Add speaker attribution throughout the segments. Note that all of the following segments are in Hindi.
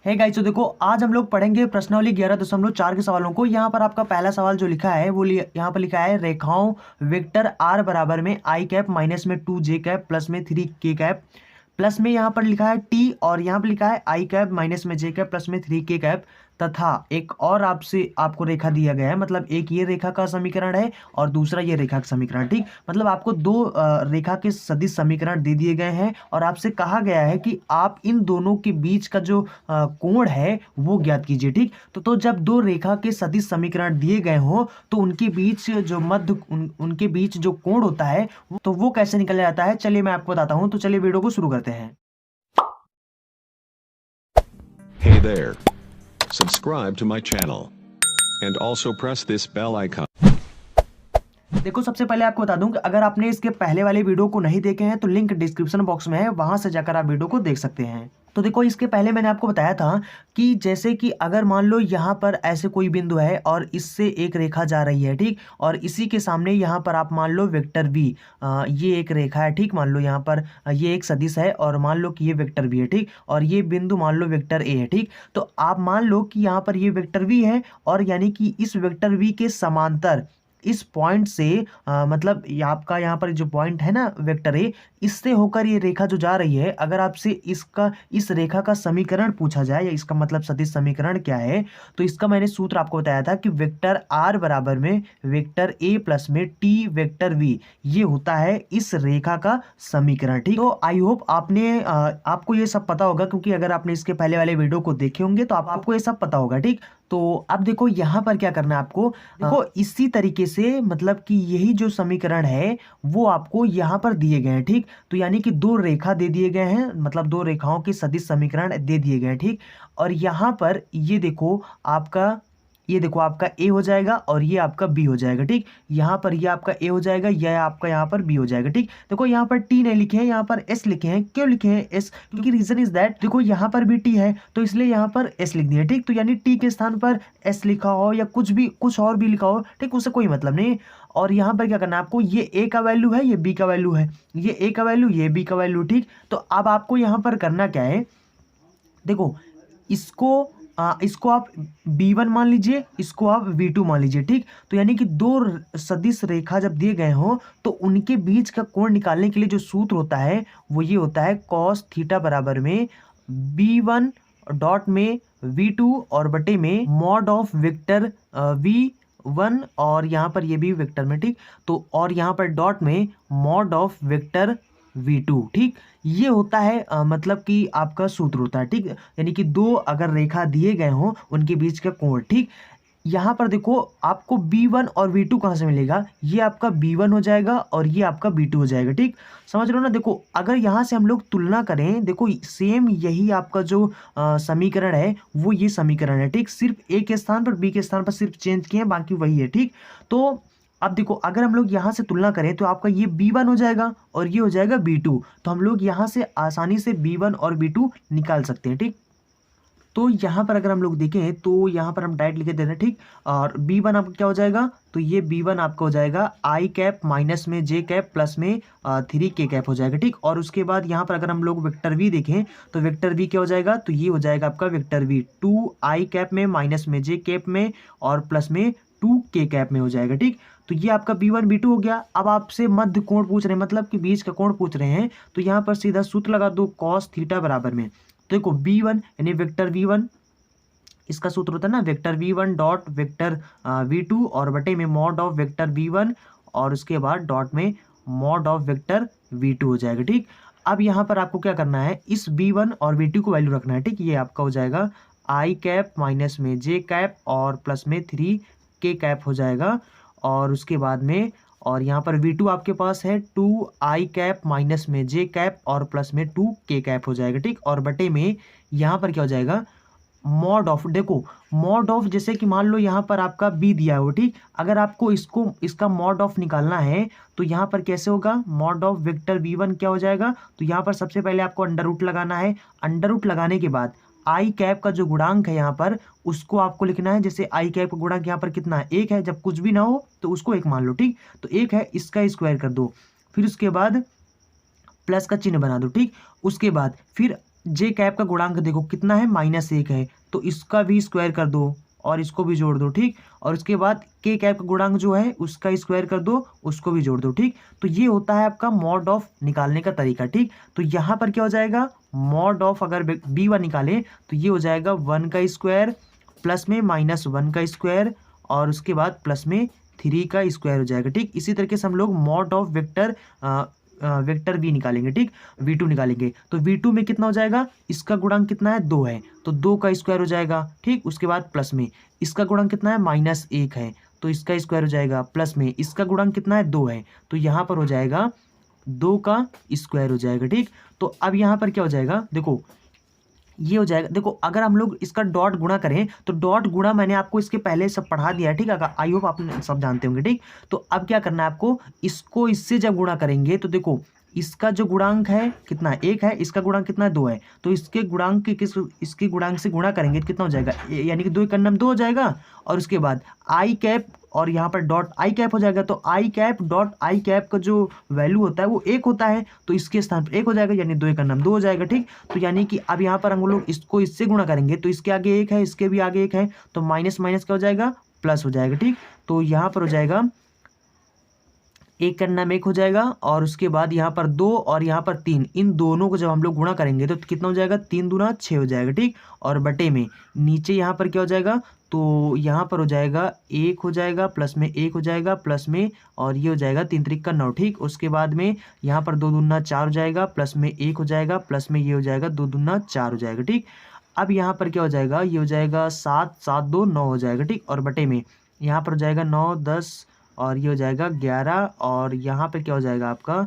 Speaker 1: है गाइस, तो देखो आज हम लोग पढ़ेंगे प्रश्नावली 11.4 के सवालों को। यहाँ पर आपका पहला सवाल जो लिखा है वो यहाँ पर लिखा है रेखाओं वेक्टर आर बराबर में आई कैप माइनस में 2 जे कैप प्लस में 3 के कैप प्लस में यहाँ पर लिखा है टी और यहाँ पर लिखा है आई कैप माइनस में जे कैप प्लस में 3 के कैप तथा एक और आपको रेखा दिया गया है। मतलब एक ये रेखा का समीकरण है और दूसरा ये रेखा का समीकरण। ठीक, मतलब आपको दो रेखा के सदिश समीकरण दे दिए गए हैं और आपसे कहा गया है कि आप इन दोनों के बीच का जो कोण है वो ज्ञात कीजिए। ठीक, तो जब दो रेखा के सदिश समीकरण दिए गए हो तो उनके बीच जो उनके बीच जो कोण होता है तो वो कैसे निकल जाता है, चलिए मैं आपको बताता हूं। तो चलिए वीडियो को शुरू करते हैं।
Speaker 2: Hey there. Subscribe to my channel and also press this bell icon.
Speaker 1: देखो, सबसे पहले आपको बता दूं कि अगर आपने इसके पहले वाले वीडियो को नहीं देखे हैं तो लिंक डिस्क्रिप्शन बॉक्स में है, वहां से जाकर आप वीडियो को देख सकते हैं। तो देखो, इसके पहले मैंने आपको बताया था कि जैसे कि अगर मान लो यहाँ पर ऐसे कोई बिंदु है और इससे एक रेखा जा रही है। ठीक, और इसी के सामने यहाँ पर आप मान लो वेक्टर वी, ये एक रेखा है। ठीक, मान लो यहाँ पर ये एक सदिश है और मान लो कि ये वेक्टर वी है। ठीक, और ये बिंदु मान लो वेक्टर ए है। ठीक, तो आप मान लो कि यहाँ पर ये वेक्टर वी है और यानी कि इस वेक्टर वी के समांतर इस पॉइंट से मतलब आपका यहाँ पर जो पॉइंट है ना वेक्टर ए, इससे होकर ये रेखा जो जा रही है, अगर आपसे इस रेखा का समीकरण पूछा जाए या इसका मतलब सदिश समीकरण क्या है, तो इसका मैंने सूत्र आपको बताया था कि वेक्टर आर बराबर में वेक्टर ए प्लस में टी वेक्टर वी, ये होता है इस रेखा का समीकरण। ठीक, तो आई होप आपको ये सब पता होगा, क्योंकि अगर आपने इसके पहले वाले वीडियो को देखे होंगे तो आपको ये सब पता होगा। ठीक, तो अब देखो यहाँ पर क्या करना है आपको। देखो, इसी तरीके से मतलब कि यही जो समीकरण है वो आपको यहाँ पर दिए गए हैं। ठीक, तो यानी कि दो रेखा दे दिए गए हैं, मतलब दो रेखाओं के सदिश समीकरण दे दिए गए हैं। ठीक, और यहाँ पर ये देखो आपका ए हो जाएगा और ये आपका बी हो जाएगा। ठीक, यहाँ पर ये आपका ए हो जाएगा, यह आपका यहाँ पर बी हो जाएगा। ठीक, देखो यहाँ पर टी नहीं लिखे हैं, यहाँ पर एस लिखे हैं। क्यों लिखे हैं एस? क्योंकि रीजन इज दैट, देखो यहाँ पर भी टी है तो इसलिए यहाँ पर एस लिख दिया। ठीक, तो यानी टी के स्थान पर एस लिखा हो या कुछ और भी लिखा हो, ठीक, उससे कोई मतलब नहीं। और यहाँ पर क्या करना है आपको, ये ए का वैल्यू है, ये बी का वैल्यू है, ये ए का वैल्यू, ये बी का वैल्यू। ठीक, तो अब आपको यहाँ पर करना क्या है, देखो इसको आप B1 मान लीजिए, इसको आप V2 मान लीजिए। ठीक, तो यानी कि दो सदिश रेखा जब दिए गए हो तो उनके बीच का कोण निकालने के लिए जो सूत्र होता है वो ये होता है cos थीटा बराबर में B1 डॉट में V2 और बटे में मॉड ऑफ वेक्टर V1 और यहाँ पर ये भी वेक्टर में। ठीक, तो और यहाँ पर डॉट में मॉड ऑफ वेक्टर V2। ठीक, ये होता है मतलब कि आपका सूत्र होता है। ठीक, यानी कि दो अगर रेखा दिए गए हों उनके बीच का कोण। ठीक, यहाँ पर देखो आपको B1 और V2 कहाँ से मिलेगा, ये आपका B1 हो जाएगा और ये आपका B2 हो जाएगा। ठीक, समझ रहे हो ना। देखो अगर यहाँ से हम लोग तुलना करें, देखो सेम यही आपका जो समीकरण है वो ये समीकरण है। ठीक, सिर्फ ए के स्थान पर बी के स्थान पर सिर्फ चेंज किए हैं, बाकी वही है। ठीक, तो अब देखो अगर हम लोग यहाँ से तुलना करें तो आपका ये B1 हो जाएगा और ये हो जाएगा B2, तो हम लोग यहाँ से आसानी से B1 और B2 निकाल सकते हैं। ठीक, तो यहाँ पर अगर हम लोग देखें तो यहाँ पर हम डायरेक्ट लिखे दे रहे हैं। ठीक, और B1 आपका क्या हो जाएगा, तो ये B1 आपका हो जाएगा आई कैप माइनस में जे कैप प्लस में 3 के कैप हो जाएगा। ठीक, और उसके बाद यहाँ पर अगर हम लोग वेक्टर वी देखें तो वेक्टर वी क्या हो जाएगा, तो ये हो जाएगा आपका वेक्टर वी 2 आई कैप में माइनस में जे कैप में और प्लस में 2 के कैप में हो जाएगा। ठीक, तो ये आपका B1 B2 हो गया। अब आपसे मध्य कोण पूछ रहे हैं, मतलब कि बीच का कोण पूछ रहे हैं, तो यहाँ पर सीधा सूत्र लगा दो cos थीटा बराबर में, तो देखो B1 यानी वेक्टर V1, इसका सूत्र होता है ना vector V1 dot vector V2 और बटे में मॉड ऑफ वेक्टर V1 और उसके बाद डॉट में मॉड ऑफ वेक्टर V2 हो जाएगा। ठीक, अब यहाँ पर आपको क्या करना है, इस B1 और V2 को वैल्यू रखना है। ठीक, ये आपका हो जाएगा आई कैप माइनस में जे कैप और प्लस में 3 के कैप हो जाएगा और उसके बाद में और यहाँ पर V2 आपके पास है 2 आई कैप माइनस में जे कैप और प्लस में 2 के कैप हो जाएगा। ठीक, और बटे में यहाँ पर क्या हो जाएगा मॉड ऑफ, देखो मॉड ऑफ जैसे कि मान लो यहाँ पर आपका B दिया हो। ठीक, अगर आपको इसका मॉड ऑफ निकालना है तो यहाँ पर कैसे होगा, मॉड ऑफ वेक्टर V1 क्या हो जाएगा, तो यहाँ पर सबसे पहले आपको अंडर रूट लगाना है। अंडर रूट लगाने के बाद आई कैप का जो गुणांक है यहाँ पर उसको आपको लिखना है। जैसे आई कैप का गुणांक यहाँ पर कितना है, 1 है, जब कुछ भी ना हो तो उसको 1 मान लो। ठीक, तो 1 है, इसका स्क्वायर कर दो, फिर उसके बाद प्लस का चिन्ह बना दो। ठीक, उसके बाद फिर जे कैप का गुणांक देखो कितना है, -1 है, तो इसका भी स्क्वायर कर दो और इसको भी जोड़ दो, ठीक। और उसके बाद के कैप का गुणांक जो है उसका स्क्वायर कर दो, उसको भी जोड़ दो, ठीक। तो ये होता है आपका मॉड ऑफ निकालने का तरीका, ठीक। तो यहाँ पर क्या हो जाएगा, मॉड ऑफ अगर b1 निकालें तो ये हो जाएगा 1 का स्क्वायर प्लस में -1 का स्क्वायर और उसके बाद प्लस में 3 का स्क्वायर हो जाएगा, ठीक। इसी तरीके से हम लोग मॉड ऑफ वेक्टर v निकालेंगे, ठीक, v2 निकालेंगे। तो v2 में कितना हो जाएगा, इसका गुणांक कितना है, 2 है, तो 2 का स्क्वायर हो जाएगा, ठीक। उसके बाद प्लस में इसका गुणांक कितना है, -1 है, तो इसका स्क्वायर हो जाएगा, प्लस में इसका गुणांक कितना है, 2 है, तो यहाँ पर हो जाएगा 2 का स्क्वायर हो जाएगा, ठीक। तो अब यहाँ पर क्या हो जाएगा, देखो ये हो जाएगा, देखो अगर हम लोग इसका डॉट गुणा करें तो डॉट गुणा मैंने आपको इसके पहले सब पढ़ा दिया है, ठीक है, आई होप आप सब जानते होंगे, ठीक। तो अब क्या करना है आपको, इसको इससे जब गुणा करेंगे तो देखो इसका जो गुणांक है कितना है, 1 है, इसका गुणांक कितना है, 2 है, तो इसके गुणांक के इसके गुणांक से गुणा करेंगे तो कितना हो जाएगा, यानी कि 2 एक नम 2 हो जाएगा और उसके बाद आई कैप और यहाँ पर डॉट आई कैप हो जाएगा। तो आई कैप डॉट आई कैप का जो वैल्यू होता है वो 1 होता है, तो इसके स्थान पर 1 हो जाएगा, यानी 2 एक नम 2 हो जाएगा, ठीक। तो यानी कि अब यहाँ पर हम लोग इसको इससे गुणा करेंगे तो इसके आगे 1 है, इसके भी आगे 1 है, तो माइनस माइनस क्या हो जाएगा, प्लस हो जाएगा, ठीक। तो यहाँ पर हो जाएगा 1 का नाम 1 हो जाएगा और उसके बाद यहाँ पर 2 और यहाँ पर 3, इन दोनों को जब हम लोग गुणा करेंगे तो कितना हो जाएगा, 3 दूना 6 हो जाएगा, ठीक। और बटे में नीचे यहाँ पर क्या हो जाएगा, तो यहाँ पर हो जाएगा 1 हो जाएगा, प्लस में 1 हो जाएगा, प्लस में और ये हो जाएगा 3 त्रिक का 9, ठीक। उसके बाद में यहाँ पर 2 दूना 4 हो जाएगा, प्लस में 1 हो जाएगा, प्लस में ये हो जाएगा 2 दूना 4 हो जाएगा, ठीक। अब यहाँ पर क्या हो जाएगा, ये हो जाएगा 7 7 2 9 हो जाएगा, ठीक। और बटे में यहाँ पर हो जाएगा 9 10 और ये हो जाएगा 11 और यहाँ पे क्या हो जाएगा आपका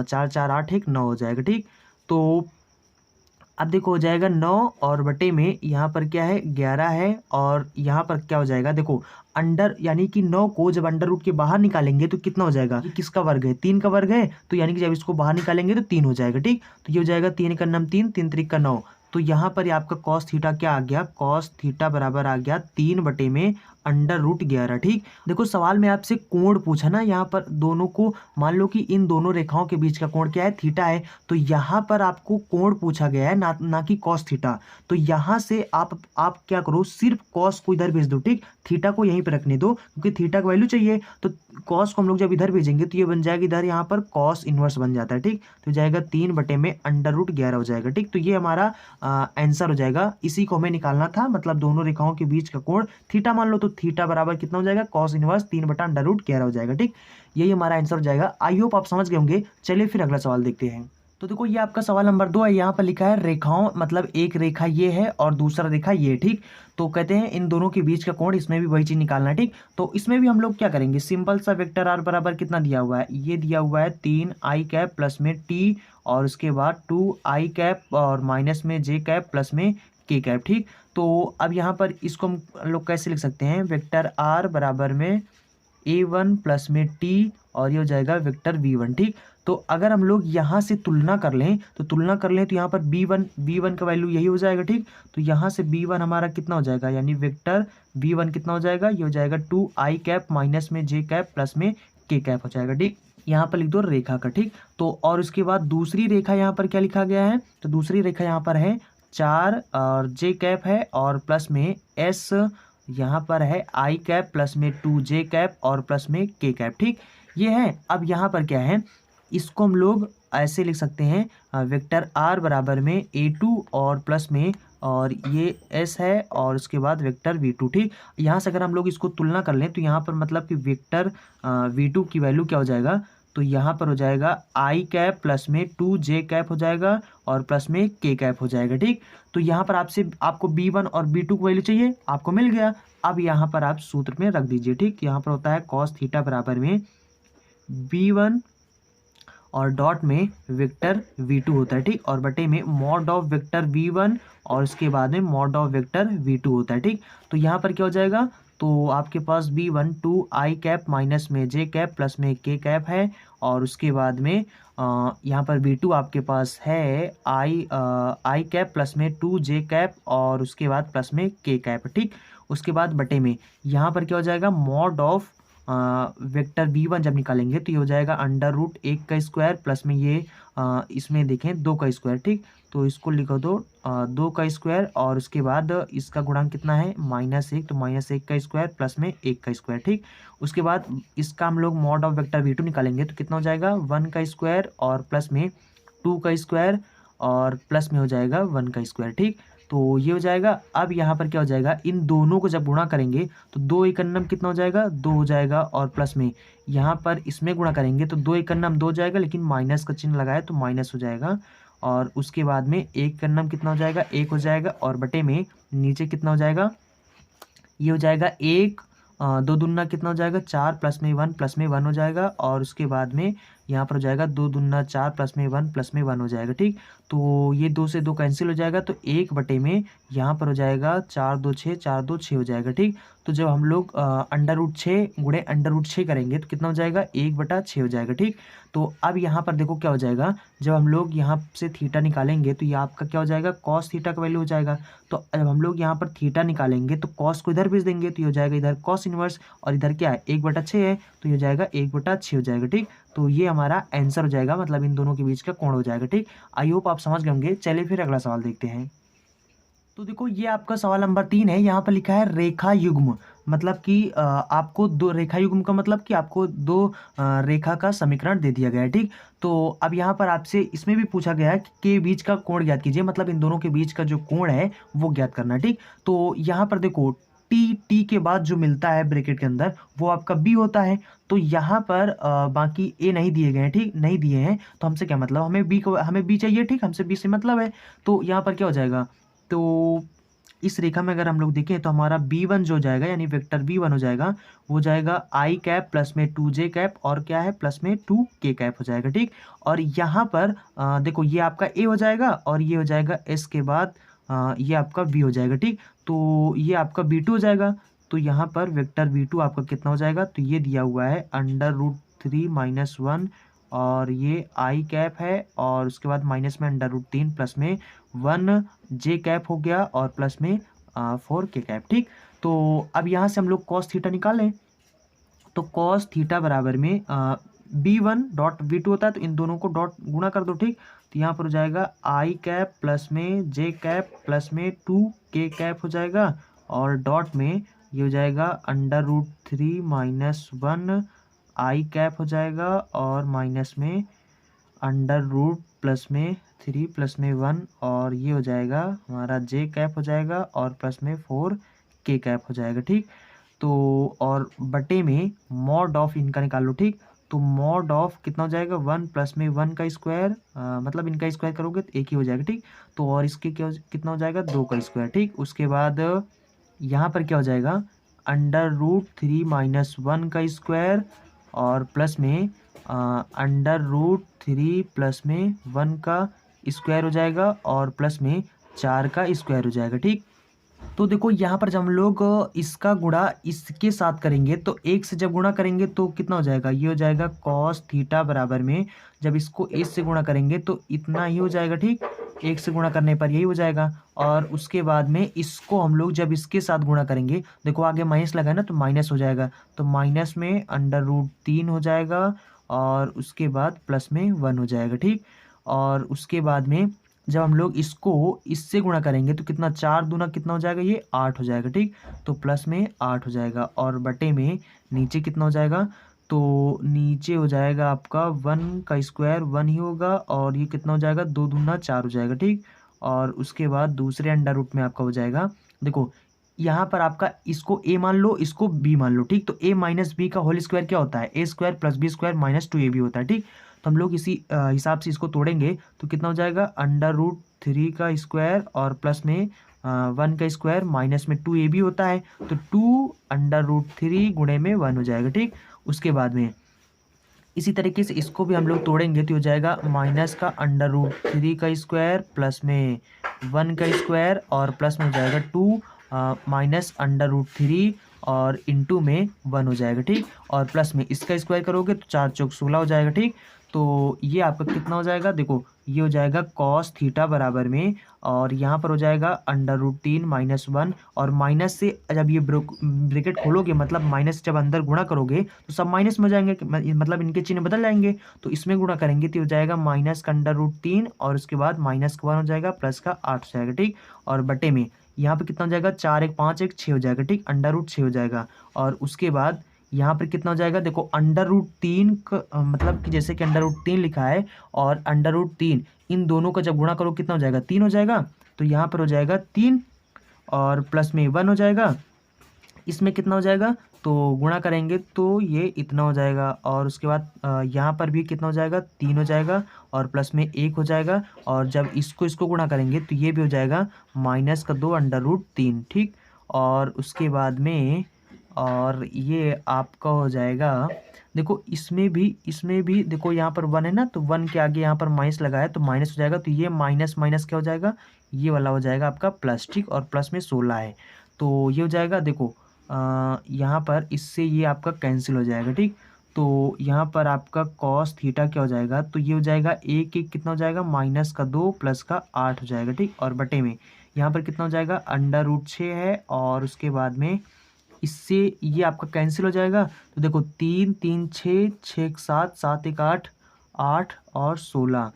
Speaker 1: 4 4 8 1 9 हो जाएगा, ठीक। तो अब देखो हो जाएगा 9 और बटे में यहाँ पर क्या है 11 है और यहाँ पर क्या हो जाएगा, देखो अंडर यानी कि 9 को जब अंडर रूट के बाहर निकालेंगे तो कितना हो जाएगा, ये किसका वर्ग है, 3 का वर्ग है, तो यानी कि जब इसको बाहर निकालेंगे तो 3 हो जाएगा, ठीक। तो ये हो जाएगा 3 का नम 3 3 त्रिक का 9, तो यहाँ पर आपका कॉस थीटा क्या आ गया, कॉस थीटा बराबर आ गया 3 बटे में √11, ठीक। देखो सवाल में आपसे कोण पूछा ना, यहाँ पर दोनों को मान लो कि इन दोनों रेखाओं के बीच का कोण क्या है, थीटा है, तो यहाँ पर आपको कोण पूछा गया है ना कि कॉस थीटा। तो यहाँ से आप क्या करो, सिर्फ कॉस को इधर भेज दो, ठीक, थीटा को यहीं पर रखने दो क्योंकि थीटा का वैल्यू चाहिए। तो कॉस को हम लोग जब इधर भेजेंगे तो ये बन जाएगा इधर यहाँ पर कॉस इनवर्स बन जाता है, ठीक। तो जाएगा 3 बटे में √11 हो जाएगा, ठीक। तो ये हमारा आंसर हो जाएगा, इसी को हमें निकालना था, मतलब दोनों रेखाओं के बीच का कोण थीटा मान लो, तो थीटा बराबर कितना हो जाएगा, कॉस इनवर्स 3 बटा √11 हो जाएगा, ठीक। यही हमारा आंसर हो जाएगा। आई होप आप समझ गए होंगे। चलिए फिर अगला सवाल देखते हैं। तो देखो ये आपका सवाल नंबर 2 है, यहाँ पर लिखा है रेखाओं, मतलब एक रेखा ये है और दूसरा रेखा ये, ठीक। तो कहते हैं इन दोनों के बीच का कोण, इसमें भी वही चीज निकालना है, ठीक। तो इसमें भी हम लोग क्या करेंगे, सिंपल सा वेक्टर आर बराबर कितना दिया हुआ है, ये दिया हुआ है 3 आई कैप प्लस में टी और उसके बाद 2 आई कैप और माइनस में जे कैप प्लस में के कैप, ठीक। तो अब यहाँ पर इसको हम लोग कैसे लिख सकते हैं, वेक्टर आर बराबर में a1 प्लस में टी और ये हो जाएगा वेक्टर v1, ठीक। तो अगर हम लोग यहाँ से तुलना कर लें तो यहाँ पर b1 का वैल्यू यही हो जाएगा, ठीक। तो यहाँ से b1 हमारा कितना हो जाएगा, यानी वेक्टर v1 कितना हो जाएगा, ये हो जाएगा 2 आई कैप माइनस में जे कैप प्लस में के कैप हो जाएगा, ठीक। यहाँ पर लिख दो रेखा का, ठीक। तो और उसके बाद दूसरी रेखा यहाँ पर क्या लिखा गया है, तो दूसरी रेखा यहाँ पर है 4 और जे कैप है और प्लस में एस यहाँ पर है आई कैप प्लस में 2 जे कैप और प्लस में के कैप, ठीक। ये है। अब यहाँ पर क्या है, इसको हम लोग ऐसे लिख सकते हैं, वेक्टर आर बराबर में a2 और प्लस में और ये s है और उसके बाद वेक्टर v2, ठीक। यहाँ से अगर हम लोग इसको तुलना कर लें तो यहाँ पर मतलब कि वेक्टर v2 की वैल्यू क्या हो जाएगा, तो यहाँ पर हो जाएगा आई कैप प्लस में 2 जे कैप हो जाएगा और प्लस में के कैप हो जाएगा, ठीक। तो यहाँ पर आपको b1 और b2 की वैल्यू चाहिए, आपको मिल गया। अब यहाँ पर आप सूत्र में रख दीजिए, ठीक। यहाँ पर होता है कॉस थीटा बराबर में b1 और डॉट में वेक्टर v2 होता है, ठीक। और बटे में मॉड ऑफ वेक्टर v1 और उसके बाद में मॉड ऑफ वेक्टर v2 होता है, ठीक। तो यहाँ पर क्या हो जाएगा, तो आपके पास b1 2 आई कैप माइनस में जे कैप प्लस में के कैप है और उसके बाद में यहाँ पर v2 आपके पास है आई कैप प्लस में 2 जे कैप और उसके बाद प्लस में के कैप, ठीक। उसके बाद बटे में यहाँ पर क्या हो जाएगा, मॉड ऑफ वेक्टर v1 जब निकालेंगे तो ये हो जाएगा अंडर रूट 1 का स्क्वायर प्लस में ये इसमें देखें 2 का स्क्वायर, ठीक। तो इसको लिखो दो 2 का स्क्वायर और उसके बाद इसका गुणांक कितना है -1, तो -1 का स्क्वायर प्लस में 1 का स्क्वायर, ठीक। उसके बाद इसका हम लोग मॉड ऑफ वेक्टर v2 निकालेंगे तो कितना हो जाएगा 1 का स्क्वायर और प्लस में 2 का स्क्वायर और प्लस में हो जाएगा 1 का स्क्वायर, ठीक। तो ये हो जाएगा। अब यहाँ पर क्या हो जाएगा, इन दोनों को जब गुणा करेंगे तो 2 एकन्नम कितना हो जाएगा 2 हो जाएगा और प्लस में यहाँ पर इसमें गुणा करेंगे तो 2 एकन्नम 2 हो जाएगा, लेकिन माइनस का चिन्ह लगाए तो माइनस हो जाएगा। और उसके बाद में 1 कन्नम कितना हो जाएगा 1 हो जाएगा और बटे में नीचे कितना हो जाएगा, ये हो जाएगा 1, 2 दूना कितना हो जाएगा 4 प्लस में 1 हो जाएगा और उसके बाद में यहाँ पर हो जाएगा 2 दूना 4 प्लस में 1 हो जाएगा, ठीक। तो ये 2 से 2 कैंसिल हो जाएगा तो 1 बटे में यहाँ पर हो जाएगा 4 2 6 4 2 6 हो जाएगा, ठीक। तो जब हम लोग अंडर रूट 6 गुणे अंडर रूट 6 करेंगे तो कितना हो जाएगा 1/6 हो जाएगा, ठीक। तो अब यहाँ पर देखो क्या हो जाएगा, जब हम लोग यहाँ से थीटा निकालेंगे तो ये आपका क्या हो जाएगा कॉस थीटा का वैल्यू हो जाएगा। तो जब हम लोग यहाँ पर थीटा निकालेंगे तो कॉस को इधर भेज देंगे तो ये हो जाएगा इधर कॉस इनवर्स और इधर क्या है 1/6 है तो ये हो जाएगा 1/6 हो जाएगा, ठीक। तो ये हमारा आंसर हो जाएगा, मतलब इन दोनों के बीच का कोण हो जाएगा, ठीक। आई होप आप समझ गए होंगे। चलिए फिर अगला सवाल देखते हैं। तो देखो ये आपका सवाल नंबर 3 है। यहाँ पर लिखा है रेखा युग्म, मतलब कि आपको दो रेखा युग्म का मतलब कि आपको दो रेखा का समीकरण दे दिया गया है, ठीक। तो अब यहाँ पर आपसे इसमें भी पूछा गया है कि के बीच का कोण ज्ञात कीजिए, मतलब इन दोनों के बीच का जो कोण है वो ज्ञात करना है, ठीक। तो यहाँ पर देखो टी के बाद जो मिलता है ब्रैकेट के अंदर वो आपका बी होता है। तो यहाँ पर बाकी ए नहीं दिए गए हैं, ठीक, नहीं दिए हैं तो हमसे क्या मतलब, हमें बी चाहिए, ठीक, हमसे बी से मतलब है। तो यहाँ पर क्या हो जाएगा, तो इस रेखा में अगर हम लोग देखें तो हमारा b1 जो हो जाएगा यानी वेक्टर b1 हो जाएगा वो जाएगा i कैप प्लस में 2j कैप और क्या है प्लस में 2k कैप हो जाएगा, ठीक। और यहाँ पर देखो ये आपका a हो जाएगा और ये हो जाएगा s के बाद ये आपका b हो जाएगा, ठीक। तो ये आपका b2 हो जाएगा। तो यहाँ पर वेक्टर b2 आपका कितना हो जाएगा, तो ये दिया हुआ है √3 - 1 और ये i कैप है और उसके बाद माइनस में √3 प्लस में 1j कैप हो गया और प्लस में 4k कैप, ठीक। तो अब यहाँ से हम लोग cos थीटा निकालें तो cos थीटा बराबर में b1 डॉट b2 होता है तो इन दोनों को डॉट गुणा कर दो, ठीक। तो यहाँ पर हो जाएगा i कैप प्लस में j कैप प्लस में 2k कैप हो जाएगा और डॉट में ये हो जाएगा √3 - 1 i कैप हो जाएगा और माइनस में √3 प्लस में 1 और ये हो जाएगा हमारा j कैप हो जाएगा और प्लस में 4k कैप हो जाएगा, ठीक। तो और बटे में मॉड ऑफ इनका निकाल लो, ठीक। तो मॉड ऑफ कितना हो जाएगा 1 प्लस में 1 का स्क्वायर, मतलब इनका स्क्वायर करोगे तो एक ही हो जाएगा, ठीक। तो और इसके कितना हो जाएगा 2 का स्क्वायर, ठीक। उसके बाद यहाँ पर क्या हो जाएगा √3 - 1 का स्क्वायर और प्लस में √3 प्लस में 1 का स्क्वायर हो जाएगा और प्लस में 4 का स्क्वायर हो जाएगा, ठीक। तो देखो यहाँ पर जब हम लोग इसका गुणा इसके साथ करेंगे तो एक से जब गुणा करेंगे तो कितना हो जाएगा, ये हो जाएगा cos थीटा बराबर में जब इसको एक से गुणा करेंगे तो इतना ही हो जाएगा, ठीक। एक से गुणा करने पर यही हो जाएगा और उसके बाद में इसको हम लोग जब इसके साथ गुणा करेंगे, देखो आगे माइनस लगा है ना तो माइनस हो जाएगा, तो माइनस में √3 हो जाएगा और उसके बाद प्लस में 1 हो जाएगा, ठीक। और उसके बाद में जब हम लोग इसको इससे गुणा करेंगे तो कितना 4 दूना कितना हो जाएगा, ये 8 हो जाएगा, ठीक। तो प्लस में 8 हो जाएगा और बटे में नीचे कितना हो जाएगा, तो नीचे हो जाएगा आपका 1 का स्क्वायर 1 ही होगा और ये कितना हो जाएगा 2 दूना 4 हो जाएगा, ठीक। और उसके बाद दूसरे अंडर रूट में आपका हो जाएगा, देखो यहाँ पर आपका इसको a मान लो इसको b मान लो, ठीक। तो a - b का होल स्क्वायर क्या होता है a² + b² - 2ab होता है, ठीक। तो हम लोग इसी हिसाब से इसको तोड़ेंगे तो कितना हो जाएगा √3 का स्क्वायर और प्लस में 1 का स्क्वायर माइनस में 2ab होता है तो 2 √3 गुणे में 1 हो जाएगा, ठीक। उसके बाद में इसी तरीके से इसको भी हम लोग तोड़ेंगे तो हो जाएगा माइनस का √3 का स्क्वायर प्लस में 1 का स्क्वायर और प्लस में हो जाएगा 2 माइनस √3 और इंटू में 1 हो जाएगा, ठीक। और प्लस में इसका स्क्वायर करोगे तो 4 चौक 16 हो जाएगा, ठीक। तो ये आपका कितना हो जाएगा, देखो ये हो जाएगा कॉस थीटा बराबर में, और यहाँ पर हो जाएगा √3 -1, और माइनस से जब ये ब्रैकेट खोलोगे मतलब माइनस जब अंदर गुणा करोगे तो सब माइनस में हो जाएंगे, मतलब इनके चिन्ह बदल जाएंगे। तो इसमें गुणा करेंगे तो हो जाएगा माइनस का √3 और उसके बाद माइनस का 1 हो जाएगा, प्लस का 8 हो जाएगा, ठीक। और बटे में यहाँ पर कितना हो जाएगा, 4 1 5 1 6 हो जाएगा, ठीक, √6 हो जाएगा। और उसके बाद यहाँ पर कितना हो जाएगा, देखो √3 मतलब कि जैसे कि √3 लिखा है और √3 इन दोनों का जब गुणा करो कितना हो जाएगा, 3 हो जाएगा। तो यहाँ पर हो जाएगा 3 और प्लस में 1 हो जाएगा। इसमें कितना हो जाएगा, तो गुणा करेंगे तो ये इतना हो जाएगा, और उसके बाद यहाँ पर भी कितना हो जाएगा, 3 हो जाएगा और प्लस में 1 हो जाएगा। और जब इसको गुणा करेंगे तो ये भी हो जाएगा -2 √3, ठीक। और उसके बाद में और ये आपका हो जाएगा, देखो इसमें भी देखो यहाँ पर 1 है ना, तो 1 के आगे यहाँ पर माइनस लगा है तो माइनस हो जाएगा। तो ये माइनस माइनस क्या हो जाएगा, ये वाला हो जाएगा आपका प्लस, ठीक। और प्लस में 16 है तो ये हो जाएगा, देखो यहाँ पर इससे ये आपका कैंसिल हो जाएगा, ठीक। तो यहाँ पर आपका कॉस थीटा क्या हो जाएगा, तो ये हो जाएगा 1 1 कितना हो जाएगा, -2 प्लस का 8 हो जाएगा, ठीक। और बटे में यहाँ पर कितना हो जाएगा, √6 है, और उसके बाद में इससे ये आपका कैंसिल हो जाएगा। तो देखो 3 3 6 6 7 7 1 8 8 और 16,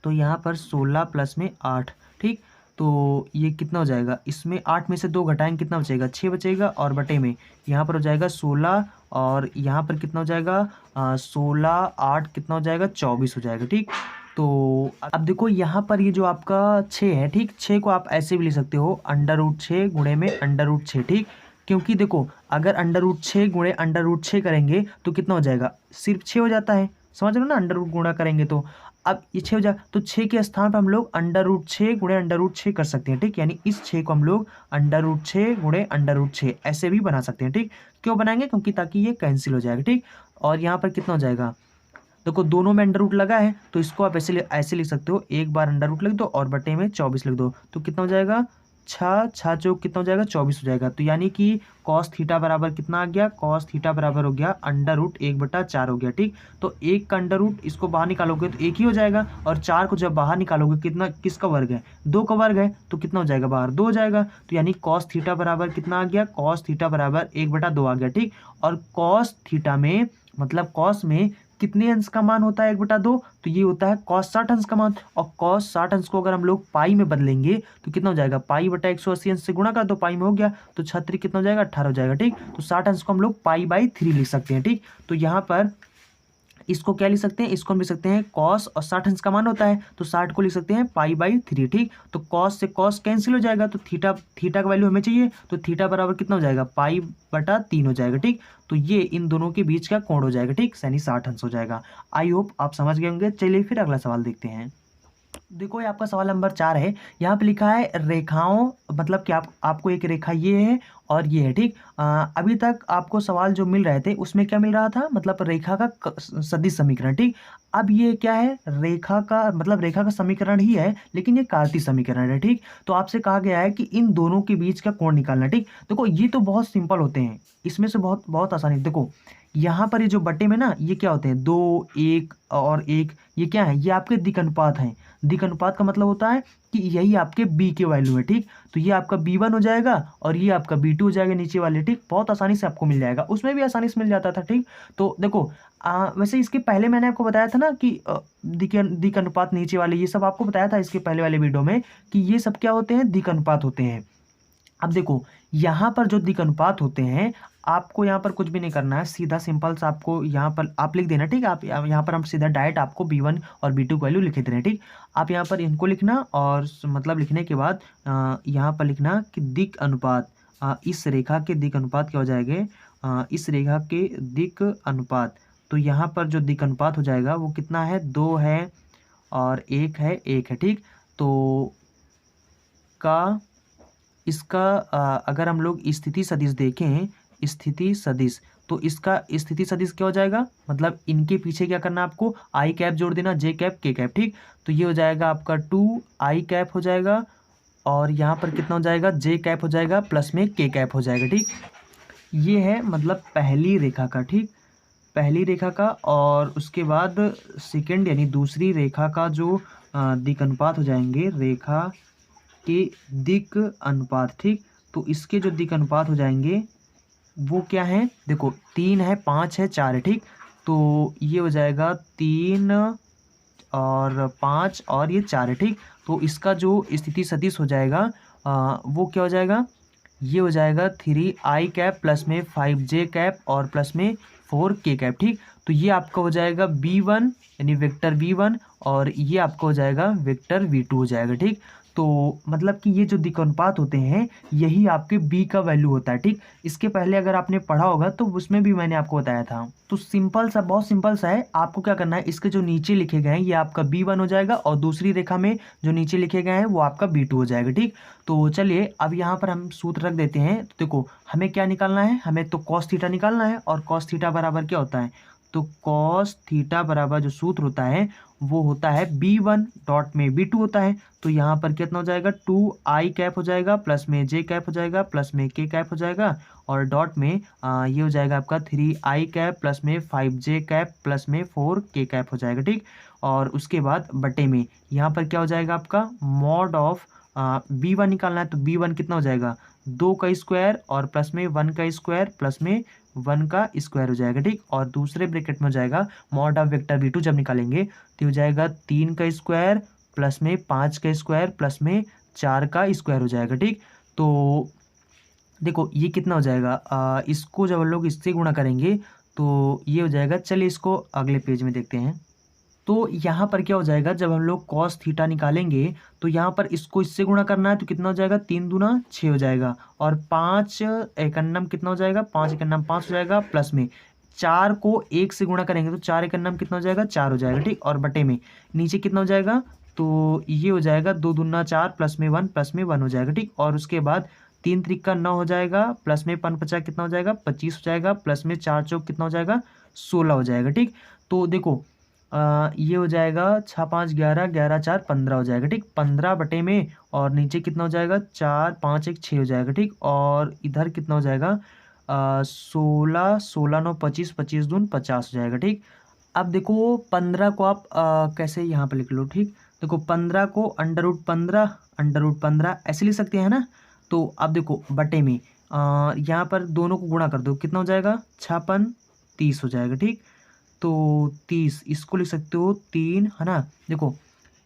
Speaker 1: तो यहाँ पर 16 प्लस में 8, ठीक। तो ये कितना हो जाएगा, इसमें 8 में से 2 घटाएंगे कितना बचेगा, 6 बचेगा। और बटे में यहाँ पर हो जाएगा 16, और यहाँ पर कितना हो जाएगा 16 8 कितना हो जाएगा, 24 हो जाएगा, ठीक। तो अब देखो यहाँ पर ये जो आपका 6 है, ठीक, 6 को आप ऐसे भी लिख सकते हो √6 गुणे में √6, ठीक। क्योंकि देखो अगर √6 गुणे √6 करेंगे तो कितना हो जाएगा, सिर्फ 6 हो जाता है, समझ रहे हो ना, अंडर रूट गुणा करेंगे तो अब ये 6 हो जाए, तो 6 के स्थान पर हम लोग √6 गुणे √6 कर सकते हैं, ठीक। यानी इस 6 को हम लोग √6 गुणे √6 ऐसे भी बना सकते हैं, ठीक। क्यों बनाएंगे, क्योंकि ताकि ये कैंसिल हो जाएगा, ठीक। और यहाँ पर कितना हो जाएगा, देखो दोनों में अंडर रूट लगा है तो इसको आप ऐसे लिख सकते हो, एक बार अंडर रूट लिख दो और बटे में 24 लिख दो, तो कितना हो जाएगा, 6 चौक कितना हो जाएगा, 24 हो जाएगा। तो यानी कि कॉस थीटा बराबर कितना आ गया, कॉस थीटा बराबर हो गया √1/4 हो गया, ठीक। तो 1 का अंडर रूट इसको बाहर निकालोगे तो 1 ही हो जाएगा, और 4 को जब बाहर निकालोगे कितना, किसका वर्ग है, 2 का वर्ग है, तो कितना हो जाएगा, बाहर 2 हो जाएगा। तो यानी कॉस थीटा बराबर कितना आ गया, कॉस थीटा बराबर 1/2 आ गया, ठीक। और कॉस थीटा में मतलब कॉस में कितने अंश का मान होता है 1/2, तो ये होता है cos 60 अंश का मान। और cos 60 अंश को अगर हम लोग पाई में बदलेंगे तो कितना हो जाएगा, पाई/180 अंश से गुणा कर दो, पाई में हो गया तो 36 कितना हो जाएगा, 18 हो जाएगा, ठीक। तो 60 अंश को हम लोग पाई/3 लिख सकते हैं, ठीक। तो यहाँ पर इसको क्या लिख सकते हैं, इसको हम लिख सकते हैं cos, और 60 अंश का मान होता है तो 60 को लिख सकते हैं पाई/3, ठीक। तो cos से cos कैंसिल हो जाएगा, तो थीटा का वैल्यू हमें चाहिए, तो थीटा बराबर कितना हो जाएगा, पाई/3 हो जाएगा, ठीक। तो ये इन दोनों के बीच का कोण हो जाएगा, ठीक, यानी 60 अंश हो जाएगा। आई होप आप समझ गए होंगे। चलिए फिर अगला सवाल देखते हैं। देखो ये आपका सवाल नंबर 4 है। यहाँ पे लिखा है रेखाओं, मतलब कि आपको एक रेखा ये है और ये है, ठीक। अभी तक आपको सवाल जो मिल रहे थे उसमें क्या मिल रहा था, मतलब रेखा का सदिश समीकरण, ठीक। अब ये क्या है, रेखा का मतलब रेखा का समीकरण ही है लेकिन ये कार्तीय समीकरण है, ठीक। तो आपसे कहा गया है कि इन दोनों के बीच का कोण निकालना, ठीक। देखो ये तो बहुत सिंपल होते हैं, इसमें से बहुत बहुत आसानी। देखो यहाँ पर ये जो बटे में ना, ये क्या होते हैं, 2 1 और 1, ये क्या है, ये आपके दिक् अनुपात हैं। दिक् अनुपात का मतलब होता है कि यही आपके b के वैल्यू है, ठीक। तो ये आपका b1 हो जाएगा और ये आपका b2 हो जाएगा नीचे वाले, ठीक। बहुत आसानी से आपको मिल जाएगा, उसमें भी आसानी से मिल जाता था, ठीक। तो देखो वैसे इसके पहले मैंने आपको बताया था ना कि दिक् अनुपात नीचे वाले, ये सब आपको बताया था इसके पहले वाले वीडियो में कि ये सब क्या होते हैं, दिक् अनुपात होते हैं। अब देखो यहाँ पर जो दिक् अनुपात होते हैं, आपको यहाँ पर कुछ भी नहीं करना है, सीधा सिंपल सा आपको यहाँ पर आप लिख देना, ठीक। आप यहाँ पर हम सीधा डायरेक्ट आपको b1 और b2 की वैल्यू लिख दे रहे हैं, ठीक। आप यहाँ पर इनको लिखना और मतलब लिखने के बाद यहाँ पर लिखना कि दिक् अनुपात, इस रेखा के दिक् अनुपात क्या हो जाएंगे, इस रेखा के दिक् अनुपात। तो यहाँ पर जो दिक् अनुपात हो जाएगा वो कितना है, 2 है और 1 है, ठीक। तो का इसका अगर हम लोग स्थिति सदिश देखें, स्थिति सदिश, तो इसका स्थिति सदिश क्या हो जाएगा, मतलब इनके पीछे क्या करना है आपको, आई कैप जोड़ देना, जे कैप के कैप, ठीक। तो ये हो जाएगा आपका 2 आई कैप हो जाएगा और यहाँ पर कितना हो जाएगा, जे कैप हो जाएगा प्लस में के कैप हो जाएगा, ठीक। ये है मतलब पहली रेखा का, ठीक। पहली रेखा का और उसके बाद सेकंड यानी दूसरी रेखा का जो दिक् अनुपात हो जाएंगे, रेखा के दिक् अनुपात, ठीक। तो इसके जो दिक् अनुपात हो जाएंगे वो क्या है, देखो 3 है, 5 है, 4 है, ठीक। तो ये हो जाएगा 3 और 5 और ये 4 है, ठीक। तो इसका जो स्थिति सदिश हो जाएगा वो क्या हो जाएगा, ये हो जाएगा 3i कैप प्लस में 5j कैप और प्लस में 4k कैप, ठीक। तो ये आपका हो जाएगा b1 यानी वेक्टर b1 और ये आपका हो जाएगा वेक्टर v2 हो जाएगा, ठीक। तो मतलब कि ये जो दिक् अनुपात होते हैं यही आपके b का वैल्यू होता है, ठीक। इसके पहले अगर आपने पढ़ा होगा तो उसमें भी मैंने आपको बताया था। तो सिंपल सा, बहुत सिंपल सा है। आपको क्या करना है, इसके जो नीचे लिखे गए हैं ये आपका b1 हो जाएगा और दूसरी रेखा में जो नीचे लिखे गए हैं वो आपका b2 हो जाएगा, ठीक। तो चलिए अब यहाँ पर हम सूत्र रख देते हैं। तो देखो हमें क्या निकालना है, हमें तो कॉस थीटा निकालना है और कॉस थीटा बराबर क्या होता है, तो कॉस थीटा बराबर जो सूत्र होता है वो होता है b1 डॉट में b2 होता है। तो यहाँ पर कितना हो जाएगा, 2i कैप हो जाएगा प्लस में j कैप हो जाएगा प्लस में k कैप हो जाएगा और डॉट में ये हो जाएगा आपका 3i कैप प्लस में 5j कैप प्लस में 4k कैप हो जाएगा, ठीक। और उसके बाद बटे में यहाँ पर क्या हो जाएगा आपका मॉड ऑफ b1 निकालना है। तो b1 कितना हो जाएगा, 2 का स्क्वायर और प्लस में 1 का स्क्वायर प्लस में 1 का स्क्वायर हो जाएगा, ठीक। और दूसरे ब्रैकेट में हो जाएगा मॉड ऑफ वेक्टर v2 जब निकालेंगे तो हो जाएगा 3 का स्क्वायर प्लस में 5 का स्क्वायर प्लस में 4 का स्क्वायर हो जाएगा, ठीक। तो देखो ये कितना हो जाएगा, इसको जब हम लोग इससे गुणा करेंगे तो ये हो जाएगा। चलिए इसको अगले पेज में देखते हैं। तो यहाँ पर क्या हो जाएगा, जब हम लोग कॉस थीटा निकालेंगे तो यहाँ पर इसको इससे गुणा करना है तो कितना हो जाएगा, 3 दूना 6 हो जाएगा और 5 एकन्नम कितना हो जाएगा, 5 एकन्नम 5 हो जाएगा प्लस में 4 को 1 से गुणा करेंगे तो 4 एकन्नम कितना हो जाएगा, 4 हो जाएगा, ठीक। और बटे में नीचे कितना हो जाएगा, तो ये हो जाएगा 2 दूना 4 प्लस में 1 हो जाएगा, ठीक। और उसके बाद 3 त्रिका 9 हो जाएगा प्लस में 5 50 कितना हो जाएगा, 25 हो जाएगा प्लस में 4 चौक कितना हो जाएगा, 16 हो जाएगा, ठीक। तो देखो ये हो जाएगा 6 5 11 11 4 15 हो जाएगा, ठीक। 15 बटे में और नीचे कितना हो जाएगा, 4 5 1 6 हो जाएगा, ठीक। और इधर कितना हो जाएगा, 16 16 9 25 25 दून 50 हो जाएगा, ठीक। अब देखो 15 को आप कैसे यहाँ पर लिख लो, ठीक। देखो 15 को अंडर रूट 15 ऐसे लिख सकते हैं ना। तो अब देखो बटे में यहाँ पर दोनों को गुणा कर दो, कितना हो जाएगा, 6 30 हो जाएगा, ठीक। तो 30 इसको लिख सकते हो 3, है ना। देखो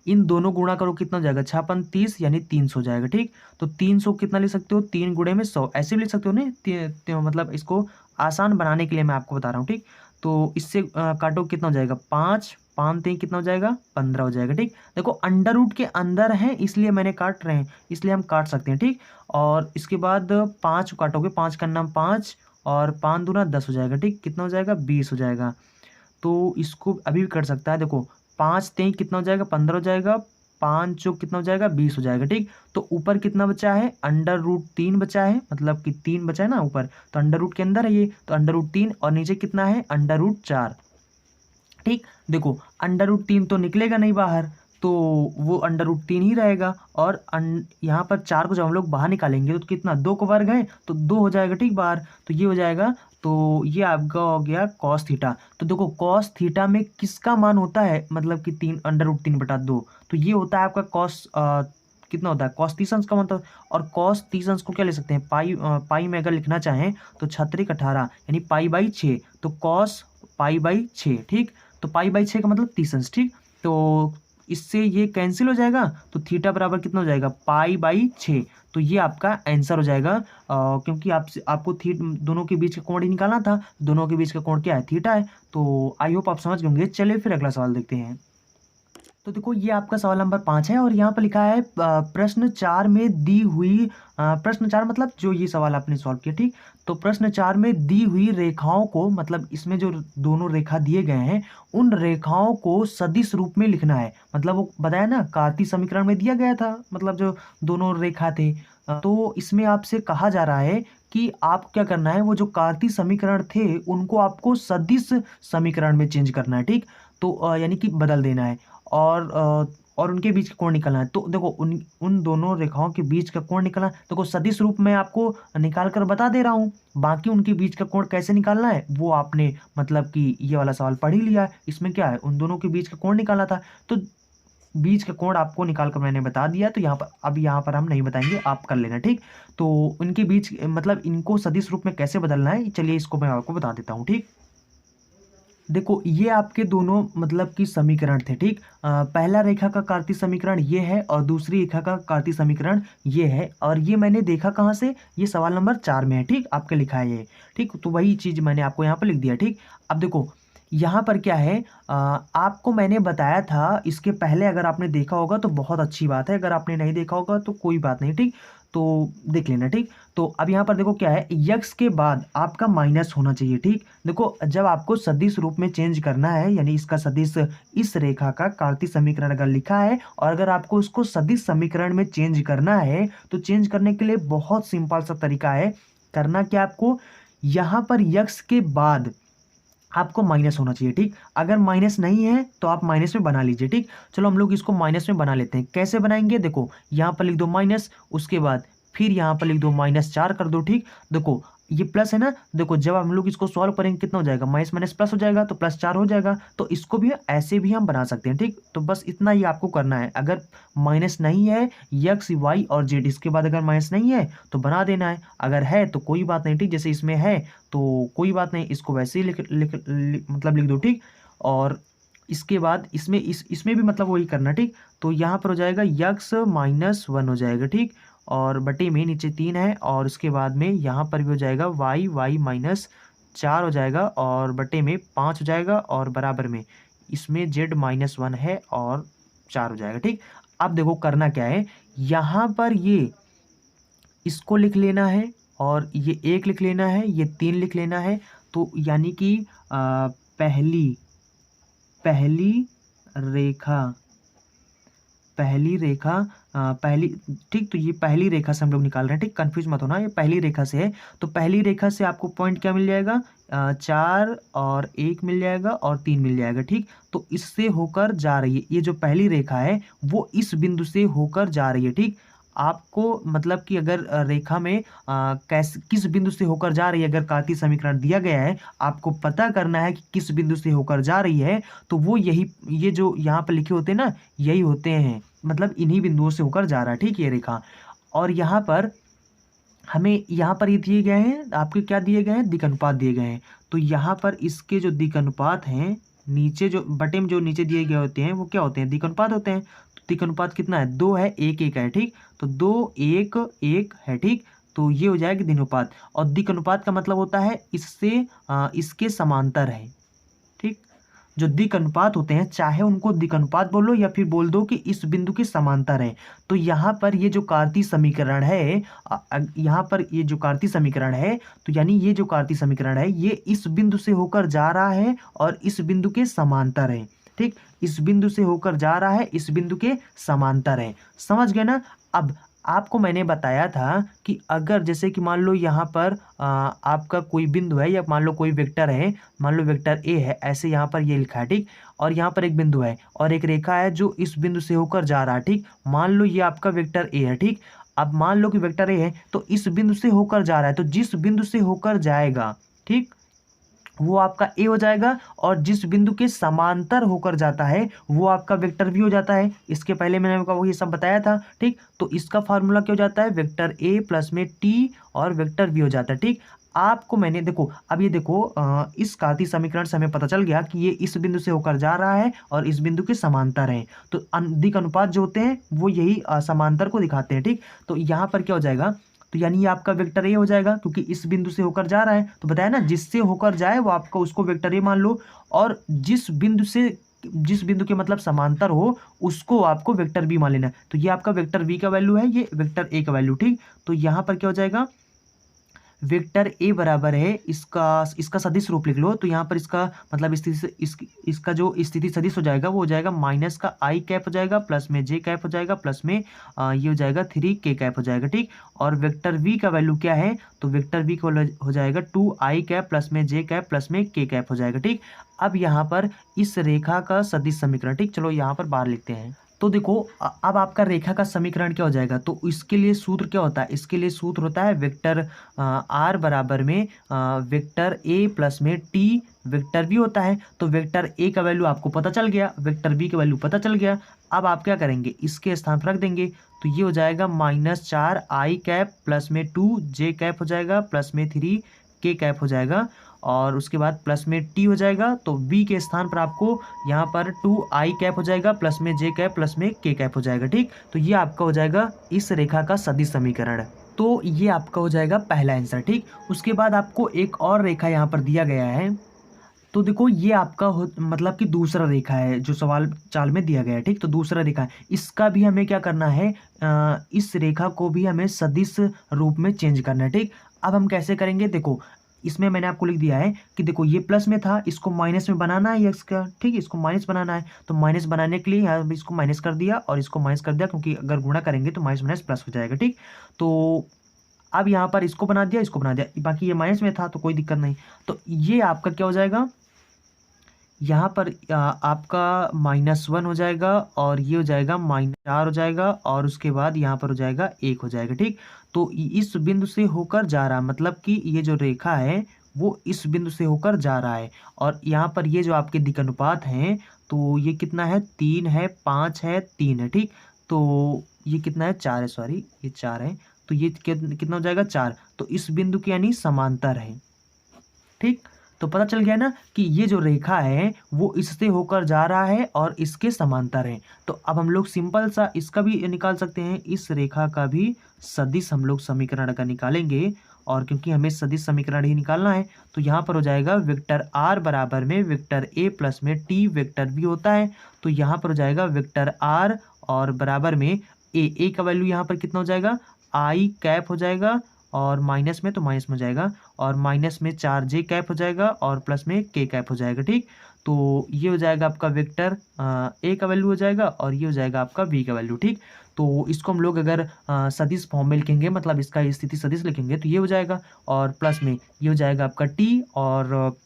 Speaker 1: इन दोनों गुणा करो कितना हो जाएगा, 6 30 यानी 300 हो जाएगा, ठीक। तो 300 कितना लिख सकते हो, 3 गुणे में 100 ऐसे भी लिख सकते हो ना। मतलब इसको आसान बनाने के लिए मैं आपको बता रहा हूँ, ठीक। तो इससे काटो कितना हो जाएगा, 5 5 3 कितना हो जाएगा, 15 हो जाएगा, ठीक। देखो अंडर रूट के अंदर है इसलिए मैंने काट रहे हैं, इसलिए हम काट सकते हैं, ठीक। और इसके बाद 5 काटोगे, 5 का नाम 5 और 5 दूना 10 हो जाएगा, ठीक। कितना हो जाएगा, 20 हो जाएगा। तो इसको अभी भी कर सकता है। देखो 5 3 कितना हो जाएगा, 15 हो जाएगा, 5 चौक कितना हो जाएगा, 20 हो जाएगा, ठीक। तो ऊपर कितना बचा है, अंडर रूट 3 बचा है, मतलब कि 3 बचा है ना ऊपर, तो अंडर रूट के अंदर है ये, तो अंडर रूट 3 और नीचे कितना है, अंडर रूट 4, ठीक। देखो अंडर रूट 3 तो निकलेगा नहीं बाहर, तो वो अंडर रूट 3 ही रहेगा। और यहाँ पर 4 को जब हम लोग बाहर निकालेंगे तो कितना, 2 को वर्ग है तो 2 हो जाएगा, ठीक बाहर। तो ये हो जाएगा, तो ये आपका हो गया कॉस थीटा। तो देखो कॉस थीटा में किसका मान होता है, मतलब कि 3 अंडर रूट 3 बटा 2, तो ये होता है आपका कॉस कितना होता है, कॉस 30 अंश का मतलब। और कॉस 30 अंश को क्या ले सकते हैं, पाई में अगर लिखना चाहें तो 6 18 यानी पाई/6, तो कॉस पाई/6, ठीक। तो पाई/6 का मतलब 30 अंश, ठीक। तो इससे ये कैंसिल हो जाएगा तो थीटा बराबर कितना हो जाएगा, पाई/6। तो ये आपका आंसर हो जाएगा, क्योंकि आपको दोनों के बीच का कोण ही निकालना था। दोनों के बीच का कोण क्या है, थीटा है। तो आई होप आप समझ गए होंगे। चलिए फिर अगला सवाल देखते हैं। तो देखो ये आपका सवाल नंबर 5 है और यहाँ पर लिखा है प्रश्न 4 में दी हुई, प्रश्न 4 मतलब जो ये सवाल आपने सॉल्व किया, ठीक। तो प्रश्न 4 में दी हुई रेखाओं को, मतलब इसमें जो दोनों रेखा दिए गए हैं उन रेखाओं को सदिश रूप में लिखना है। मतलब वो बताया ना, कार्तीय समीकरण में दिया गया था, मतलब जो दोनों रेखा थे। तो इसमें आपसे कहा जा रहा है कि आप क्या करना है, वो जो कार्तीय समीकरण थे उनको आपको सदिश समीकरण में चेंज करना है, ठीक। तो यानी कि बदल देना है। और और उनके बीच का कोण निकालना है। तो देखो उन दोनों रेखाओं के बीच का कोण निकालना, देखो सदिश रूप में आपको निकाल कर बता दे रहा हूँ। बाकी उनके बीच का कोण कैसे निकालना है वो आपने मतलब कि ये वाला सवाल पढ़ ही लिया है। इसमें क्या है, उन दोनों के बीच का कोण निकालना था, तो बीच का कोण आपको निकाल कर मैंने बता दिया। तो यहाँ पर हम नहीं बताएंगे, आप कर लेना, ठीक। तो उनके बीच मतलब इनको सदिश रूप में कैसे बदलना है, चलिए इसको मैं आपको बता देता हूँ, ठीक। देखो ये आपके दोनों मतलब कि समीकरण थे, ठीक। पहला रेखा का कार्तीय समीकरण ये है और दूसरी रेखा का कार्तीय समीकरण ये है, और ये मैंने देखा कहाँ से, ये सवाल नंबर 4 में है, ठीक। आपके लिखा है ये, ठीक। तो वही चीज़ मैंने आपको यहाँ पर लिख दिया, ठीक। अब देखो यहाँ पर क्या है, आपको मैंने बताया था इसके पहले, अगर आपने देखा होगा तो बहुत अच्छी बात है, अगर आपने नहीं देखा होगा तो कोई बात नहीं, ठीक। तो देख लेना, ठीक। तो अब यहाँ पर देखो क्या है, यक्स के बाद आपका माइनस होना चाहिए, ठीक। देखो जब आपको सदिश रूप में चेंज करना है, यानी इसका सदिश इस रेखा का कार्तीय समीकरण अगर लिखा है और अगर आपको उसको सदिश समीकरण में चेंज करना है, तो चेंज करने के लिए बहुत सिंपल सा तरीका है। करना क्या आपको, यहाँ पर यक्स के बाद आपको माइनस होना चाहिए, ठीक। अगर माइनस नहीं है तो आप माइनस में बना लीजिए, ठीक। चलो हम लोग इसको माइनस में बना लेते हैं। कैसे बनाएंगे, देखो यहाँ पर लिख दो माइनस, उसके बाद फिर यहाँ पर लिख दो -4 कर दो, ठीक। देखो ये प्लस है ना, देखो जब हम लोग इसको सॉल्व करेंगे कितना हो जाएगा, माइनस माइनस प्लस हो जाएगा, तो +4 हो जाएगा। तो इसको भी ऐसे भी हम बना सकते हैं, ठीक। तो बस इतना ही आपको करना है। अगर माइनस नहीं है, यक्स वाई और जेड इसके बाद अगर माइनस नहीं है तो बना देना है, अगर है तो कोई बात नहीं, ठीक। जैसे इसमें है तो कोई बात नहीं, इसको वैसे ही मतलब लिख दो, ठीक। और इसके बाद इसमें भी मतलब वही करना, ठीक। तो यहाँ पर हो जाएगा यक्स -1 हो जाएगा, ठीक। और बटे में नीचे 3 है, और उसके बाद में यहाँ पर भी हो जाएगा वाई -4 हो जाएगा, और बटे में 5 हो जाएगा, और बराबर में इसमें जेड -1 है और 4 हो जाएगा, ठीक। अब देखो करना क्या है, यहाँ पर ये इसको लिख लेना है, और ये 1 लिख लेना है, ये 3 लिख लेना है। तो यानी कि पहली रेखा पहली, ठीक। तो ये पहली रेखा से हम लोग निकाल रहे हैं, ठीक। कंफ्यूज मत होना, ये पहली रेखा से है। तो पहली रेखा से आपको पॉइंट क्या मिल जाएगा, 4 और 1 मिल जाएगा और 3 मिल जाएगा, ठीक। तो इससे होकर जा रही है, ये जो पहली रेखा है वो इस बिंदु से होकर जा रही है, ठीक। आपको मतलब कि अगर रेखा में किस बिंदु से होकर जा रही है, अगर कार्तीय समीकरण दिया गया है, आपको पता करना है कि किस बिंदु से होकर जा रही है, तो वो ये जो यहाँ पर लिखे होते हैं ना, यही होते हैं, मतलब इन्हीं बिंदुओं से होकर जा रहा है, ठीक। ये रेखा, और यहाँ पर हमें यहाँ पर ये दिए गए हैं, आपके क्या दिए गए हैं, दिक् अनुपात दिए गए हैं। तो यहाँ पर इसके जो दिक् अनुपात हैं, नीचे जो बटे में जो नीचे दिए गए होते हैं वो क्या होते हैं, दिक् अनुपात होते हैं। तो दिक् अनुपात कितना है, 2 है, 1 1 है, ठीक। तो 2 1 1 है, ठीक। तो ये हो जाएगा दिक् अनुपात, और दिक् अनुपात का मतलब होता है इससे इसके समांतर है, ठीक। जो दिक् अनुपात होते हैं, चाहे उनको दिक् अनुपात बोलो या फिर बोल दो कि इस बिंदु के समांतर है। तो यहाँ पर ये जो कार्तीय समीकरण है, यहाँ पर ये जो कार्तीय समीकरण है, तो यानी ये जो कार्तीय समीकरण है ये इस बिंदु से होकर जा रहा है और इस बिंदु के समांतर है, ठीक। इस बिंदु से होकर जा रहा है, इस बिंदु के समांतर है, समझ गए ना। अब आपको मैंने बताया था कि अगर जैसे कि मान लो यहाँ पर आपका कोई बिंदु है, या मान लो कोई वेक्टर है, मान लो वेक्टर ए है, ऐसे यहाँ पर ये लिखा है, ठीक। और यहाँ पर एक बिंदु है और एक रेखा है जो इस बिंदु से होकर जा रहा है, ठीक। मान लो ये आपका वेक्टर ए है, ठीक। अब मान लो कि वेक्टर ए है तो इस बिंदु से होकर जा रहा है, तो जिस बिंदु से होकर जाएगा, ठीक, वो आपका ए हो जाएगा, और जिस बिंदु के समांतर होकर जाता है वो आपका वेक्टर बी हो जाता है। इसके पहले मैंने आपको ये सब बताया था, ठीक। तो इसका फार्मूला क्या हो जाता है, वेक्टर ए प्लस में टी और वेक्टर बी हो जाता है, ठीक। आपको मैंने देखो, अब ये देखो इस कार्तीय समीकरण से हमें पता चल गया कि ये इस बिंदु से होकर जा रहा है और इस बिंदु के समांतर है। तो दिक् अनुपात जो होते हैं वो यही समांतर को दिखाते हैं, ठीक। तो यहाँ पर क्या हो जाएगा, तो यानी ये आपका वेक्टर ए हो जाएगा, क्योंकि इस बिंदु से होकर जा रहा है। तो बताया ना, जिससे होकर जाए वो आपका उसको वेक्टर ए मान लो, और जिस बिंदु के मतलब समांतर हो उसको आपको वेक्टर बी मान लेना है। तो ये आपका वेक्टर बी का वैल्यू है, ये वेक्टर ए का वैल्यू, ठीक। तो यहाँ पर क्या हो जाएगा, वेक्टर ए बराबर है इसका सदिश रूप लिख लो। तो यहाँ पर इसका मतलब इसका जो स्थिति सदिश हो जाएगा वो हो जाएगा माइनस का आई कैप हो जाएगा, प्लस में जे कैप हो जाएगा, प्लस में ये हो जाएगा 3 के कैप हो जाएगा, ठीक। और वेक्टर वी का वैल्यू क्या है, तो वेक्टर वी का हो जाएगा 2 आई कैप प्लस में जे कैप प्लस में के कैप हो जाएगा, ठीक। अब यहाँ पर इस रेखा का सदिश समीकरण, ठीक। चलो यहाँ पर बाहर लिखते हैं। तो देखो अब आपका रेखा का समीकरण क्या हो जाएगा, तो इसके लिए सूत्र क्या होता है, इसके लिए सूत्र होता है वेक्टर आर बराबर में वेक्टर ए प्लस में टी वेक्टर बी होता है। तो वेक्टर ए का वैल्यू आपको पता चल गया, वेक्टर बी का वैल्यू पता चल गया। अब आप क्या करेंगे, इसके स्थान पर रख देंगे, तो ये हो जाएगा -4 आई कैप प्लस में 2 जे कैप हो जाएगा प्लस में 3 के कैप हो जाएगा, और उसके बाद प्लस में टी हो जाएगा। तो बी के स्थान पर आपको यहाँ पर 2 आई कैप हो जाएगा प्लस में जे कैप प्लस में के कैप हो जाएगा। ठीक, तो ये आपका हो जाएगा इस रेखा का सदिश समीकरण। तो ये आपका हो जाएगा पहला आंसर। ठीक, उसके बाद आपको एक और रेखा यहाँ पर दिया गया है। तो देखो ये आपका मतलब कि दूसरा रेखा है जो सवाल चाल में दिया गया है। ठीक, तो दूसरा रेखा है, इसका भी हमें क्या करना है, इस रेखा को भी हमें सदिश रूप में चेंज करना है। ठीक, अब हम कैसे करेंगे, देखो इसमें मैंने आपको लिख दिया है कि देखो ये प्लस में था, इसको माइनस में बनाना है एक्स का। ठीक, इसको माइनस बनाना है, तो माइनस बनाने के लिए यहाँ इसको माइनस कर दिया और इसको माइनस कर दिया, क्योंकि अगर गुणा करेंगे तो माइनस माइनस प्लस हो जाएगा। ठीक, तो अब यहाँ पर इसको बना दिया, इसको बना दिया, बाकी ये माइनस में था तो कोई दिक्कत नहीं। तो ये आपका क्या हो जाएगा, यहाँ पर आपका -1 हो जाएगा और ये हो जाएगा -4 हो जाएगा, और उसके बाद यहाँ पर हो जाएगा 1 हो जाएगा। ठीक, तो इस बिंदु से होकर जा रहा है, मतलब कि ये जो रेखा है वो इस बिंदु से होकर जा रहा है, और यहाँ पर ये जो आपके दिक् अनुपात हैं, तो ये कितना है, 3 है, 5 है, 3 है। ठीक, तो ये कितना है, 4 है, सॉरी ये 4 है, तो ये कितना हो जाएगा, 4। तो इस बिंदु के यानी समांतर है। ठीक, तो पता चल गया ना कि ये जो रेखा है वो इससे होकर जा रहा है और इसके समांतर है। तो अब हम लोग सिंपल सा इसका भी निकाल सकते हैं, इस रेखा का भी सदिश हम लोग समीकरण का निकालेंगे, और क्योंकि हमें सदिश समीकरण ही निकालना है, तो यहाँ पर हो जाएगा वेक्टर आर बराबर में वेक्टर ए प्लस में टी वेक्टर बी होता है। तो यहाँ पर हो जाएगा वेक्टर आर और बराबर में ए का वैल्यू यहाँ पर कितना हो जाएगा, आई कैप हो जाएगा, और माइनस में तो माइनस में हो जाएगा, और माइनस में 4 जे कैप हो जाएगा और प्लस में के कैप हो जाएगा। ठीक, तो ये हो जाएगा आपका वेक्टर ए का वैल्यू हो जाएगा, और ये हो जाएगा आपका बी का वैल्यू। ठीक, तो इसको हम लोग अगर सदिश फॉर्म में लिखेंगे, मतलब इसका स्थिति सदिश लिखेंगे, तो ये हो जाएगा, और प्लस में ये हो जाएगा आपका टी, और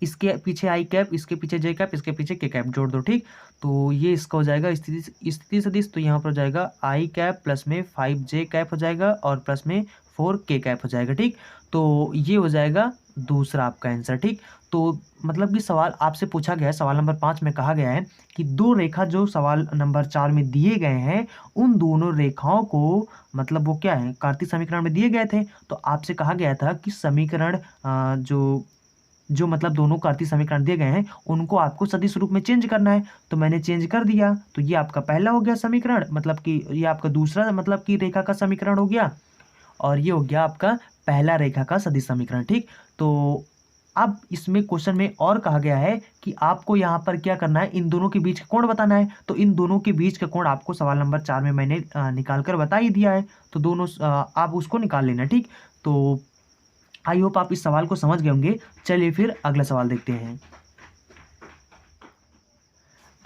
Speaker 1: इसके पीछे आई कैप, इसके पीछे जे कैप, इसके पीछे के कैप जोड़ दो। ठीक, तो ये इसका हो जाएगा स्थिति सदिश, तो यहाँ पर हो जाएगा आई कैप प्लस में 5 जे कैप हो जाएगा और प्लस में 4 के कैप हो जाएगा। ठीक, तो ये हो जाएगा दूसरा आपका आंसर। ठीक, तो मतलब कि सवाल आपसे पूछा गया है, सवाल नंबर 5 में कहा गया है कि दो रेखा जो सवाल नंबर 4 में दिए गए हैं, उन दोनों रेखाओं को, मतलब वो क्या है, कार्तीय समीकरण में दिए गए थे। तो आपसे कहा गया था कि समीकरण जो मतलब दोनों कार्तीय समीकरण दिए गए हैं उनको आपको सदिश रूप में चेंज करना है। तो मैंने चेंज कर दिया, तो ये आपका पहला हो गया समीकरण, मतलब कि ये आपका दूसरा मतलब कि रेखा का समीकरण हो गया, और ये हो गया आपका पहला रेखा का सदिश समीकरण। ठीक, तो अब इसमें क्वेश्चन में और कहा गया है कि आपको यहाँ पर क्या करना है, इन दोनों के बीच का कोण बताना है। तो इन दोनों के बीच का कोण आपको सवाल नंबर 4 में मैंने निकाल कर बता ही दिया है, तो दोनों आप उसको निकाल लेना। ठीक, तो आई होप आप इस सवाल को समझ गए होंगे। चलिए फिर अगला सवाल देखते हैं।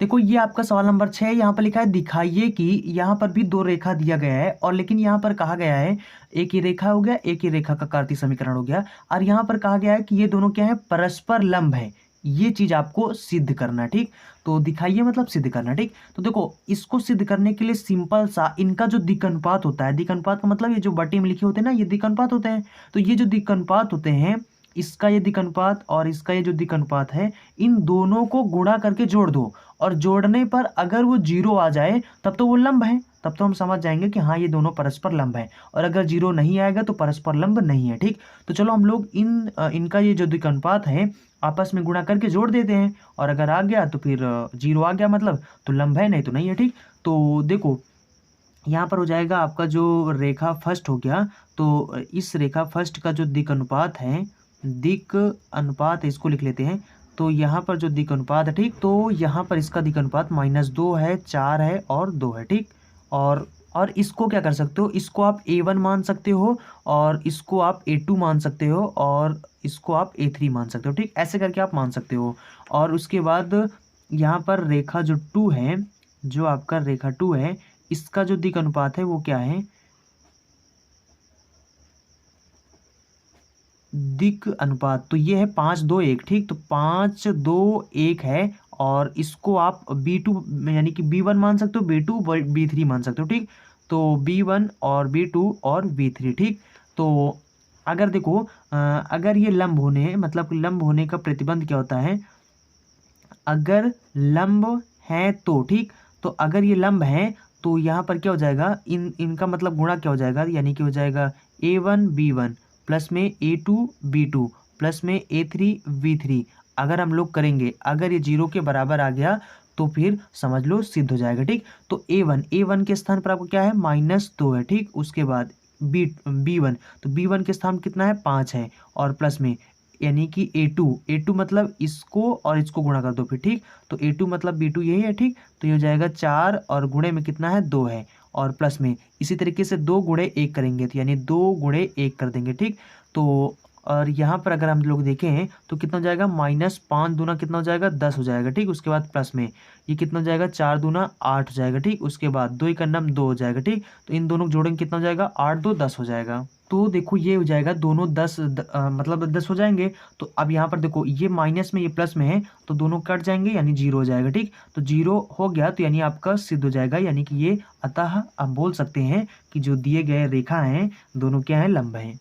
Speaker 1: देखो ये आपका सवाल नंबर 6 यहाँ पर लिखा है, दिखाइए कि यहाँ पर भी दो रेखा दिया गया है, और लेकिन यहाँ पर कहा गया है एक ही रेखा हो गया, एक ही रेखा का कार्तीय समीकरण हो गया, और यहाँ पर कहा गया है कि ये दोनों क्या है, परस्पर लंब है। ये चीज आपको सिद्ध करना है। ठीक, तो दिखाइए मतलब सिद्ध करना। ठीक, तो देखो इसको सिद्ध करने के लिए सिंपल सा इनका जो दिक् अनुपात होता है, दिक् अनुपात का मतलब ये जो बटे में लिखे होते हैं ना, ये दिक् अनुपात होते हैं। तो ये जो दिक् अनुपात होते हैं, इसका ये दिक् अनुपात और इसका ये जो दिक् अनुपात है, इन दोनों को गुणा करके जोड़ दो, और जोड़ने पर अगर वो 0 आ जाए तब तो वो लंब है, तब तो हम समझ जाएंगे कि हाँ ये दोनों परस्पर लंब है, और अगर 0 नहीं आएगा तो परस्पर लंब नहीं है। ठीक, तो चलो हम लोग इनका ये जो दिक् अनुपात है आपस में गुणा करके जोड़ देते हैं, और अगर आ गया तो फिर 0 आ गया मतलब तो लंब है, नहीं तो नहीं है। ठीक, तो देखो यहाँ पर हो जाएगा आपका जो रेखा फर्स्ट हो गया, तो इस रेखा फर्स्ट का जो दिक् अनुपात है, दिक् अनुपात इसको लिख लेते हैं। तो यहाँ पर जो दिक् अनुपात है, ठीक, तो यहाँ पर इसका दिक् अनुपात -2 है, 4 है और 2 है। ठीक, और इसको क्या कर सकते हो, इसको आप A1 मान सकते हो, और इसको आप A2 मान सकते हो, और इसको आप A3 मान सकते हो। ठीक, ऐसे करके आप मान सकते हो। और उसके बाद यहाँ पर रेखा जो 2 है, जो आपका रेखा 2 है, इसका जो दिक् अनुपात है वो क्या है, दिक् अनुपात, तो ये है 5 2 1। ठीक, तो 5 2 1 है, और इसको आप B2 यानी कि B1 मान सकते हो, B2 B3 मान सकते हो, ठीक। तो B1 और B2 और B3, ठीक। तो अगर देखो अगर ये लंब होने मतलब लंब होने का प्रतिबंध क्या होता है, अगर लंब है तो, ठीक। तो अगर ये लंब है तो यहाँ पर क्या हो जाएगा, इनका मतलब गुणा क्या हो जाएगा, यानी कि हो जाएगा A1 B1 प्लस में A2 B2 प्लस में A3 B3। अगर हम लोग करेंगे, अगर ये 0 के बराबर आ गया तो फिर समझ लो सिद्ध हो जाएगा, ठीक। तो A1 के स्थान पर आपको क्या है, -2 है, ठीक। उसके बाद B1, तो B1 के स्थान कितना है, 5 है, और प्लस में यानी कि A2 मतलब इसको और इसको गुणा कर दो फिर, ठीक। तो A2 मतलब B2 यही है, ठीक। तो ये हो जाएगा 4 और गुणे में कितना है, 2 है, और प्लस में इसी तरीके से 2 गुणे 1 करेंगे तो यानी 2 गुणे 1 कर देंगे, ठीक। तो और यहाँ पर अगर हम लोग देखें तो कितना हो जाएगा, -5 दूना कितना हो जाएगा, 10 हो जाएगा, ठीक। उसके बाद प्लस में ये कितना हो जाएगा, 4 दूना 8 हो जाएगा, ठीक। उसके बाद 2 एक अन्नम 2 हो जाएगा, ठीक। तो इन दोनों जोड़ेंगे कितना हो जाएगा, 8 2 10 हो जाएगा। तो देखो ये हो जाएगा, दोनों 10 मतलब 10 हो जाएंगे। तो अब यहाँ पर देखो ये माइनस में ये प्लस में है तो दोनों कट जाएंगे यानी 0 हो जाएगा, ठीक। तो 0 हो गया तो यानी आपका सिद्ध हो जाएगा, यानी कि ये अतः आप बोल सकते हैं कि जो दिए गए रेखा हैं दोनों क्या हैं, लंब हैं।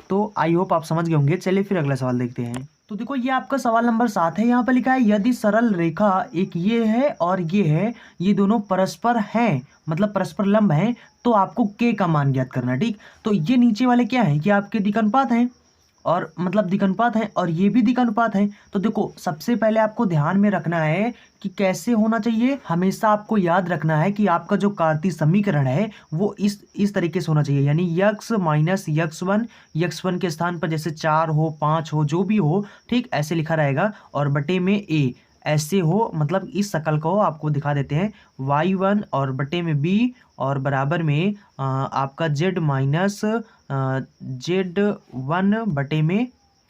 Speaker 1: तो आई होप आप समझ गए होंगे। चलिए फिर अगला सवाल देखते हैं। तो देखो ये आपका सवाल नंबर 7 है। यहाँ पर लिखा है यदि सरल रेखा एक ये है और ये है, ये दोनों परस्पर हैं मतलब परस्पर लंब हैं, तो आपको के का मान ज्ञात करना है, ठीक। तो ये नीचे वाले क्या हैं, ये आपके दिक्अनुपात हैं और मतलब दिक्अनुपात है, और ये भी दिक्अनुपात है। तो देखो सबसे पहले आपको ध्यान में रखना है कि कैसे होना चाहिए। हमेशा आपको याद रखना है कि आपका जो कार्तीय समीकरण है वो इस तरीके से होना चाहिए, यानी यक्स माइनस x1 के स्थान पर जैसे 4 हो 5 हो जो भी हो, ठीक, ऐसे लिखा रहेगा, और बटे में a ऐसे हो, मतलब इस शकल को आपको दिखा देते हैं, y1 और बटे में b और बराबर में आपका z माइनस Z1 बटे में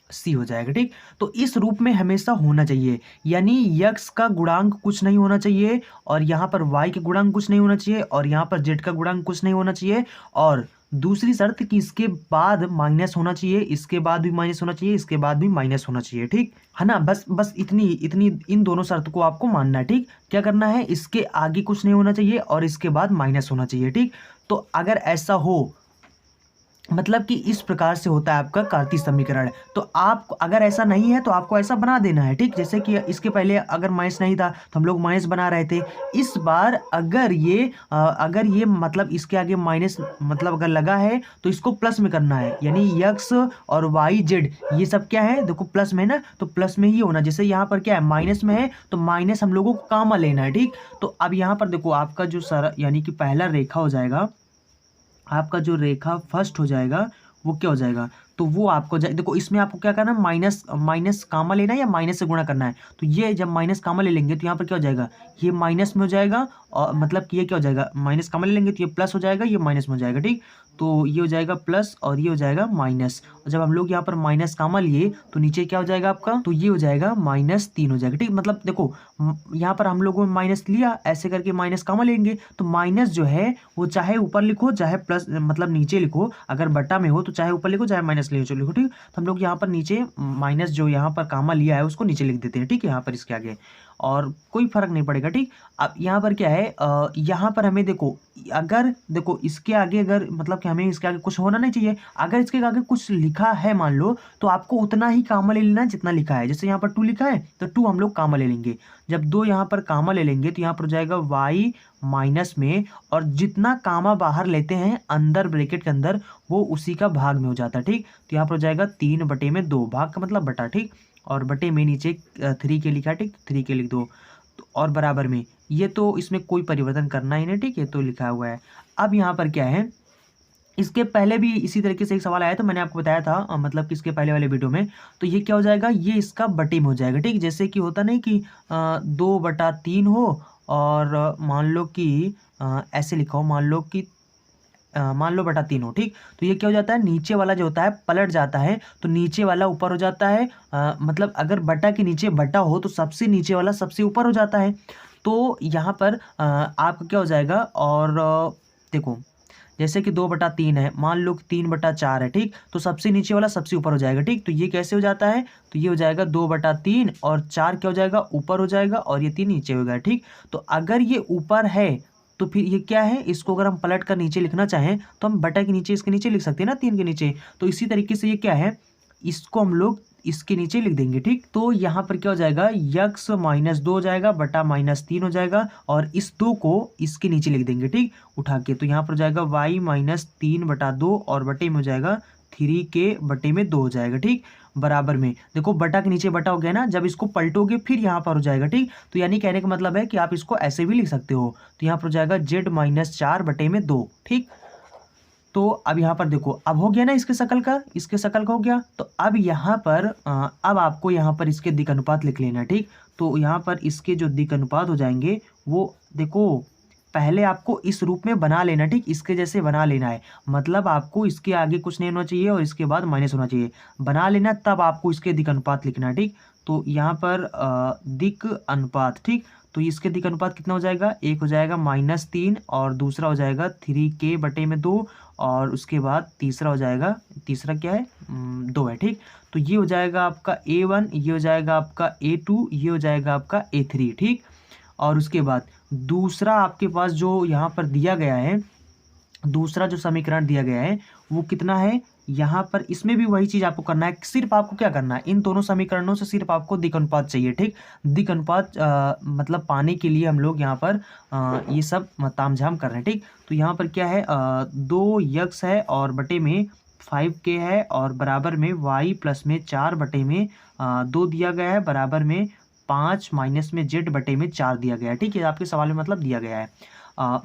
Speaker 1: c हो जाएगा, ठीक। तो इस रूप में हमेशा होना चाहिए, यानी यक्स का गुणांक कुछ नहीं होना चाहिए, और यहाँ पर y के गुणांक कुछ नहीं होना चाहिए, और यहाँ पर z का गुणांक कुछ नहीं होना चाहिए, और दूसरी शर्त कि इसके बाद माइनस होना चाहिए, इसके बाद भी माइनस होना चाहिए, इसके बाद भी माइनस होना चाहिए, ठीक है ना। बस इतनी इन दोनों शर्त को आपको मानना है, ठीक। क्या करना है, इसके आगे कुछ नहीं होना चाहिए और इसके बाद माइनस होना चाहिए, ठीक। तो अगर ऐसा हो मतलब कि इस प्रकार से होता है आपका कार्तीय समीकरण। तो आप अगर ऐसा नहीं है तो आपको ऐसा बना देना है, ठीक। जैसे कि इसके पहले अगर माइनस नहीं था तो हम लोग माइनस बना रहे थे। इस बार अगर ये मतलब इसके आगे माइनस मतलब अगर लगा है तो इसको प्लस में करना है, यानी यक्स और वाई जेड ये सब क्या है, देखो प्लस में है ना, तो प्लस में ही होना। जैसे यहाँ पर क्या है, माइनस में है तो माइनस हम लोगों को कामा लेना है, ठीक। तो अब यहाँ पर देखो आपका जो यानी कि पहला रेखा हो जाएगा, आपका जो रेखा फर्स्ट हो जाएगा वो क्या हो जाएगा, तो वो आपको देखो इसमें आपको क्या करना है, माइनस कामा लेना है या माइनस से गुणा करना है। तो ये जब माइनस कामा ले लेंगे तो यहाँ पर क्या हो जाएगा, ये माइनस में हो जाएगा, और मतलब कि ये क्या हो जाएगा, माइनस कामा ले लेंगे तो ये प्लस हो जाएगा, ये माइनस में हो जाएगा, ठीक। तो ये हो जाएगा प्लस और ये हो जाएगा माइनस, और जब हम लोग यहाँ पर माइनस कामा लिए तो नीचे क्या हो जाएगा आपका, तो ये हो जाएगा -3 हो जाएगा, ठीक। मतलब देखो यहाँ पर हम लोगों ने माइनस लिया, ऐसे करके माइनस कामा लेंगे तो माइनस जो है वो चाहे ऊपर लिखो चाहे प्लस मतलब नीचे लिखो, अगर बटा में हो तो चाहे ऊपर लिखो चाहे माइनस लिखो, ठीक। तो हम लोग यहाँ पर नीचे माइनस जो यहाँ पर कामा लिया है उसको नीचे लिख देते हैं, ठीक है, यहाँ पर इसके आगे, और कोई फर्क नहीं पड़ेगा, ठीक। अब यहाँ पर क्या है, यहाँ पर हमें देखो अगर देखो इसके आगे अगर मतलब कि हमें इसके आगे कुछ होना नहीं चाहिए, अगर इसके आगे कुछ लिखा है मान लो तो आपको उतना ही कामा ले लेना जितना लिखा है। जैसे यहाँ पर 2 लिखा है तो 2 हम लोग कामा ले लेंगे, जब 2 यहाँ पर कामा ले लेंगे तो यहाँ पर हो जाएगा y माइनस में, और जितना कामा बाहर लेते हैं अंदर ब्रैकेट के अंदर वो उसी का भाग में हो जाता है, ठीक। तो यहाँ पर हो जाएगा 3/2, भाग का मतलब बटा, ठीक, और बटे में नीचे 3 के लिखा है, ठीक, 3 के लिख दो, और बराबर में ये तो इसमें कोई परिवर्तन करना ही नहीं, ठीक है, तो लिखा हुआ है। अब यहाँ पर क्या है, इसके पहले भी इसी तरीके से एक सवाल आया था, मैंने आपको बताया था मतलब कि इसके पहले वाले वीडियो में, तो ये क्या हो जाएगा, ये इसका बटे में हो जाएगा, ठीक। जैसे कि होता नहीं कि 2/3 हो, और मान लो कि ऐसे लिखा हो, मान लो बटा 3 हो, ठीक। तो ये क्या हो जाता है, नीचे वाला जो होता है पलट जाता है, तो नीचे वाला ऊपर हो जाता है, मतलब अगर बटा के नीचे बटा हो तो सबसे नीचे वाला सबसे ऊपर हो जाता है। तो यहाँ पर आपका क्या हो जाएगा, और देखो जैसे कि 2/3 है, मान लो कि 3/4 है, ठीक। तो सबसे नीचे वाला सबसे ऊपर हो जाएगा, ठीक। तो ये कैसे हो जाता है, तो ये हो जाएगा 2/3 और 4 क्या हो जाएगा, ऊपर हो जाएगा और ये 3 नीचे हो गया, ठीक। तो अगर ये ऊपर है तो फिर ये क्या है, इसको अगर हम पलट कर नीचे लिखना चाहें तो हम बटा के नीचे इसके नीचे लिख सकते हैं ना, 3 के नीचे। तो इसी तरीके से ये क्या है, इसको हम लोग इसके नीचे लिख देंगे, ठीक। तो यहाँ पर क्या हो जाएगा, यक्स -2 हो जाएगा बटा -3 हो जाएगा और इस 2 को इसके नीचे लिख देंगे, ठीक, उठा के। तो यहाँ पर हो जाएगा y -3/2 और बटे में हो जाएगा 3 के/2 हो जाएगा, ठीक, बराबर में। देखो बटा के नीचे बटा हो गया ना, जब इसको पलटोगे फिर यहाँ पर हो जाएगा, ठीक। तो यानी कहने का मतलब है कि आप इसको ऐसे भी लिख सकते हो। तो यहाँ पर हो जाएगा z-4/2, ठीक। तो अब यहाँ पर देखो, अब हो गया ना इसके शकल का हो गया। तो अब यहाँ पर अब आपको यहाँ पर इसके दिक् अनुपात लिख लेना है, ठीक। तो यहाँ पर इसके जो दिक् अनुपात हो जाएंगे वो देखो पहले आपको इस रूप में बना लेना, ठीक, इसके जैसे बना लेना है। मतलब आपको इसके आगे कुछ नहीं होना चाहिए और इसके बाद माइनस होना चाहिए, बना लेना, तब आपको इसके दिक् अनुपात लिखना है, ठीक। तो यहाँ पर दिक् अनुपात, ठीक। तो इसके दिक् अनुपात कितना हो जाएगा, एक हो जाएगा -3 और दूसरा हो जाएगा 3 के/2 और उसके बाद तीसरा हो जाएगा, तीसरा क्या है, 2 है, ठीक। तो ये हो जाएगा आपका A1, ये हो जाएगा आपका A2, ये हो जाएगा आपका A3, ठीक। और उसके बाद दूसरा आपके पास जो यहाँ पर दिया गया है, दूसरा जो समीकरण दिया गया है वो कितना है, यहाँ पर इसमें भी वही चीज़ आपको करना है। सिर्फ आपको क्या करना है, इन दोनों समीकरणों से सिर्फ आपको दिक् अनुपात चाहिए, ठीक। दिक् अनुपात मतलब पाने के लिए हम लोग यहाँ पर ये सब तामझाम कर रहे हैं, ठीक। तो यहाँ पर क्या है, 2x है और बटे में 5k है और बराबर में y प्लस में 4 बटे में 2 दिया गया है, बराबर में 5 माइनस में z बटे में 4 दिया गया है, ठीक है। आपके सवाल में मतलब दिया गया है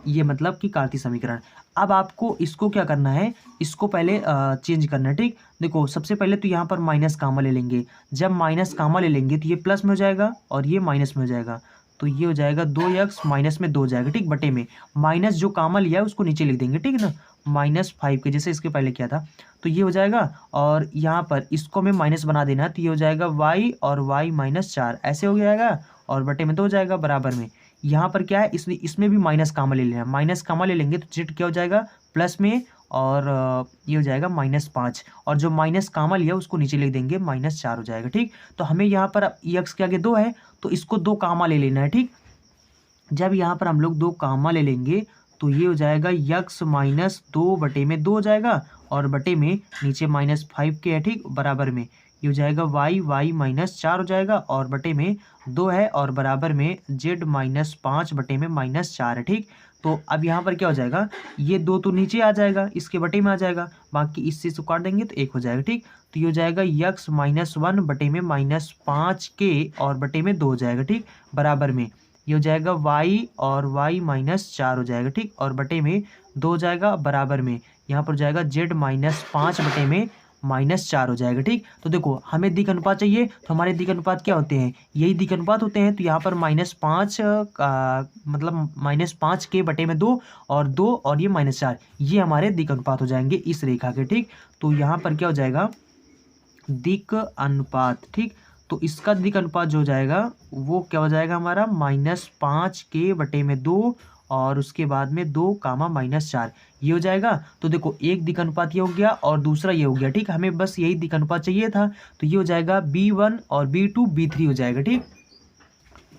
Speaker 1: ये मतलब कि कार्तीय समीकरण। अब आपको इसको क्या करना है, इसको पहले चेंज करना है, ठीक। देखो सबसे पहले तो यहाँ पर माइनस कामा ले लेंगे, जब माइनस कामा ले लेंगे तो ये प्लस में हो जाएगा और ये माइनस में हो जाएगा। तो ये हो जाएगा 2x माइनस में 2 हो जाएगा, ठीक, बटे में माइनस जो कामा लिया है उसको नीचे लिख देंगे, ठीक है ना, -5 के जैसे इसके पहले किया था। तो ये हो जाएगा और यहाँ पर इसको हमें माइनस बना देना है, तो ये हो जाएगा y और y -4 ऐसे हो जाएगा और बटे में 2 हो जाएगा, बराबर में यहाँ पर क्या है, इसमें भी माइनस कामा ले लेना, माइनस कामा ले लेंगे तो जेड क्या हो जाएगा, प्लस में और ये हो जाएगा -5 और जो माइनस कामा लिया उसको नीचे लिख देंगे, -4 हो जाएगा, ठीक। तो हमें यहाँ पर x के आगे 2 है तो इसको 2 कामा ले लेना है, ठीक। जब यहाँ पर हम लोग 2 कामा ले लेंगे तो ये हो जाएगा x -2 बटे में 2 हो जाएगा और बटे में नीचे -5 के है, ठीक, बराबर में ये हो जाएगा y -4 हो जाएगा और बटे में 2 है और बराबर में z -5 बटे में -4 है, ठीक। तो अब यहाँ पर क्या हो जाएगा, ये 2 तो नीचे आ जाएगा, इसके बटे में आ जाएगा, बाकी इससे इसको काट देंगे तो 1 हो जाएगा, ठीक। तो ये हो जाएगा x -1 बटे में -5 के और बटे में 2 हो जाएगा, ठीक, बराबर में ये हो जाएगा y और y -4 हो जाएगा, ठीक, और बटे में 2 हो जाएगा, बराबर में यहाँ पर हो जाएगा z -5 बटे में -4 हो जाएगा, ठीक। तो देखो हमें दिक् अनुपात चाहिए, तो हमारे दिक् अनुपात क्या होते हैं, यही दिक् अनुपात होते हैं। तो यहाँ पर -5 मतलब -5 के बटे में 2 और 2 और ये -4, ये हमारे दिक् अनुपात हो जाएंगे इस रेखा के, ठीक। तो यहाँ पर क्या हो जाएगा, दिक् अनुपात, ठीक। तो इसका दिक् अनुपात जो हो जाएगा वो क्या हो जाएगा हमारा, -5 के बटे में 2 और उसके बाद में 2 कामा -4 ये हो जाएगा। तो देखो एक दिक् अनुपात ये हो गया और दूसरा ये हो गया, ठीक। हमें बस यही दिक् अनुपात चाहिए था, तो ये हो जाएगा B1 और B2 B3 हो जाएगा, ठीक।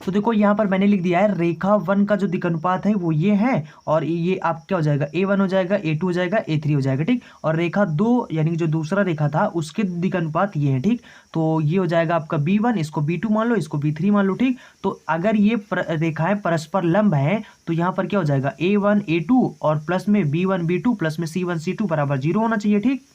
Speaker 1: तो देखो यहाँ पर मैंने लिख दिया है रेखा 1 का जो दिक् अनुपात है वो ये है और ये आप क्या हो जाएगा, A1 हो जाएगा, A2 हो जाएगा, A3 हो जाएगा, ठीक। और रेखा 2 यानी कि जो दूसरा रेखा था उसके दिक् अनुपात ये है, ठीक। तो ये हो जाएगा आपका B1, इसको B2 मान लो, इसको B3 मान लो, ठीक। तो अगर ये रेखाएं परस्पर लंब है तो यहाँ पर क्या हो जाएगा, A1 A2 और प्लस में B1 B2 प्लस में C1 C2 बराबर 0 होना चाहिए, ठीक।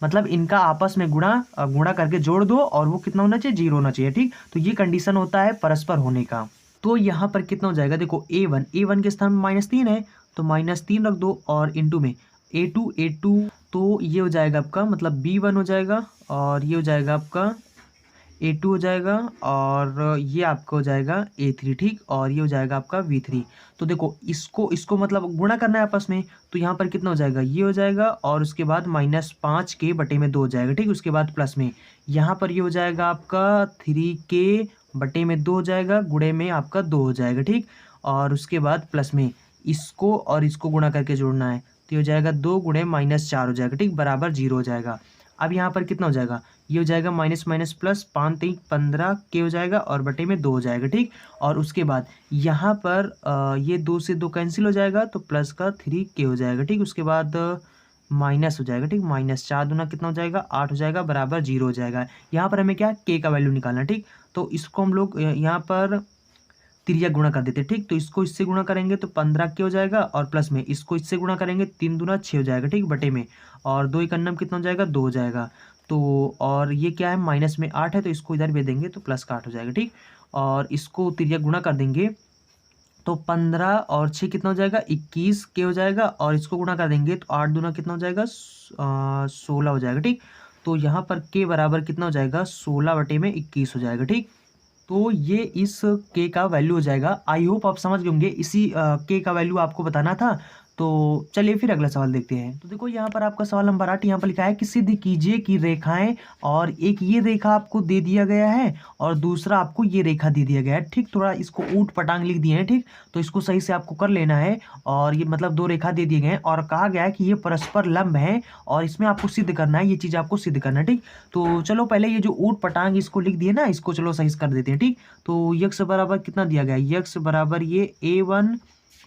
Speaker 1: मतलब इनका आपस में गुणा करके जोड़ दो और वो कितना होना चाहिए, 0 होना चाहिए, ठीक। तो ये कंडीशन होता है परस्पर होने का। तो यहाँ पर कितना हो जाएगा, देखो A1 के स्थान में -3 है तो -3 रख दो और इंटू में A2 तो ये हो जाएगा आपका मतलब B1 हो जाएगा और ये हो जाएगा आपका A2 हो जाएगा और ये आपका हो जाएगा A3, ठीक। और ये हो जाएगा आपका V3। तो देखो इसको मतलब गुणा करना है आपस में, तो यहाँ पर कितना हो जाएगा, ये हो जाएगा और उसके बाद -5 के बटे में 2 हो जाएगा, ठीक। उसके बाद प्लस में यहाँ पर ये हो जाएगा आपका 3 के बटे में 2 हो जाएगा, गुणे में आपका 2 हो जाएगा, ठीक। और उसके बाद प्लस में इसको और इसको गुणा करके जोड़ना है, तो ये हो जाएगा 2 गुणे -4 हो जाएगा, ठीक, बराबर 0 हो जाएगा। अब यहाँ पर कितना हो जाएगा, ये हो जाएगा माइनस माइनस प्लस, 5 3 15 के हो जाएगा और बटे में 2 हो जाएगा, ठीक। और उसके बाद यहाँ पर ये 2 से 2 कैंसिल हो जाएगा तो प्लस का 3 के हो जाएगा, ठीक। उसके बाद माइनस हो जाएगा, ठीक, माइनस 4 दूना कितना हो जाएगा, 8 हो जाएगा, बराबर 0 हो जाएगा। यहाँ पर हमें क्या के का वैल्यू निकालना, ठीक। तो इसको हम लोग यहाँ पर तिरिया गुणा कर देते, ठीक। तो इसको इससे गुणा करेंगे तो 15 के हो जाएगा और प्लस में इसको इससे गुणा करेंगे 3 दूना 6 हो जाएगा, ठीक, बटे में और 2 एकन्नम कितना हो जाएगा, 2 हो जाएगा। तो और ये क्या है, माइनस में 8 है तो इसको इधर भेज देंगे तो प्लस का 8 हो जाएगा, ठीक। और इसको तिरिया गुणा कर देंगे तो 15 और 6 कितना हो जाएगा, 21 के हो जाएगा और इसको गुणा कर देंगे तो 8 दूना कितना हो जाएगा, 16 हो जाएगा, ठीक। तो यहाँ पर के बराबर कितना हो जाएगा, 16 बटे में 21 हो जाएगा, ठीक। तो ये इस के का वैल्यू हो जाएगा। आई होप आप समझ गए होंगे, इसी के का वैल्यू आपको बताना था। तो चलिए फिर अगला सवाल देखते हैं। तो देखो यहाँ पर आपका सवाल नंबर 8 यहाँ पर लिखा है कि सिद्ध कीजिए कि रेखाएं, और एक ये रेखा आपको दे दिया गया है और दूसरा आपको ये रेखा दे दिया गया है, ठीक। थोड़ा इसको ऊट पटांग लिख दिए हैं, ठीक। तो इसको सही से आपको कर लेना है। और ये मतलब 2 रेखा दे दिए गए हैं और कहा गया है कि ये परस्पर लंब है और इसमें आपको सिद्ध करना है, ये चीज़ आपको सिद्ध करना है, ठीक। तो चलो पहले ये जो ऊट पटांग इसको लिख दिए ना, इसको चलो सही से कर देते हैं, ठीक। तो यक्स बराबर कितना दिया गया है, यक्स बराबर ये a1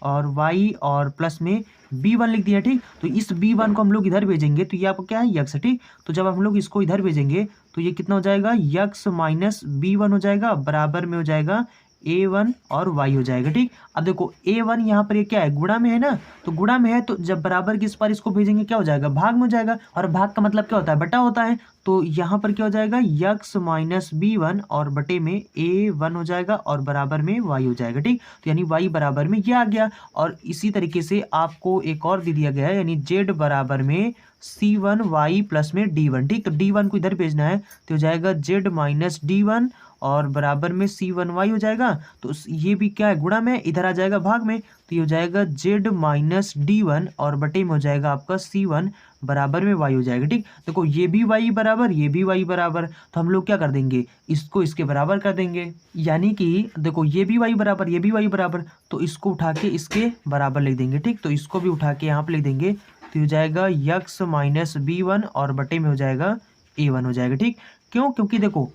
Speaker 1: और y और प्लस में b1 लिख दिया, ठीक। तो इस b1 को हम लोग इधर भेजेंगे तो ये आपको क्या है, यक्स, ठीक। तो जब हम लोग इसको इधर भेजेंगे तो ये कितना हो जाएगा, यक्स माइनस b1 हो जाएगा, बराबर में हो जाएगा a1 और y हो जाएगा, ठीक। अब देखो a1 यहाँ पर ये क्या है, गुणा में है ना, तो गुणा में है तो जब बराबर की इस पर इसको भेजेंगे क्या हो जाएगा, भाग में हो जाएगा। और भाग का मतलब क्या होता है, बटा होता है। तो यहाँ पर क्या हो जाएगा, यक्स माइनस b1 और बटे में a1 हो जाएगा और बराबर में y हो जाएगा, ठीक। तो यानी y बराबर में ये आ गया। और इसी तरीके से आपको एक और दे दिया गया है, यानी z बराबर में c1y प्लस में d1, ठीक। तो d1 को इधर भेजना है तो हो जाएगा z माइनस d1 और बराबर में c1y हो जाएगा। तो ये भी क्या है, गुणा में, इधर आ जाएगा भाग में, तो ये हो जाएगा z माइनस d1 और बटे में हो जाएगा आपका c1 बराबर में y हो जाएगा, ठीक। देखो ये भी y बराबर, ये भी y बराबर, तो हम लोग क्या कर देंगे, इसको इसके बराबर कर देंगे। यानी कि देखो ये भी y बराबर, ये भी y बराबर, तो इसको उठा के इसके बराबर लिख देंगे, ठीक। तो इसको भी उठा के यहाँ पे लिख देंगे तो हो जाएगा यक्स माइनस b1 और बटे में हो जाएगा a1 हो जाएगा, ठीक। क्यों, क्योंकि देखो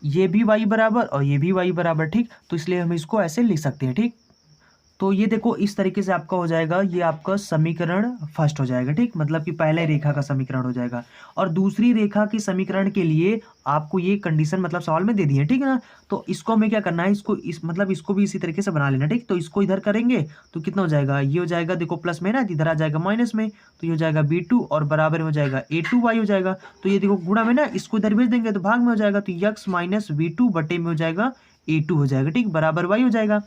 Speaker 1: ये भी y बराबर और ये भी y बराबर, ठीक। तो इसलिए हम इसको ऐसे लिख सकते हैं, ठीक। तो ये देखो इस तरीके से आपका हो जाएगा, ये आपका समीकरण फर्स्ट हो जाएगा, ठीक। मतलब कि पहले रेखा का समीकरण हो जाएगा। और दूसरी रेखा के समीकरण के लिए आपको ये कंडीशन मतलब सवाल में दे दी है, ठीक है ना। तो इसको हमें क्या करना है, इसको मतलब इसको भी इसी तरीके से बना लेना, ठीक। तो इसको इधर करेंगे तो कितना हो जाएगा, ये हो जाएगा देखो प्लस में ना, इधर आ जाएगा माइनस में, तो ये हो जाएगा b2 और बराबर में हो जाएगा a2y हो जाएगा। तो ये देखो गुणा में ना, इसको इधर भेज देंगे तो भाग में हो जाएगा, तो यक्स माइनस v2 बटे में हो जाएगा a2 हो जाएगा, ठीक, बराबर y हो जाएगा।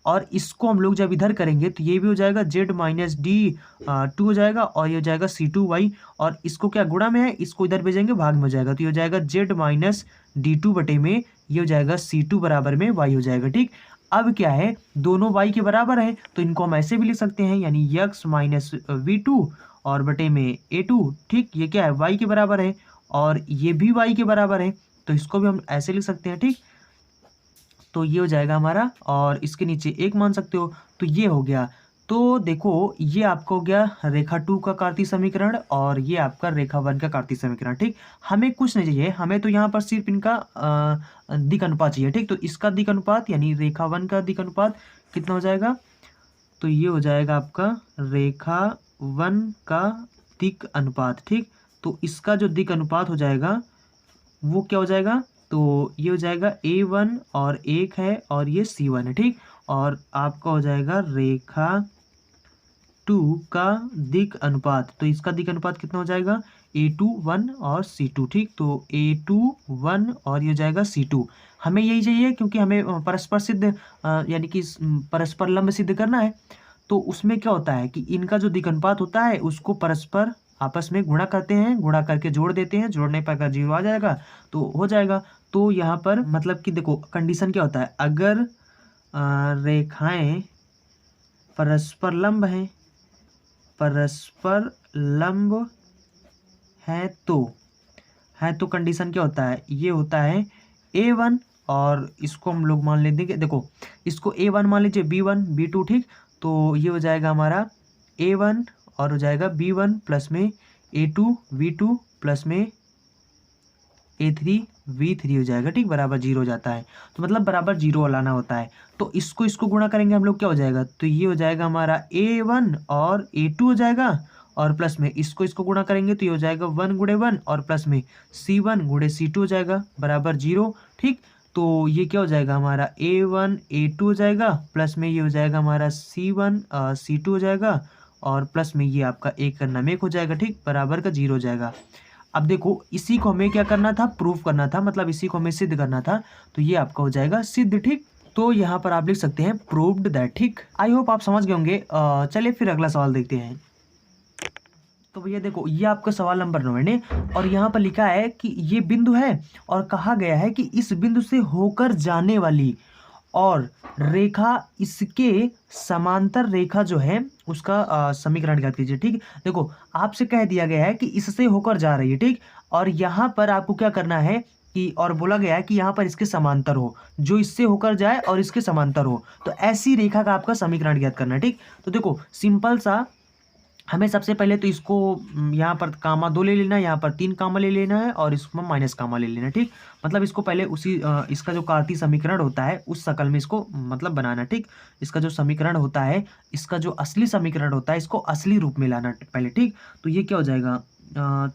Speaker 1: और इसको हम लोग जब इधर करेंगे तो ये भी हो जाएगा z माइनस d2 हो जाएगा और ये हो जाएगा c2y। और इसको क्या गुणा में है, इसको इधर भेजेंगे भाग में हो जाएगा, तो ये हो जाएगा z माइनस d2 बटे में ये हो जाएगा c2 बराबर में y हो जाएगा, ठीक। अब क्या है, दोनों y के बराबर है तो इनको हम ऐसे भी लिख सकते हैं, यानी यक्स माइनस v2 और बटे में a2, ठीक। ये क्या है, y के बराबर है और ये भी y के बराबर है, तो इसको भी हम ऐसे लिख सकते हैं, ठीक। तो ये हो जाएगा हमारा, और इसके नीचे 1 मान सकते हो, तो ये हो गया। तो देखो ये आपका हो गया रेखा 2 का कार्तीय समीकरण और ये आपका रेखा 1 का कार्तीय समीकरण, ठीक। हमें कुछ नहीं चाहिए, हमें तो यहाँ पर सिर्फ इनका दिक अनुपात चाहिए, ठीक। तो इसका दिक अनुपात यानी रेखा 1 का दिक अनुपात कितना हो जाएगा, तो ये हो जाएगा आपका रेखा 1 का दिक अनुपात, ठीक। तो इसका जो दिक अनुपात हो जाएगा वो क्या हो जाएगा, तो ये हो जाएगा a1 और 1 है और ये c1 है, ठीक। और आपका हो जाएगा रेखा 2 का दिक अनुपात, तो इसका दिक अनुपात कितना हो जाएगा, a2 1 और c2, ठीक। तो a2 1 और ये हो जाएगा c2। हमें यही चाहिए क्योंकि हमें परस्पर सिद्ध यानी कि परस्पर लंब सिद्ध करना है। तो उसमें क्या होता है कि इनका जो दिक अनुपात होता है उसको परस्पर आपस में गुणा करते हैं, गुणा करके जोड़ देते हैं, जोड़ने पर अगर 0 आ जाएगा तो हो जाएगा। तो यहाँ पर मतलब कि देखो कंडीशन क्या होता है, अगर रेखाएं परस्पर लंब हैं, परस्पर लंब है तो कंडीशन क्या होता है, ये होता है a1 और इसको हम लोग मान लेंगे, देखो इसको a1 मान लीजिए, b1 b2, ठीक। तो ये हो जाएगा हमारा a1 और हो जाएगा B1 प्लस में A2 V2 प्लस में A3 V3 हो जाएगा, ठीक, बराबर 0 हो जाता है। तो मतलब बराबर 0 लाना होता है। तो इसको गुणा करेंगे हम लोग, क्या हो जाएगा, तो ये हो जाएगा हमारा A1 और A2 हो जाएगा, और प्लस में इसको गुणा करेंगे तो ये हो जाएगा 1 गुणे 1 और प्लस में C1 गुणे C2 हो जाएगा बराबर 0, ठीक। तो ये क्या हो जाएगा हमारा A1 A2 हो जाएगा, प्लस में ये हो जाएगा हमारा C1 C2 हो जाएगा, और प्लस में ये आपका 1 का नम 1 हो जाएगा, ठीक, बराबर का 0 हो जाएगा। अब देखो इसी को हमें क्या करना था, प्रूफ करना था, मतलब इसी को हमें सिद्ध करना था। तो ये आपका हो जाएगा सिद्ध, ठीक। तो यहाँ पर आप लिख सकते हैं प्रूव्ड दैट, ठीक। आई होप आप समझ गए होंगे। चलिए फिर अगला सवाल देखते हैं। तो भैया देखो ये आपका सवाल नंबर 9 है, और यहाँ पर लिखा है कि ये बिंदु है और कहा गया है कि इस बिंदु से होकर जाने वाली और रेखा इसके समांतर रेखा जो है उसका समीकरण ज्ञात कीजिए, ठीक। देखो आपसे कह दिया गया है कि इससे होकर जा रही है, ठीक, और यहाँ पर आपको क्या करना है कि, और बोला गया है कि यहाँ पर इसके समांतर हो, जो इससे होकर जाए और इसके समांतर हो, तो ऐसी रेखा का आपका समीकरण ज्ञात करना है, ठीक। तो देखो सिंपल सा, हमें सबसे पहले तो इसको यहाँ पर कामा 2 ले लेना है, यहाँ पर 3 कामा ले लेना है, और इसमें माइनस कामा ले लेना है, ठीक। मतलब इसको पहले उसी इसका जो कार्तीय समीकरण होता है उस शकल में इसको मतलब बनाना, ठीक। इसका जो समीकरण होता है, इसका जो असली समीकरण होता है, इसको असली रूप में लाना पहले, ठीक। तो ये क्या हो जाएगा,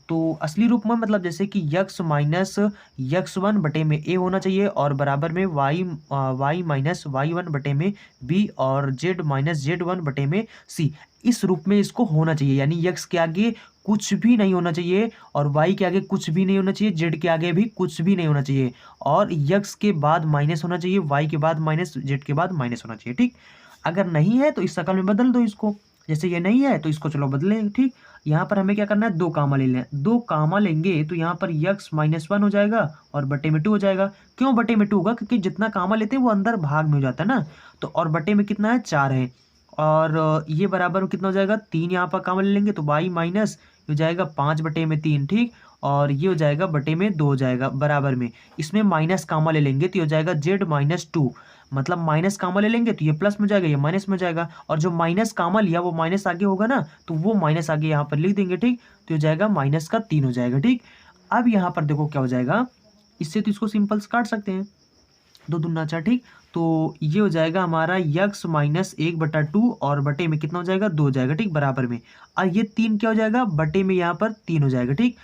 Speaker 1: तो असली रूप में मतलब जैसे कि x माइनस x1 बटे में a होना चाहिए, और बराबर में y माइनस y1 बटे में b, और z माइनस z1 बटे में c, इस रूप में इसको होना चाहिए। यानी x के आगे कुछ भी नहीं होना चाहिए, और y के आगे कुछ भी नहीं होना चाहिए, z के आगे भी कुछ भी नहीं होना चाहिए, और x के बाद माइनस होना चाहिए, y के बाद माइनस, z के बाद माइनस होना चाहिए, ठीक। अगर नहीं है तो इस शकल में बदल दो इसको, जैसे ये नहीं है तो इसको चलो बदलें, ठीक। यहाँ पर हमें क्या करना है, 2 कामा ले लें, 2 कामा लेंगे तो यहाँ पर x माइनस 1 हो जाएगा और बटे में 2 हो जाएगा। क्यों बटे में 2 होगा, क्योंकि जितना कामा लेते हैं वो अंदर भाग में हो जाता है ना, तो और बटे में कितना है 4 है, और ये बराबर कितना हो जाएगा 3, यहाँ पर कामा ले लेंगे तो y माइनस हो जाएगा 5 बटे में 3, ठीक, और ये हो जाएगा बटे में 2 हो जाएगा बराबर में, इसमें माइनस कामा ले लेंगे तो ये हो जाएगा z माइनस 2, मतलब माइनस कामा ले लेंगे तो ये प्लस में जाएगा, ये माइनस में जाएगा, और जो माइनस कामा लिया वो माइनस आगे होगा ना, तो वो माइनस आगे यहाँ पर लिख देंगे, ठीक। तो हो जाएगा माइनस का 3 हो जाएगा, ठीक। अब यहाँ पर देखो क्या हो जाएगा, इससे तो इसको सिंपल काट सकते हैं, 2 दूना 4, ठीक। तो ये हो जाएगा हमारा x माइनस 1/2 और बटे में कितना हो जाएगा 2 हो जाएगा, ठीक, बराबर में, और ये 3 क्या हो जाएगा बटे में यहाँ पर 3 हो जाएगा, ठीक,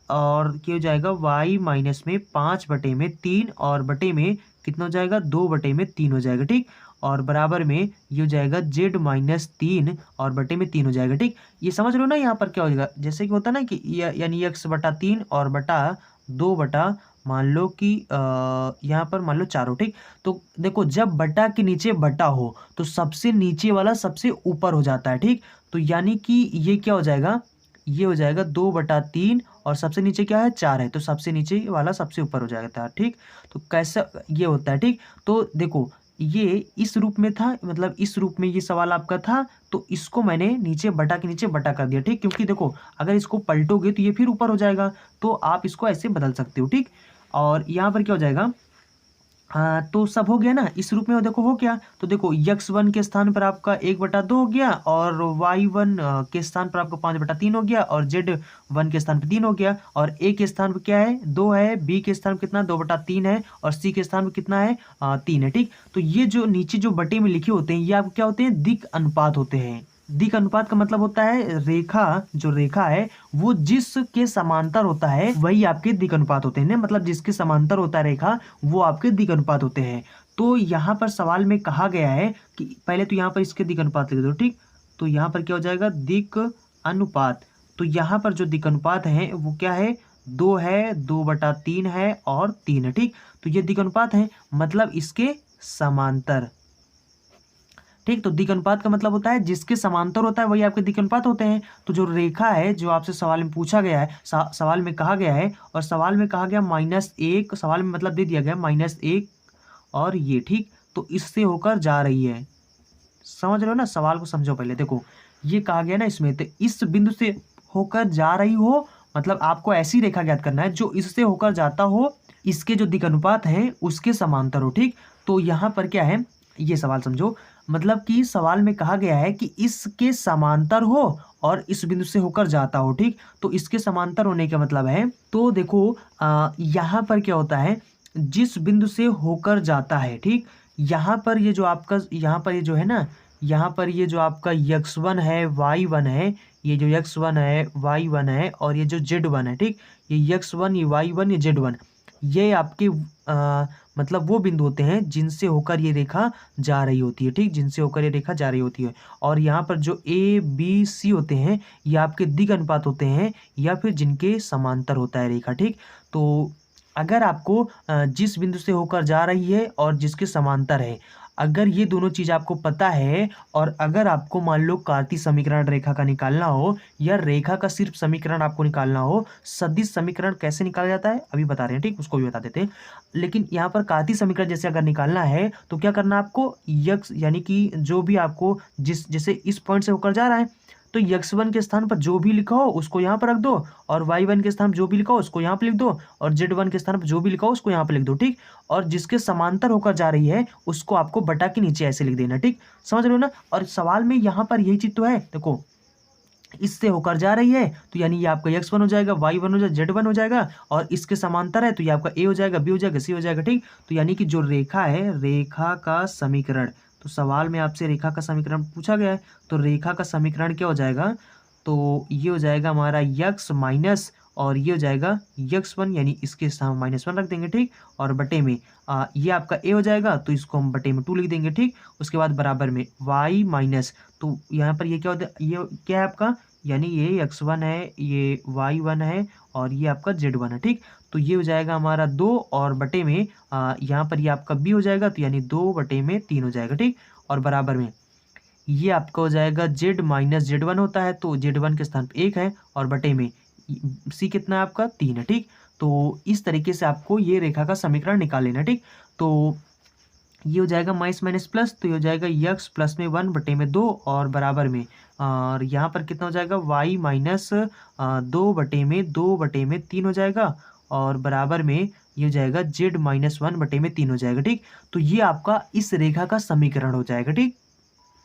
Speaker 1: और क्या हो जाएगा y माइनस में 5 बटे में 3 और बटे में कितना हो जाएगा 2 बटे में 3 हो जाएगा, ठीक, और बराबर में ये हो जाएगा z माइनस 3 और बटे में 3 हो जाएगा, ठीक। ये समझ लो ना, यहाँ पर क्या हो जाएगा, जैसे कि होता है ना कि यानी x/3 और बटा 2 बटा मान लो कि यहाँ पर मान लो 4 हो, ठीक। तो देखो जब बटा के नीचे बटा हो तो सबसे नीचे वाला सबसे ऊपर हो जाता है, ठीक। तो यानी कि ये क्या हो जाएगा, ये हो जाएगा 2/3 और सबसे नीचे क्या है 4 है, तो सबसे नीचे वाला सबसे ऊपर हो जाएगा, ठीक। तो कैसा ये होता है, ठीक। तो देखो ये इस रूप में था, मतलब इस रूप में ये सवाल आपका था, तो इसको मैंने नीचे बटा के नीचे बटा कर दिया, ठीक, क्योंकि देखो अगर इसको पलटोगे तो ये फिर ऊपर हो जाएगा, तो आप इसको ऐसे बदल सकते हो, ठीक। और यहाँ पर क्या हो जाएगा, हाँ तो सब हो गया ना इस रूप में, देखो हो गया। तो देखो x1 के स्थान पर आपका 1/2 हो गया, और y1 के स्थान पर आपका 5/3 हो गया, और z1 के स्थान पर 3 हो गया, और a के स्थान पर क्या है 2 है, b के स्थान पर कितना 2/3 है, और c के स्थान पर कितना है 3 है, ठीक। तो ये जो नीचे जो बटे में लिखे होते हैं ये आपको क्या होते हैं, दिक् अनुपात होते हैं। दिक् अनुपात का मतलब होता है रेखा, जो रेखा है वो जिसके समांतर होता है वही आपके दिक् अनुपात होते हैं, मतलब जिसके समांतर होता है रेखा वो आपके दिक् अनुपात होते हैं। तो यहाँ पर सवाल में कहा गया है कि पहले तो यहाँ पर इसके दिक् अनुपात लिख दो, ठीक। तो यहाँ पर क्या हो जाएगा दिक् अनुपात, तो यहाँ पर जो दिक् अनुपात है वो क्या है 2 है, 2/3 है और 3 है, ठीक। तो ये दिक् अनुपात है, मतलब इसके समांतर, ठीक। तो दिक् अनुपात का मतलब होता है जिसके समांतर होता है वही आपके दिक् अनुपात होते हैं। तो जो रेखा है जो आपसे सवाल में पूछा गया है, सवाल में कहा गया है, और सवाल में कहा गया -1, सवाल में मतलब दे दिया गया -1 और ये, ठीक। तो इससे होकर जा रही है, समझ रहे हो ना, सवाल को समझो पहले। देखो ये कहा गया ना इसमें, तो इस बिंदु से होकर जा रही हो, मतलब आपको ऐसी रेखा ज्ञात करना है जो इससे होकर जाता हो, इसके जो दिक् अनुपात है उसके समांतर हो, ठीक। तो यहाँ पर क्या है ये सवाल समझो, मतलब कि सवाल में कहा गया है कि इसके समांतर हो और इस बिंदु से होकर जाता हो, ठीक, तो इसके समांतर होने का मतलब है, तो देखो यहाँ पर क्या होता है, जिस बिंदु से होकर जाता है, ठीक, यहाँ पर ये जो आपका, यहाँ पर ये जो है ना, यहाँ पर ये जो आपका x1 है, y1 है, ये जो x1 है, y1 है, और ये जो z1 है, ठीक, ये x1, ये y1, ये z1, ये आपके मतलब वो बिंदु होते हैं जिनसे होकर ये रेखा जा रही होती है, ठीक, जिनसे होकर ये रेखा जा रही होती है। और यहाँ पर जो ए बी सी होते हैं ये आपके दिग अनुपात होते हैं या फिर जिनके समांतर होता है रेखा, ठीक। तो अगर आपको जिस बिंदु से होकर जा रही है और जिसके समांतर है, अगर ये दोनों चीज़ आपको पता है, और अगर आपको मान लो कार्तीय समीकरण रेखा का निकालना हो या रेखा का सिर्फ समीकरण आपको निकालना हो, सदिश समीकरण कैसे निकाला जाता है अभी बता रहे हैं, ठीक, उसको भी बता देते हैं। लेकिन यहाँ पर कार्तीय समीकरण जैसे अगर निकालना है तो क्या करना है आपको, यक्स यानी कि जो भी आपको जिस जैसे इस पॉइंट से होकर जा रहा है तो x1 के स्थान पर जो भी लिखा हो उसको यहाँ पर रख दो, और y1 के स्थान पर जो भी लिखा हो उसको यहाँ पर लिख दो, और z1 के स्थान पर जो भी लिखा हो उसको यहाँ पर लिख दो, ठीक। और जिसके समांतर होकर जा रही है उसको आपको बटा के नीचे ऐसे लिख देना, ठीक, समझ रहे हो ना। और सवाल में यहाँ पर यही चीज तो है, देखो इससे होकर जा रही है तो यानी ये आपका x1 हो जाएगा, y1 हो जाएगा, z1 हो जाएगा, और इसके समांतर है तो ये आपका a हो जाएगा, b हो जाएगा, c हो जाएगा, ठीक। तो यानी कि जो रेखा है, रेखा का समीकरण, तो सवाल में आपसे रेखा का समीकरण पूछा गया है, तो रेखा का समीकरण क्या हो जाएगा, तो ये हो जाएगा हमारा x माइनस, और ये हो जाएगा x1 यानी इसके स्थान -1 रख देंगे, ठीक, और बटे में ये आपका a हो जाएगा तो इसको हम बटे में 2 लिख देंगे, ठीक। उसके बाद बराबर में y माइनस, तो यहाँ पर ये क्या होता है, ये क्या है आपका, यानी ये x1 है, ये y1 है, और ये आपका z1 है, ठीक। तो ये हो जाएगा हमारा 2 और बटे में यहाँ पर ये आपका b हो जाएगा, तो यानी 2 बटे में 3 हो जाएगा, ठीक। और बराबर में ये आपका हो जाएगा z माइनस z1 होता है तो z1 के स्थान पर 1 है, और बटे में c कितना है आपका 3 है, ठीक। तो इस तरीके से आपको ये रेखा का समीकरण निकाल लेना, ठीक। तो ये हो जाएगा माइनस माइनस प्लस, तो ये हो जाएगा x प्लस में 1 बटे में 2 और बराबर में, और यहाँ पर कितना हो जाएगा y माइनस 2 बटे में 2 बटे में 3 हो जाएगा, और बराबर में ये हो जाएगा z माइनस 1 बटे में 3 हो जाएगा, ठीक। तो ये आपका इस रेखा का समीकरण हो जाएगा, ठीक।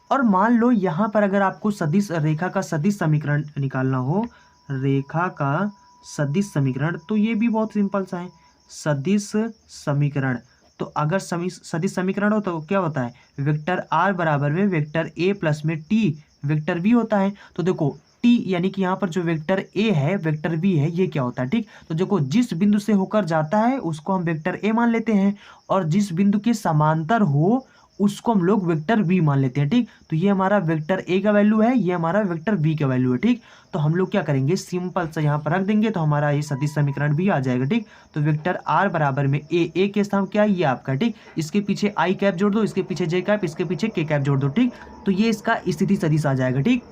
Speaker 1: और मान लो यहाँ पर अगर आपको सदिश रेखा का सदिश समीकरण निकालना हो, रेखा का सदिश समीकरण, तो ये भी बहुत सिंपल सा है, सदिश समीकरण। तो अगर सदिश समीकरण हो तो क्या होता है, वेक्टर r बराबर में वेक्टर a प्लस में t वेक्टर v होता है। तो देखो t यानी कि यहाँ पर जो वेक्टर a है, वेक्टर v है, ये क्या होता है, ठीक। तो देखो जिस बिंदु से होकर जाता है उसको हम वेक्टर a मान लेते हैं, और जिस बिंदु के समांतर हो उसको हम लोग वेक्टर v मान लेते हैं, ठीक। तो ये हमारा वेक्टर a का वैल्यू है, ये हमारा वेक्टर v का वैल्यू है, ठीक। तो हम लोग क्या करेंगे, सिंपल सा यहाँ पर रख देंगे तो हमारा ये सदिश समीकरण भी आ जाएगा, ठीक। तो वेक्टर r बराबर में a के स्थान क्या है, ये आपका, ठीक। इसके पीछे i कैप जोड़ दो, इसके पीछे j कैप, इसके पीछे k कैप जोड़ दो, ठीक। तो ये इसका स्थिति सदिश आ जाएगा, ठीक।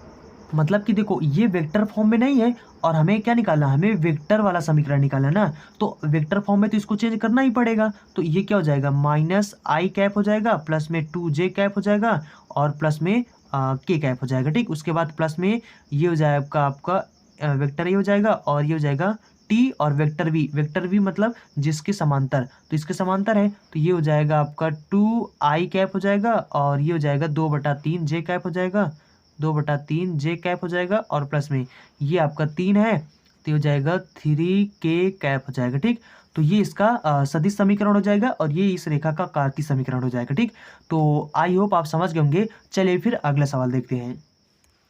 Speaker 1: मतलब कि देखो ये वेक्टर फॉर्म में नहीं है, और हमें क्या निकालना, हमें वेक्टर वाला समीकरण निकालना ना, तो वेक्टर फॉर्म में तो इसको चेंज करना ही पड़ेगा। तो ये क्या हो जाएगा, माइनस आई कैप हो जाएगा, प्लस में 2j कैप हो जाएगा, और प्लस में k कैप हो जाएगा, ठीक। उसके बाद प्लस में ये हो जाएगा आपका वेक्टर ये हो जाएगा, और ये हो जाएगा t और वेक्टर v मतलब जिसके समांतर, तो इसके समांतर है, तो ये हो जाएगा आपका 2i कैप हो जाएगा, और ये हो जाएगा 2/3 j कैप हो जाएगा, 2/3 j कैप हो जाएगा, और प्लस में ये आपका 3 है तो ये हो जाएगा 3k कैप हो जाएगा, ठीक। तो ये इसका सदिश समीकरण हो जाएगा, और ये इस रेखा का कार्तीय समीकरण हो जाएगा, ठीक। तो आई होप आप समझ गए होंगे। चलिए फिर अगला सवाल देखते हैं।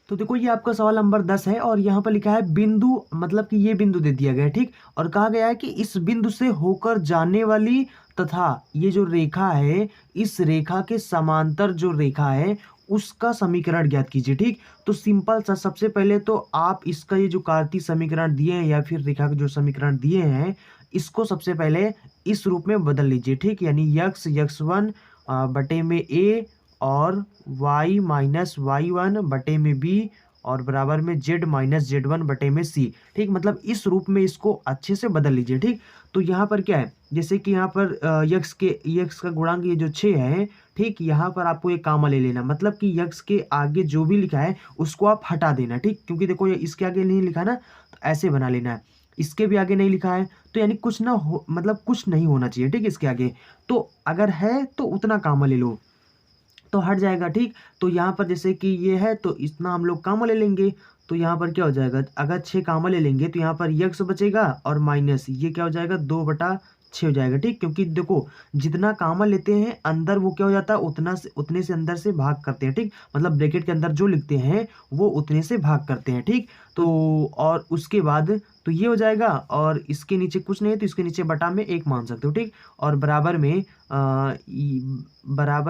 Speaker 1: तो देखो ये आपका सवाल नंबर 10 है, और यहाँ पर लिखा है बिंदु, मतलब कि ये बिंदु दे दिया गया है, ठीक। और कहा गया है कि इस बिंदु से होकर जाने वाली तथा ये जो रेखा है, इस रेखा के समांतर जो रेखा है उसका समीकरण ज्ञात कीजिए, ठीक। तो सिंपल सा, सबसे पहले तो आप इसका ये जो कार्तीय समीकरण दिए हैं या फिर रेखा के जो समीकरण दिए हैं, इसको सबसे पहले इस रूप में बदल लीजिए, ठीक। यानी x1 बटे में a और y माइनस y1 बटे में b और बराबर में z माइनस z1 बटे में c, ठीक। मतलब इस रूप में इसको अच्छे से बदल लीजिए, ठीक। तो यहाँ पर क्या है, जैसे कि यहाँ पर x का गुणांक ये जो 6 है, ठीक। यहाँ पर आपको एक कामा ले लेना, मतलब कि x के आगे जो भी लिखा है उसको आप हटा देना, ठीक। क्योंकि देखो ये इसके आगे नहीं लिखा ना, तो ऐसे बना लेना है। इसके भी आगे नहीं लिखा है तो यानी कुछ ना हो, मतलब कुछ नहीं होना चाहिए, ठीक। इसके आगे तो अगर है तो उतना कामा ले लो। तो हट जाएगा। ठीक, तो यहाँ पर जैसे कि ये है तो इतना हम लोग कामा ले लेंगे, तो यहाँ पर क्या हो जाएगा, अगर 6 कामा ले लेंगे तो यहाँ पर यक्स बचेगा और माइनस ये क्या हो जाएगा 2/6 हो जाएगा। ठीक, क्योंकि देखो जितना कामा लेते हैं अंदर वो क्या हो जाता है उतने से अंदर से भाग करते हैं। ठीक, मतलब ब्रैकेट के अंदर जो लिखते हैं वो उतने से भाग करते हैं। ठीक, तो और उसके बाद तो ये हो जाएगा और इसके नीचे कुछ नहीं है तो इसके नीचे बटा में 1 मान सकते हो। ठीक, और बराबर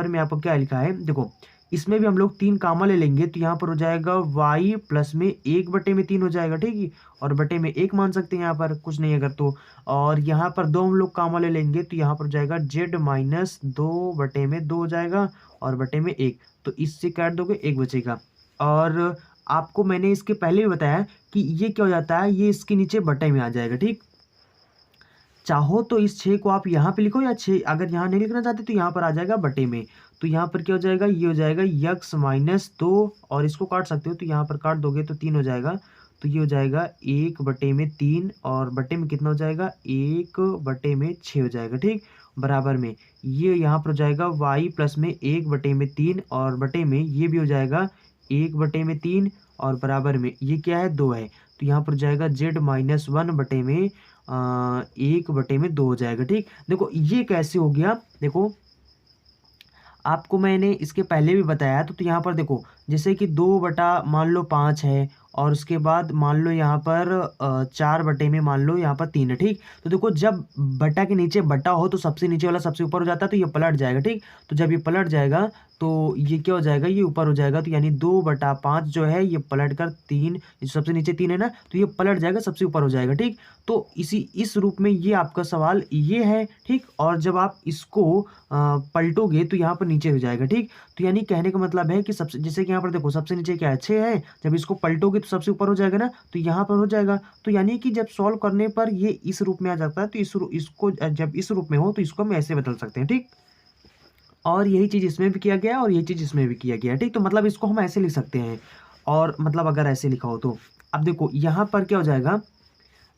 Speaker 1: में आपको क्या लिखा है, देखो इसमें भी हम लोग 3 कामा ले लेंगे तो यहाँ पर हो जाएगा y प्लस में 1/3 हो जाएगा। ठीक है, और बटे में 1 मान सकते हैं, यहाँ पर कुछ नहीं अगर तो। और यहाँ पर 2 हम लोग कामा ले लेंगे तो यहाँ पर हो जाएगा z-2/2 हो जाएगा और बटे में 1, तो इससे काट दोगे 1 बचेगा। और आपको मैंने इसके पहले भी बताया कि ये क्या हो जाता है, ये इसके नीचे बटे में आ जाएगा। ठीक, चाहो तो इस 6 को आप यहाँ पे लिखो या 6 अगर यहाँ नहीं लिखना चाहते तो यहाँ पर आ जाएगा बटे में। तो यहाँ पर क्या हो जाएगा, ये हो जाएगा x-2 और इसको काट सकते हो तो यहाँ पर काट दोगे तो 3 हो जाएगा। तो ये हो जाएगा 1/3 और बटे में कितना हो जाएगा 1/6 हो जाएगा। ठीक, बराबर में ये यहाँ पर हो जाएगा y प्लस में 1/3 और बटे में ये भी हो जाएगा 1/3 और बराबर में ये क्या है 2 है, तो यहाँ पर हो जाएगा z-1/में 1/2 हो जाएगा। ठीक, देखो ये कैसे हो गया, देखो आपको मैंने इसके पहले भी बताया तो यहाँ पर देखो जैसे कि 2/5 है और उसके बाद मान लो यहाँ पर 4 में मान लो यहाँ पर 3 है। ठीक, तो देखो जब बटा के नीचे बटा हो तो सबसे नीचे वाला सबसे ऊपर हो जाता है तो ये पलट जाएगा। ठीक, तो जब ये पलट जाएगा तो ये क्या हो जाएगा, ये ऊपर हो जाएगा, तो यानी 2/5 जो है ये पलट कर 3, सबसे नीचे 3 है ना तो ये पलट जाएगा सबसे ऊपर हो जाएगा। ठीक, तो इस रूप में ये आपका सवाल ये है। ठीक, और जब आप इसको पलटोगे तो यहाँ पर नीचे हो जाएगा। ठीक, तो यानी कहने का मतलब है कि सबसे जैसे कि यहाँ पर देखो सबसे नीचे क्या है 6 है, जब इसको पलटोगे तो सबसे ऊपर हो जाएगा ना, तो यहाँ पर हो जाएगा। तो यानी कि जब सॉल्व करने पर ये इस रूप में आ जाता है तो इसको जब इस रूप में हो तो इसको हम ऐसे बदल सकते हैं। ठीक, और यही चीज़ इसमें भी किया गया है और यही चीज़ इसमें भी किया गया है। ठीक, तो मतलब इसको हम ऐसे लिख सकते हैं और मतलब अगर ऐसे लिखा हो तो अब देखो यहाँ पर क्या हो जाएगा,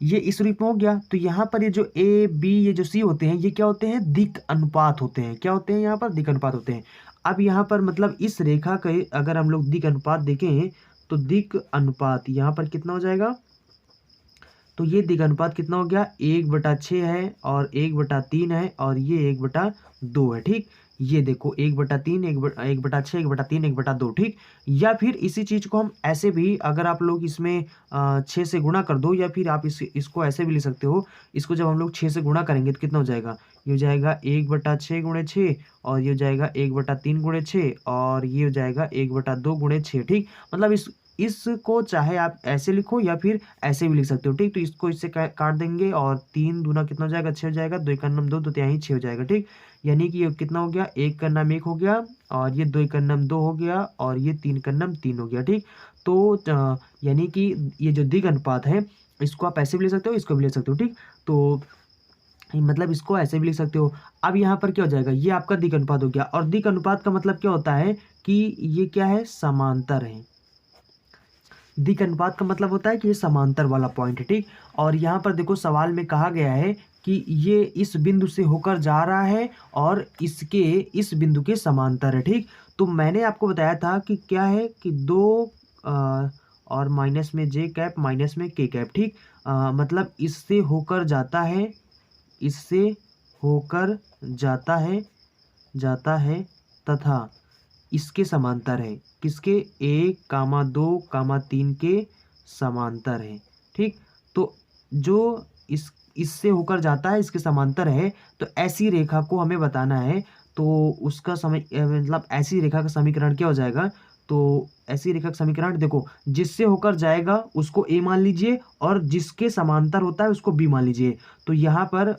Speaker 1: ये इस रूप में हो गया तो यहाँ पर ये जो ए बी ये जो सी होते हैं ये क्या होते हैं दिक् अनुपात होते हैं। क्या होते हैं यहाँ पर दिक् अनुपात होते हैं। अब यहाँ पर मतलब इस रेखा का अगर हम लोग दिक् अनुपात देखें तो दिक् अनुपात यहाँ पर कितना हो जाएगा, तो ये दिक् अनुपात कितना हो गया 1/6 है और 1/3 है और ये 1/2 है। ठीक, ये देखो 1/3 1/6 1/3 1/2। ठीक, या फिर इसी चीज को हम ऐसे भी अगर आप लोग इसमें 6 से गुणा कर दो या फिर आप इसको ऐसे भी लिख सकते हो। इसको जब हम लोग 6 से गुणा करेंगे तो कितना हो जाएगा, ये हो जाएगा 1/6 × 6 और ये हो जाएगा 1/3 × 6 और ये हो जाएगा 1/2 × 6। ठीक, मतलब इसको चाहे आप ऐसे लिखो या फिर ऐसे भी लिख सकते हो। ठीक, तो इसको इससे काट देंगे और 3 दूना कितना हो जाएगा 6 हो जाएगा, 2 × 9 2 2 3 6 हो जाएगा। ठीक, यानी कि ये कितना हो गया 1 × 9 1 हो गया और ये 2 × 9 2 हो गया और ये 3 × 9 3 हो गया। ठीक, तो यानी कि ये जो दिक् अनुपात है इसको आप ऐसे भी ले सकते हो इसको भी ले सकते हो। ठीक, तो मतलब इसको ऐसे भी लिख सकते हो। अब यहाँ पर क्या हो जाएगा, ये आपका दिक् अनुपात हो गया और दिक् अनुपात का मतलब क्या होता है कि ये क्या है समांतर है। दिक् अनुपात का मतलब होता है कि ये समांतर वाला पॉइंट है। ठीक, और यहाँ पर देखो सवाल में कहा गया है कि ये इस बिंदु से होकर जा रहा है और इसके इस बिंदु के समांतर है। ठीक, तो मैंने आपको बताया था कि क्या है कि 2 और माइनस में जे कैप माइनस में के कैप। ठीक, मतलब इससे होकर जाता है, इससे होकर जाता है तथा इसके समांतर है, किसके 1, 2, 3 के समांतर है। ठीक, तो जो इससे होकर जाता है इसके समांतर है तो ऐसी रेखा को हमें बताना है। तो उसका मतलब ऐसी रेखा का समीकरण क्या हो जाएगा, तो ऐसी रेखा का समीकरण देखो जिससे होकर जाएगा उसको ए मान लीजिए और जिसके समांतर होता है उसको बी मान लीजिए। तो यहाँ पर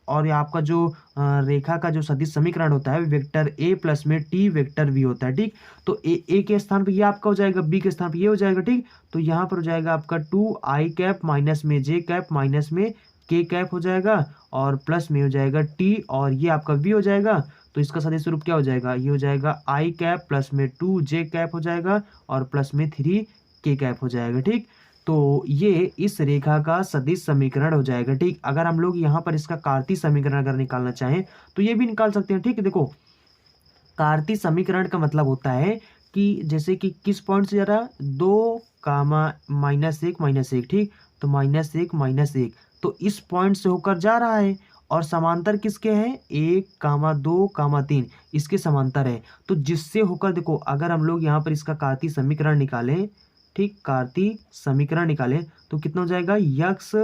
Speaker 1: और ये आपका जो रेखा का जो सदिश समीकरण होता है वेक्टर ए प्लस में टी वेक्टर बी होता है। ठीक, तो ए के स्थान पर ये आपका हो जाएगा, बी के स्थान पर ये हो जाएगा। ठीक, तो यहाँ पर हो जाएगा आपका 2i कैप माइनस में जे कैप माइनस में के कैप हो जाएगा और प्लस में हो जाएगा टी और ये आपका बी हो जाएगा। तो इसका सदिश स्वरूप क्या हो जाएगा, ये हो जाएगा i कैप प्लस में 2j कैप हो जाएगा और प्लस में 3k कैप हो जाएगा। ठीक, तो ये इस रेखा का सदिश समीकरण हो जाएगा। ठीक, अगर हम लोग यहाँ पर इसका कार्तीय समीकरण अगर निकालना चाहें तो ये भी निकाल सकते हैं। ठीक है, देखो कार्तीय समीकरण का मतलब होता है कि जैसे कि किस पॉइंट से जा रहा है, 2 कामा -1 ठीक, तो -1 तो इस पॉइंट से होकर जा रहा है और समांतर किसके हैं, 1 कामा 2 कामा 3 इसके समांतर है। तो जिससे होकर देखो, अगर हम लोग यहाँ पर इसका कार्तीय समीकरण निकालें, ठीक, कार्तीय समीकरण निकालें तो कितना हो जाएगा, यक्स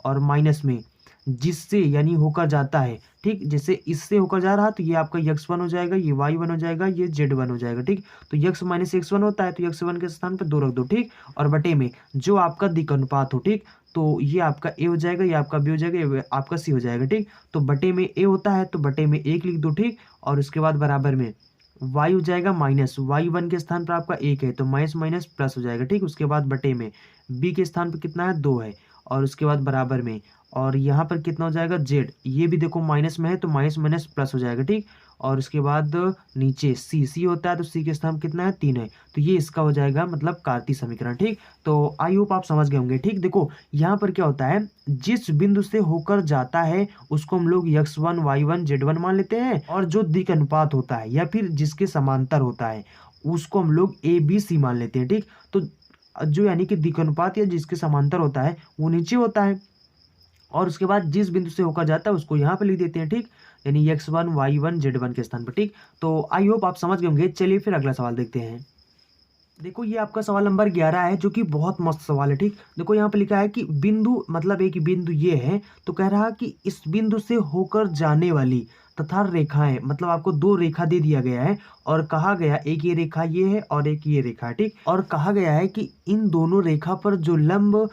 Speaker 1: और माइनस में जिससे यानी होकर जाता है, ठीक, जैसे इससे होकर जा रहा तो ये आपका x1 हो जाएगा, ये y1 हो जाएगा, ये z1 हो जाएगा, ठीक। तो x माइनस x1 होता है तो x1 के स्थान पर 2 रख दो, ठीक, और बटे में जो आपका दिक् अनुपात हो, ठीक, तो ये आपका a हो जाएगा, ये आपका b हो जाएगा, ये आपका c हो जाएगा, ठीक। तो बटे में a होता है तो बटे में 1 लिख दो, ठीक, और उसके बाद बराबर में y हो जाएगा माइनस, y1 के स्थान पर आपका 1 है तो माइनस माइनस प्लस हो जाएगा, ठीक। उसके बाद बटे में b के स्थान पर कितना है, 2 है, और उसके बाद बराबर में, और यहाँ पर कितना हो जाएगा, z, ये भी देखो माइनस में है तो माइनस माइनस प्लस हो जाएगा, ठीक। और उसके बाद नीचे c होता है तो c के स्थान कितना है, 3 है, तो ये इसका हो जाएगा मतलब कार्तीय समीकरण, ठीक। तो आई होप आप समझ गए होंगे, ठीक। देखो यहाँ पर क्या होता है, जिस बिंदु से होकर जाता है उसको हम लोग x1 y1 z1 मान लेते हैं, और जो दिक् अनुपात होता है या फिर जिसके समांतर होता है उसको हम लोग a b c मान लेते हैं, ठीक। तो जो यानी कि दिक् अनुपात या जिसके समांतर होता है वो नीचे होता है, और उसके बाद जिस बिंदु से होकर जाता है उसको यहाँ पे लिख देते हैं, ठीक, यानी x1 y1 z1 के स्थान पर, ठीक। तो आई होप आप समझ गए होंगे। चलिए फिर अगला सवाल देखते हैं। देखो ये आपका सवाल नंबर 11 है जो कि बहुत मस्त सवाल है, ठीक। देखो यहाँ पे लिखा है कि बिंदु, मतलब एक बिंदु ये है तो कह रहा कि इस बिंदु से होकर जाने वाली तथा रेखाएं, मतलब आपको 2 रेखा दे दिया गया है और कहा गया एक ये रेखा ये है और एक ये रेखा है, ठीक। और कहा गया है कि इन दोनों रेखा पर जो लंब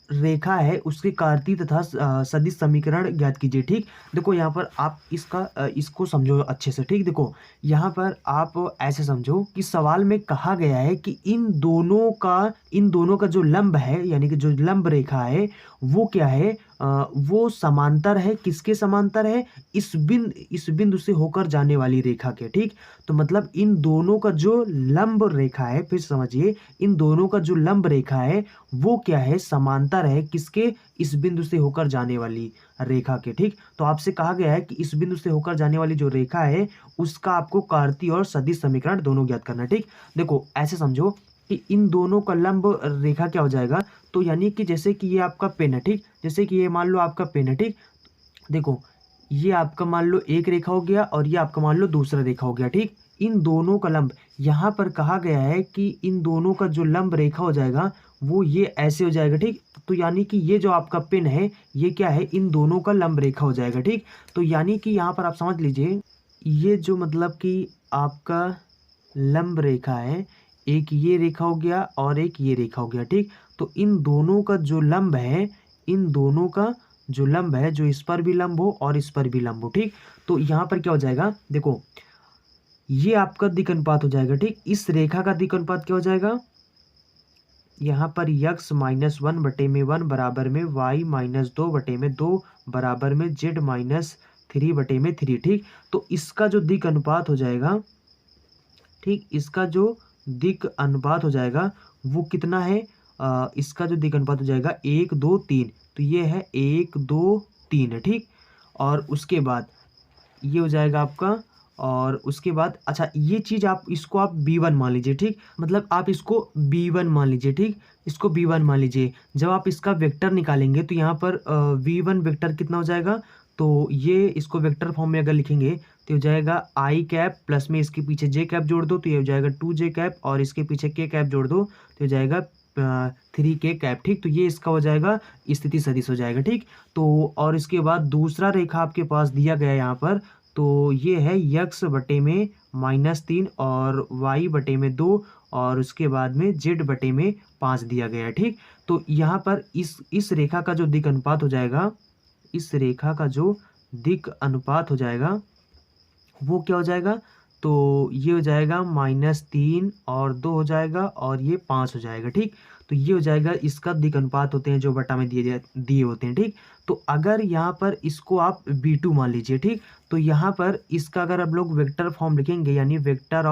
Speaker 1: रेखा है उसके कार्तीय तथा सदिश समीकरण ज्ञात कीजिए, ठीक। देखो यहाँ पर आप इसको समझो अच्छे से, ठीक। देखो यहाँ पर आप ऐसे समझो कि सवाल में कहा गया है कि इन दोनों का जो लंब है यानी कि जो लंब रेखा है वो क्या है, वो समांतर है, किसके समांतर है, इस बिंदु से होकर जाने वाली रेखा के, ठीक। तो मतलब इन दोनों का जो लंब रेखा है, फिर समझिए, इन दोनों का जो लंब रेखा है वो क्या है, समांतर है किसके, इस बिंदु से होकर जाने वाली रेखा के, ठीक। तो आपसे कहा गया है कि इस बिंदु से होकर जाने वाली जो रेखा है उसका आपको कार्तीय और सदिश समीकरण दोनों ज्ञात करना है, ठीक। देखो ऐसे समझो कि इन दोनों का लंब रेखा क्या हो जाएगा, तो यानी कि जैसे कि ये आपका पेन है, ठीक, जैसे कि ये मान लो आपका पेन है, ठीक। देखो ये आपका मान लो एक रेखा हो गया और ये आपका मान लो दूसरा रेखा हो गया, ठीक। इन दोनों का लंब, यहाँ पर कहा गया है कि इन दोनों का जो लंब रेखा हो जाएगा वो ये ऐसे हो जाएगा, ठीक। तो यानी कि ये जो आपका पेन है ये क्या है, इन दोनों का लंब रेखा हो जाएगा, ठीक। तो यानी कि यहाँ पर आप समझ लीजिए ये जो मतलब कि आपका लंब रेखा है, एक ये रेखा हो गया और एक ये रेखा हो गया, ठीक। तो इन दोनों का जो लंब है, इन दोनों का जो लंब है, जो इस पर भी लंब हो और इस पर भी लंब हो, ठीक। तो यहाँ पर क्या हो जाएगा, देखो ये आपका दिक् अनुपात हो जाएगा, ठीक। इस रेखा का दिक् अनुपात क्या हो जाएगा, यहाँ पर x माइनस 1 बटे में 1 बराबर में y माइनस 2 बटे में 2 बराबर में z माइनस 3 बटे में 3, ठीक। तो इसका जो दिक् अनुपात हो जाएगा, ठीक, इसका जो दिक् अनुपात हो जाएगा वो कितना है, इसका जो दिक् अनुपात हो जाएगा 1 2 3, तो ये है 1 2 3 है, ठीक। और उसके बाद ये हो जाएगा आपका, और उसके बाद अच्छा ये चीज़ आप इसको आप b1 मान लीजिए, ठीक। मतलब आप इसको b1 मान लीजिए, ठीक, इसको b1 मान लीजिए। जब आप इसका वेक्टर निकालेंगे तो यहाँ पर v1 वेक्टर कितना हो जाएगा, तो ये इसको वेक्टर फॉर्म में अगर लिखेंगे तो हो जाएगा i कैप प्लस में इसके पीछे j कैप जोड़ दो तो ये हो जाएगा 2j कैप, और इसके पीछे k कैप जोड़ दो तो हो जाएगा 3k कैप, ठीक। तो ये इसका हो जाएगा स्थिति सदिश हो जाएगा, ठीक। तो और इसके बाद दूसरा रेखा आपके पास दिया गया है यहाँ पर, तो ये है x बटे में -3 और y बटे में 2 और उसके बाद में z बटे में 5 दिया गया है, ठीक। तो यहाँ पर इस रेखा का जो दिक् अनुपात हो जाएगा, इस रेखा का जो दिक् अनुपात हो जाएगा वो क्या हो जाएगा, तो ये हो जाएगा -3 और 2 हो जाएगा और ये 5 हो जाएगा, ठीक। तो ये हो जाएगा, इसका दिक् अनुपात होते हैं जो बटा में दिए होते हैं, ठीक। तो अगर यहाँ पर इसको आप v2 मान लीजिए, ठीक। तो यहाँ पर इसका अगर आप लोग वेक्टर फॉर्म लिखेंगे यानी वेक्टर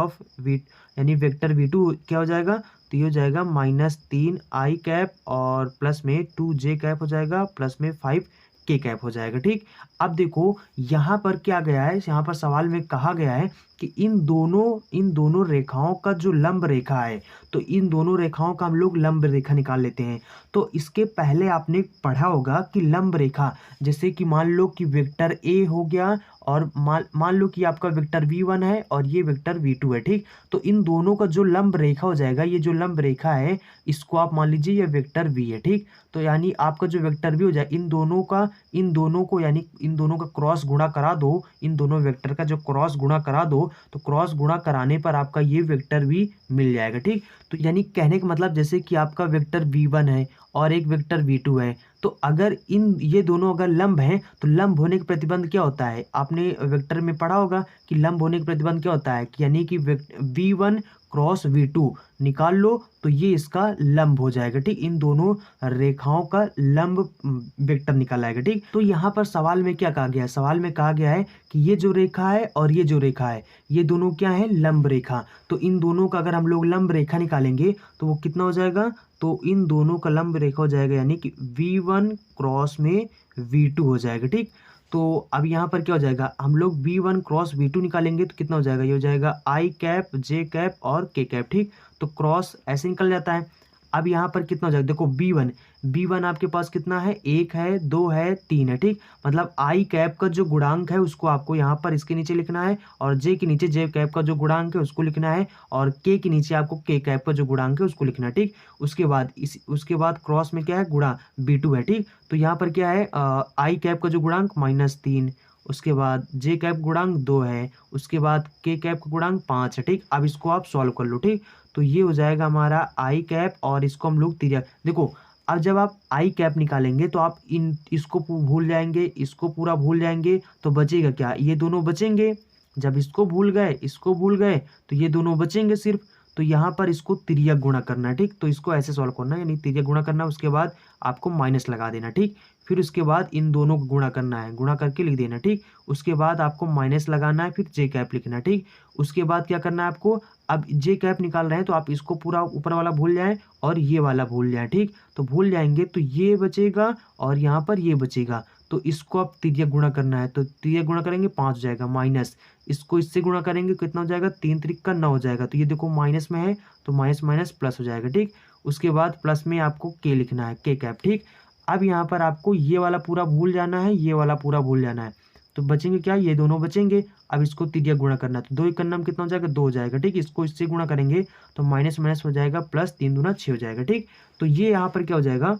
Speaker 1: v2 क्या हो जाएगा, तो ये हो जाएगा -3 i कैप और प्लस में 2j कैप हो जाएगा प्लस में 5 के कैप हो जाएगा। ठीक, अब देखो यहाँ पर क्या गया है, यहाँ पर सवाल में कहा गया है कि इन दोनों रेखाओं का जो लंब रेखा है, तो इन दोनों रेखाओं का हम लोग लंब रेखा निकाल लेते हैं। तो इसके पहले आपने पढ़ा होगा कि लंब रेखा, जैसे कि मान लो कि वेक्टर ए हो गया और मान लो कि आपका वेक्टर v1 है और ये वेक्टर v2 है। ठीक, तो इन दोनों का जो लंब रेखा हो जाएगा, ये जो लंब रेखा है इसको आप मान लीजिए ये वेक्टर v है। ठीक, तो यानी आपका जो वेक्टर v हो जाए, इन दोनों को यानी इन दोनों का क्रॉस गुणा करा दो, इन दोनों वेक्टर का जो क्रॉस गुणा करा दो, तो क्रॉस गुणा कराने पर आपका ये वेक्टर v मिल जाएगा। ठीक, तो यानी कहने का मतलब जैसे कि आपका वेक्टर v1 है और एक वेक्टर v2 है, तो अगर ये दोनों अगर लंब हैं तो लंब होने का प्रतिबंध क्या होता है, आपने वेक्टर में पढ़ा होगा कि लंब होने का प्रतिबंध क्या होता है, कि यानी कि v1 क्रॉस v2 निकाल लो तो ये इसका लंब हो जाएगा। ठीक, इन दोनों रेखाओं का लंब वेक्टर निकाला आएगा। ठीक, तो यहाँ पर सवाल में क्या कहा गया है, सवाल में कहा गया है कि ये जो रेखा है और ये जो रेखा है, ये दोनों क्या है, लंब रेखा। तो इन दोनों का अगर हम लोग लंब रेखा निकालेंगे तो वो कितना हो जाएगा, तो इन दोनों का लंब रेखा हो जाएगा यानी कि v1 क्रॉस में v2 हो जाएगा। ठीक, तो अब यहाँ पर क्या हो जाएगा, हम लोग v1 क्रॉस v2 निकालेंगे तो कितना हो जाएगा, ये हो जाएगा i कैप j कैप और k कैप। ठीक, तो क्रॉस ऐसे निकल जाता है। अब यहाँ पर कितना हो जाएगा, देखो b1 आपके पास कितना है, 1 है, 2 है, 3 है। ठीक, मतलब i कैप का जो गुणांक है उसको आपको यहाँ पर इसके नीचे लिखना है और j के नीचे j कैप का जो गुणांक है उसको लिखना है और k के नीचे आपको k कैप का जो गुणांक है उसको लिखना है। ठीक, उसके बाद क्रॉस में क्या है, गुणा b2 है। ठीक, तो यहाँ पर क्या है, i कैप का जो गुणांक -3, उसके बाद j कैप गुणांक 2 है, उसके बाद k कैप का गुणांक 5 है। ठीक, अब इसको आप सॉल्व कर लो। ठीक, तो ये हो जाएगा हमारा i कैप और इसको हम लोग तिर्यक, देखो अब जब आप i कैप निकालेंगे तो आप इसको भूल जाएंगे, इसको पूरा भूल जाएंगे, तो बचेगा क्या, ये दोनों बचेंगे। जब इसको भूल गए तो ये दोनों बचेंगे सिर्फ। तो यहाँ पर इसको तिर्यक गुणा करना है। ठीक, तो इसको ऐसे सॉल्व करना है, यानी तिर्यक गुणा करना है, उसके बाद आपको माइनस लगा देना। ठीक, फिर उसके बाद इन दोनों को गुणा करना है, गुणा करके लिख देना। ठीक, उसके बाद आपको माइनस लगाना है, फिर जे कैप लिखना है। ठीक, उसके बाद क्या करना है आपको, अब जे कैप निकाल रहे हैं तो आप इसको पूरा ऊपर वाला भूल जाएं और ये वाला भूल जाएं। ठीक, तो भूल जाएंगे तो ये बचेगा और यहाँ पर ये बचेगा, तो इसको आप तिर्यक गुणा करना है, तो तिर्यक गुणा करेंगे 5 हो जाएगा, माइनस इसको इससे गुणा करेंगे कितना हो जाएगा, 3 त्रिक का 9 हो जाएगा। तो ये देखो माइनस में है तो माइनस माइनस प्लस हो जाएगा। ठीक, उसके बाद प्लस में आपको के लिखना है, के कैप। ठीक, अब यहाँ पर आपको ये वाला पूरा भूल जाना है, ये वाला पूरा भूल जाना है, तो बचेंगे क्या, ये दोनों बचेंगे। अब इसको तिर्यक गुणा करना है, तो 2 एकम कितना हो जाएगा, 2 हो जाएगा। ठीक, इसको इससे गुणा करेंगे तो माइनस माइनस हो जाएगा प्लस, 3 दूना 6 हो जाएगा। ठीक, तो ये यहाँ पर क्या हो जाएगा,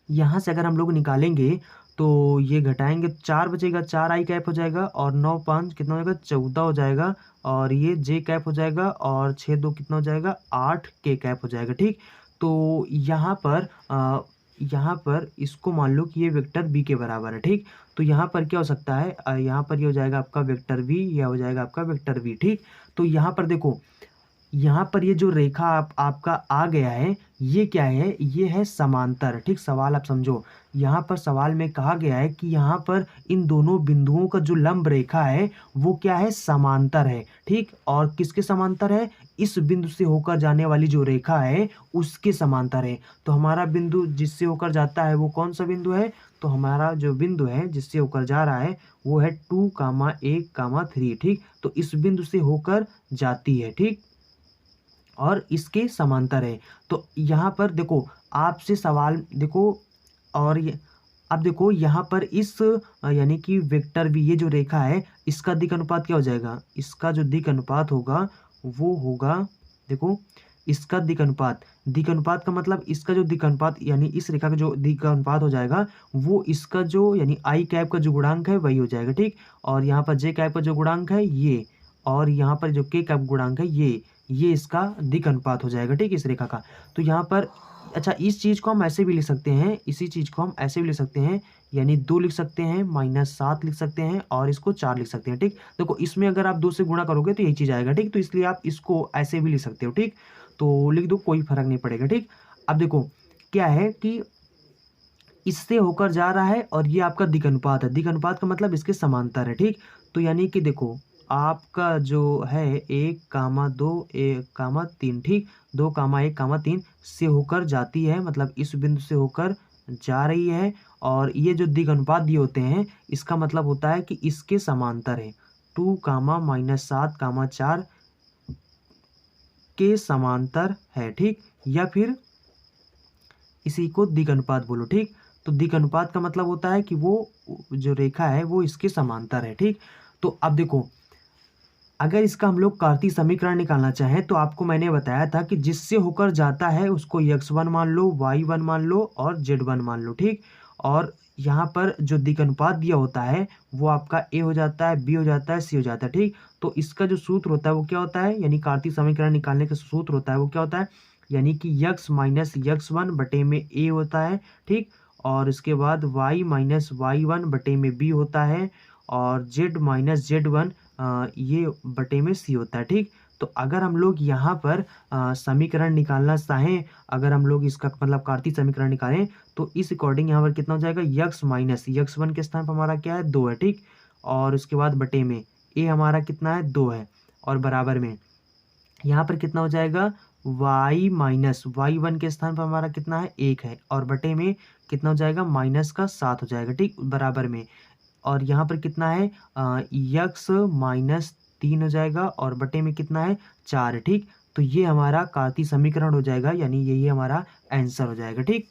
Speaker 1: यहाँ से अगर हम लोग निकालेंगे तो ये घटाएंगे तो 4 बचेगा, 4 i कैप हो जाएगा और 9 5 कितना हो जाएगा, 14 हो जाएगा और ये j कैप हो जाएगा और 6 2 कितना हो जाएगा, 8 k कैप हो जाएगा। ठीक, तो यहाँ पर इसको मान लो कि ये वेक्टर b के बराबर है। ठीक, तो यहाँ पर क्या हो सकता है, यहाँ पर ये हो जाएगा आपका वेक्टर v, यह हो जाएगा आपका वेक्टर v। ठीक, तो यहाँ पर देखो, यहाँ पर ये जो रेखा आपका आ गया है ये क्या है, ये है समांतर। ठीक, सवाल आप समझो, यहाँ पर सवाल में कहा गया है कि यहाँ पर इन दोनों बिंदुओं का जो लंब रेखा है वो क्या है, समांतर है। ठीक, और किसके समांतर है, इस बिंदु से होकर जाने वाली जो रेखा है उसके समांतर है। तो हमारा बिंदु जिससे होकर जाता है वो कौन सा बिंदु है, तो हमारा जो बिंदु है जिससे होकर जा रहा है वो है 2,1,3। ठीक, तो इस बिंदु से होकर जाती है। ठीक, और इसके समांतर है। तो यहाँ पर देखो आपसे सवाल देखो, और ये अब देखो यहाँ पर इस यानी कि वेक्टर भी, ये जो रेखा है इसका दिक् अनुपात क्या हो जाएगा, इसका जो दिक् अनुपात होगा वो होगा, देखो इसका दिक् अनुपात का मतलब इसका जो दिक् अनुपात यानी इस रेखा का जो दिक् अनुपात हो जाएगा वो इसका जो यानी i कैप का जो गुणांक है वही हो जाएगा। ठीक, और यहाँ पर j कैप का जो गुणांक है ये, और यहाँ पर जो k कैप गुणांक है ये इसका दिक् अनुपात हो जाएगा। ठीक, इस रेखा का। तो यहाँ पर अच्छा, इस चीज़ को हम ऐसे भी लिख सकते हैं, इसी चीज़ को हम ऐसे भी लिख सकते हैं, यानी 2 लिख सकते हैं, -7 लिख सकते हैं और इसको 4 लिख सकते हैं। ठीक, देखो इसमें अगर आप 2 से गुणा करोगे तो यही चीज़ आएगा। ठीक, तो इसलिए आप इसको ऐसे भी लिख सकते हो। ठीक, तो लिख दो, कोई फर्क नहीं पड़ेगा। ठीक, अब देखो क्या है कि इससे होकर जा रहा है और ये आपका दिक् अनुपात है, दिक् अनुपात का मतलब इसके समांतर है। ठीक, तो यानी कि देखो आपका जो है 1,2 1,3, ठीक, 2,1,3 से होकर जाती है, मतलब इस बिंदु से होकर जा रही है और ये जो द्विघानुपात दिए होते हैं इसका मतलब होता है कि इसके समांतर है, 2 -7 4 के समांतर है, ठीक। या फिर इसी को द्विघानुपात बोलो, ठीक। तो द्विघानुपात का मतलब होता है कि वो जो रेखा है वो इसके समांतर है, ठीक। तो अब देखो, अगर इसका हम लोग कार्तीय समीकरण निकालना चाहें तो आपको मैंने बताया था कि जिससे होकर जाता है उसको x1 मान लो, y1 मान लो और z1 मान लो, ठीक। और यहाँ पर जो द्विघानुपात दिया होता है वो आपका a हो जाता है, b हो जाता है, c हो जाता है, ठीक। तो इसका जो सूत्र होता है वो क्या होता है, यानी कार्तीय समीकरण निकालने का सूत्र होता है वो क्या होता है, यानी कि x माइनस x1 बटे में a होता है, ठीक। और इसके बाद y माइनस y1 बटे में b होता है, और z माइनस z1 ये बटे में सी होता है, ठीक। तो अगर हम लोग यहाँ पर समीकरण निकालना चाहें, अगर हम लोग इसका मतलब कार्तीय समीकरण निकालें तो इस अकॉर्डिंग यहाँ पर कितना हो जाएगा, यक्स माइनस x1 के स्थान पर हमारा क्या है, 2 है, ठीक। और उसके बाद बटे में a हमारा कितना है, 2 है, और बराबर में यहाँ पर कितना हो जाएगा, y माइनस y1 के स्थान पर हमारा कितना है, 1 है, और बटे में कितना हो जाएगा, -7 हो जाएगा, ठीक, बराबर में। और यहाँ पर कितना है, यक्स माइनस 3 हो जाएगा, और बटे में कितना है, 4 है, ठीक। तो ये हमारा कार्तीय समीकरण हो जाएगा, यानी यही हमारा आंसर हो जाएगा, ठीक।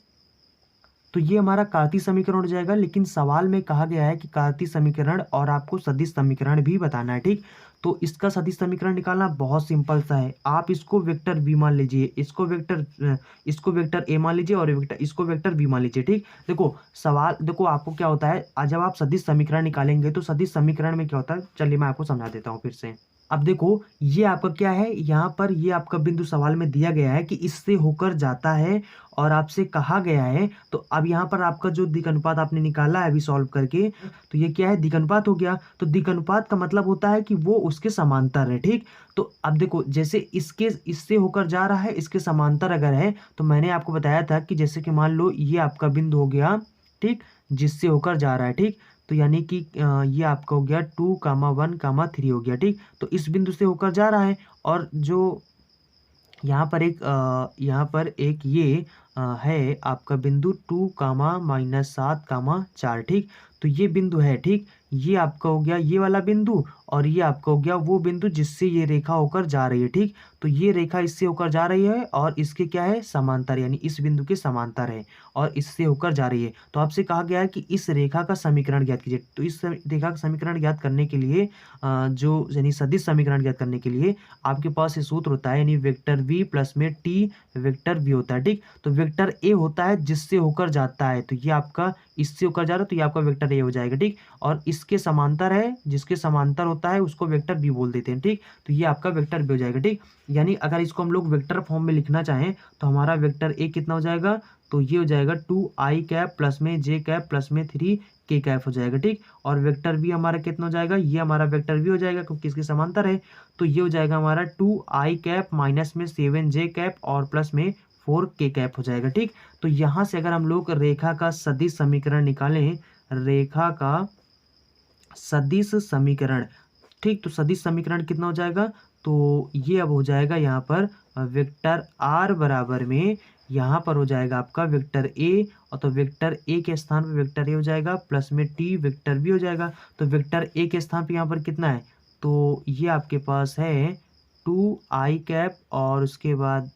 Speaker 1: तो ये हमारा कार्तीय समीकरण हो जाएगा। लेकिन सवाल में कहा गया है कि कार्तीय समीकरण और आपको सदिश समीकरण भी बताना है, ठीक। तो इसका सदिश समीकरण निकालना बहुत सिंपल सा है। आप इसको वेक्टर v मान लीजिए, इसको वेक्टर a मान लीजिए, और इसको वेक्टर b मान लीजिए, ठीक। देखो सवाल, देखो आपको क्या होता है, जब आप सदिश समीकरण निकालेंगे तो सदिश समीकरण में क्या होता है, चलिए मैं आपको समझा देता हूँ फिर से। अब देखो ये आपका क्या है, यहाँ पर ये आपका बिंदु सवाल में दिया गया है कि इससे होकर जाता है, और आपसे कहा गया है, तो अब यहाँ पर आपका जो द्विघानुपात आपने निकाला है अभी सॉल्व करके, तो ये क्या है, द्विघानुपात हो गया। तो द्विघानुपात का मतलब होता है कि वो उसके समांतर है, ठीक। तो अब देखो जैसे इससे होकर जा रहा है, इसके समांतर अगर है, तो मैंने आपको बताया था कि जैसे कि मान लो ये आपका बिंदु हो गया, ठीक, जिससे होकर जा रहा है, ठीक। तो यानी कि ये आपका हो गया 2, 1, 3 हो गया, ठीक। तो इस बिंदु से होकर जा रहा है, और जो यहाँ पर एक ये है आपका बिंदु 2, -7, 4, ठीक। तो ये बिंदु है, ठीक। ये आपका हो गया ये वाला बिंदु, और ये आपका हो गया वो बिंदु जिससे ये रेखा होकर जा रही है, ठीक। तो ये रेखा इससे होकर जा रही है, और इसके क्या है, समांतर, यानी इस बिंदु के समांतर है, और इससे होकर जा रही है। तो आपसे कहा गया है कि इस रेखा का समीकरण ज्ञात कीजिए। तो इस रेखा का समीकरण ज्ञात करने के लिए जो यानी सदिश समीकरण ज्ञात करने के लिए आपके पास ये सूत्र होता है, यानी वेक्टर v प्लस में t वेक्टर v होता है, ठीक। तो वेक्टर a होता है जिससे होकर जाता है, तो ये आपका इससे होकर जा रहा है, तो ये आपका वेक्टर a हो जाएगा, ठीक। और इसके समांतर है, जिसके समांतर होता है उसको वेक्टर b बोल देते हैं, ठीक। तो ये आपका वेक्टर b हो जाएगा, ठीक। यानी अगर इसको हम लोग वेक्टर फॉर्म में लिखना चाहें तो हमारा वेक्टर a कितना हो जाएगा, तो ये हो जाएगा 2i कैप प्लस में j कैप प्लस में 3k कैप हो जाएगा, ठीक। और वेक्टर v हमारा कितना हो जाएगा, ये हमारा वेक्टर v हो जाएगा क्योंकि इसके समांतर है, तो ये हो जाएगा हमारा 2i कैप माइनस में 7j कैप और प्लस में 4k कैप हो जाएगा, ठीक। तो यहाँ से अगर हम लोग रेखा का सदिश समीकरण निकालें, रेखा का सदिश समीकरण, ठीक। तो सदिश समीकरण कितना हो जाएगा, तो ये अब हो जाएगा यहाँ पर वेक्टर r बराबर में, यहाँ पर हो जाएगा आपका वेक्टर a, और तो वेक्टर a के स्थान पर वेक्टर a हो जाएगा प्लस में t वेक्टर b हो जाएगा। तो वेक्टर a के स्थान पर यहाँ पर कितना है, तो ये आपके पास है 2i कैप, और उसके बाद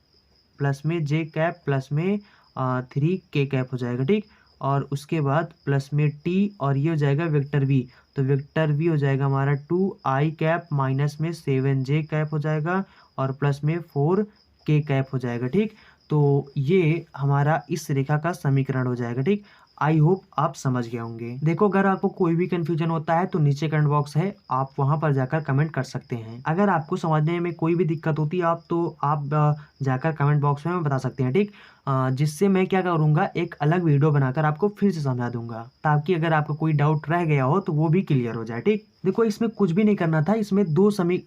Speaker 1: प्लस में j कैप प्लस में 3k कैप हो जाएगा, ठीक। और उसके बाद प्लस में t, और ये हो जाएगा वेक्टर v। तो वेक्टर v हो जाएगा हमारा 2i कैप माइनस में 7j कैप हो जाएगा, और प्लस में 4k कैप हो जाएगा, ठीक। तो ये हमारा इस रेखा का समीकरण हो जाएगा, ठीक। आई होप आप समझ गए होंगे। देखो अगर आपको कोई भी कंफ्यूजन होता है तो नीचे कमेंट बॉक्स है, आप वहां पर जाकर कमेंट कर सकते हैं। अगर आपको समझने में कोई भी दिक्कत होती है आप जाकर कमेंट बॉक्स में बता सकते हैं, ठीक। जिससे मैं क्या करूँगा, एक अलग वीडियो बनाकर आपको फिर से समझा दूंगा, ताकि अगर आपको कोई डाउट रह गया हो तो वो भी क्लियर हो जाए, ठीक। देखो इसमें कुछ भी नहीं करना था, इसमें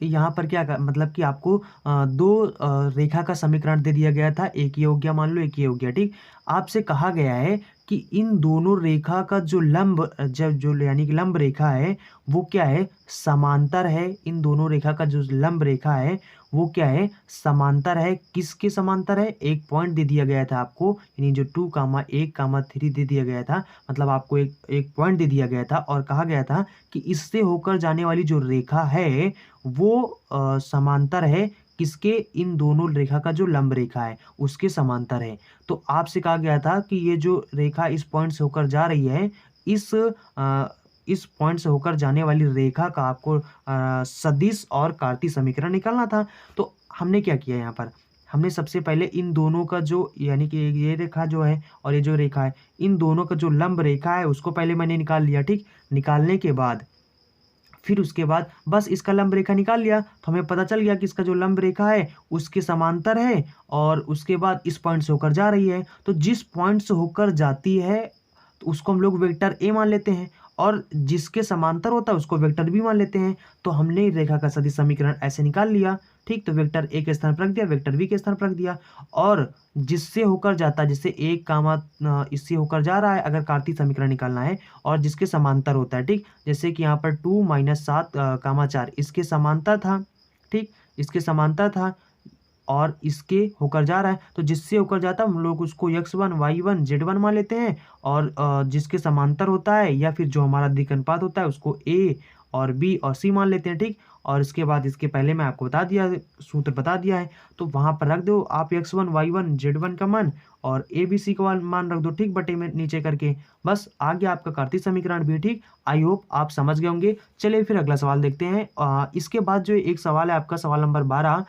Speaker 1: यहाँ पर मतलब कि आपको दो रेखा का समीकरण दे दिया गया था, एक ये हो गया मान लो, एक ये हो गया, ठीक। आपसे कहा गया है कि इन दोनों रेखा का जो लंब जो यानी कि लंब रेखा है वो क्या है, समांतर है। इन दोनों रेखा का जो लंब रेखा है वो क्या है, समांतर है। किसके समांतर है, एक पॉइंट दे दिया गया था आपको, यानी जो 2,1,3 दे दिया गया था, मतलब आपको एक पॉइंट दे दिया गया था और कहा गया था कि इससे होकर जाने वाली जो रेखा है वो समांतर है किसके, इन दोनों रेखा का जो लंब रेखा है उसके समांतर है। तो आपसे कहा गया था कि ये जो रेखा इस पॉइंट से होकर जा रही है, इस पॉइंट से होकर जाने वाली रेखा का आपको सदिश और कार्तीय समीकरण निकालना था। तो हमने क्या किया यहाँ पर, हमने सबसे पहले इन दोनों का जो, यानी कि ये रेखा जो है और ये जो रेखा है, इन दोनों का जो लंब रेखा है उसको पहले मैंने निकाल लिया। ठीक, निकालने के बाद फिर उसके बाद बस इसका लंब रेखा निकाल लिया, तो हमें पता चल गया कि इसका जो लंब रेखा है उसके समांतर है और उसके बाद इस पॉइंट से होकर जा रही है। तो जिस पॉइंट से होकर जाती है तो उसको हम लोग वेक्टर ए मान लेते हैं और जिसके समांतर होता है उसको वेक्टर बी मान लेते हैं। तो हमने रेखा का सदिश समीकरण ऐसे निकाल लिया। ठीक, तो वेक्टर ए के स्थान पर रख दिया, वेक्टर बी के स्थान पर रख दिया, और जिससे होकर जाता है, जिससे एक कामा इससे होकर जा रहा है अगर कार्तीय समीकरण निकालना है, और जिसके समांतर होता है। ठीक, जैसे कि यहाँ पर 2 - 7, 4 इसके समांतर था। ठीक, इसके समांतर था और इसके होकर जा रहा है, तो जिससे होकर जाता है हम लोग उसको x1 y1 z1 मान लेते हैं, और जिसके समांतर होता है या फिर जो हमारा दिक् अनुपात होता है उसको a और b और c मान लेते हैं। ठीक, और इसके बाद इसके पहले मैं आपको बता दिया, सूत्र बता दिया है, तो वहां पर रख दो आप x1 y1 z1 का मान और a b c का मान रख दो। ठीक, बटे में नीचे करके बस आ गया आपका कार्तीय समीकरण भी। ठीक, आई होप आप समझ गए होंगे। चलिए फिर अगला सवाल देखते हैं। इसके बाद जो एक सवाल है आपका सवाल नंबर 12,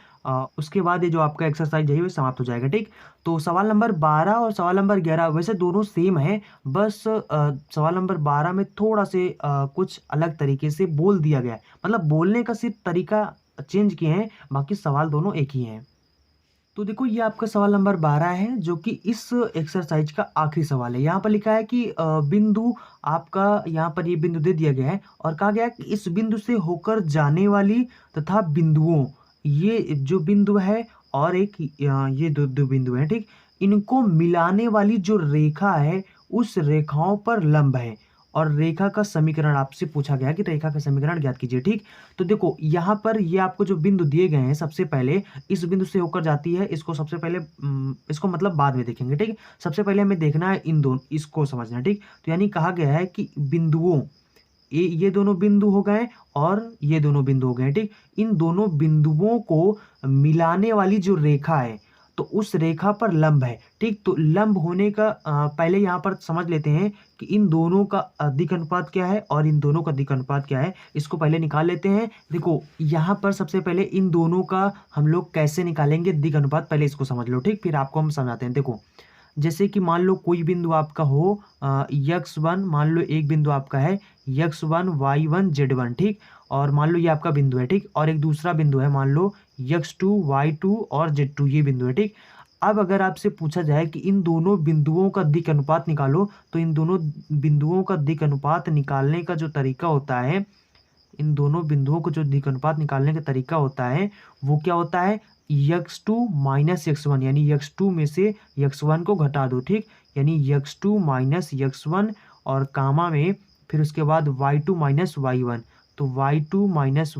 Speaker 1: उसके बाद ये जो आपका एक्सरसाइज है वो समाप्त हो जाएगा। ठीक, तो सवाल नंबर 12 और सवाल नंबर 11 वैसे दोनों सेम है, बस सवाल नंबर 12 में थोड़ा से कुछ अलग तरीके से बोल दिया गया है, मतलब बोलने का सिर्फ तरीका चेंज किए हैं, बाकी सवाल दोनों एक ही हैं। तो देखो ये आपका सवाल नंबर 12 है जो कि इस एक्सरसाइज का आखिरी सवाल है। यहाँ पर लिखा है कि बिंदु आपका, यहाँ पर ये बिंदु दे दिया गया है और कहा गया है कि इस बिंदु से होकर जाने वाली तथा बिंदुओं, ये जो बिंदु है और एक ये दो बिंदु हैं। ठीक, इनको मिलाने वाली जो रेखा है उस रेखाओं पर लंब है, और रेखा का समीकरण आपसे पूछा गया कि रेखा का समीकरण ज्ञात कीजिए। ठीक, तो देखो यहाँ पर ये आपको जो बिंदु दिए गए हैं, सबसे पहले इस बिंदु से होकर जाती है, इसको सबसे पहले इसको मतलब बाद में देखेंगे। ठीक, सबसे पहले हमें देखना है इन दोनों, इसको समझना है। ठीक, तो यानी कहा गया है कि बिंदुओं, ये दोनों बिंदु हो गए और ये दोनों बिंदु हो गए। ठीक, इन दोनों बिंदुओं को मिलाने वाली जो रेखा है तो उस रेखा पर लंब है। ठीक, तो लंब होने का पहले यहाँ पर समझ लेते हैं कि इन दोनों का दिक् अनुपात क्या है और इन दोनों का दिक् अनुपात क्या है, इसको पहले निकाल लेते हैं। देखो यहाँ पर सबसे पहले इन दोनों का हम लोग कैसे निकालेंगे दिक् अनुपात, पहले इसको समझ लो। ठीक, फिर आपको हम समझाते हैं। देखो जैसे कि मान लो कोई बिंदु आपका हो x1, मान लो एक बिंदु आपका है x1 y1 z1। ठीक, और मान लो ये आपका बिंदु है। ठीक, और एक दूसरा बिंदु है मान लो x2 y2 और z2, ये बिंदु है। ठीक, अब अगर आपसे पूछा जाए कि इन दोनों बिंदुओं का दिक् अनुपात निकालो, तो इन दोनों बिंदुओं का दिक् अनुपात निकालने का जो तरीका होता है, इन दोनों बिंदुओं को जो दिक् अनुपात निकालने का तरीका होता है वो क्या होता है, x2 - x1, यानी x2 में से x1 को घटा दो। ठीक, यानी x2 - x1 और कामा में फिर उसके बाद y2 - y1, तो y2 -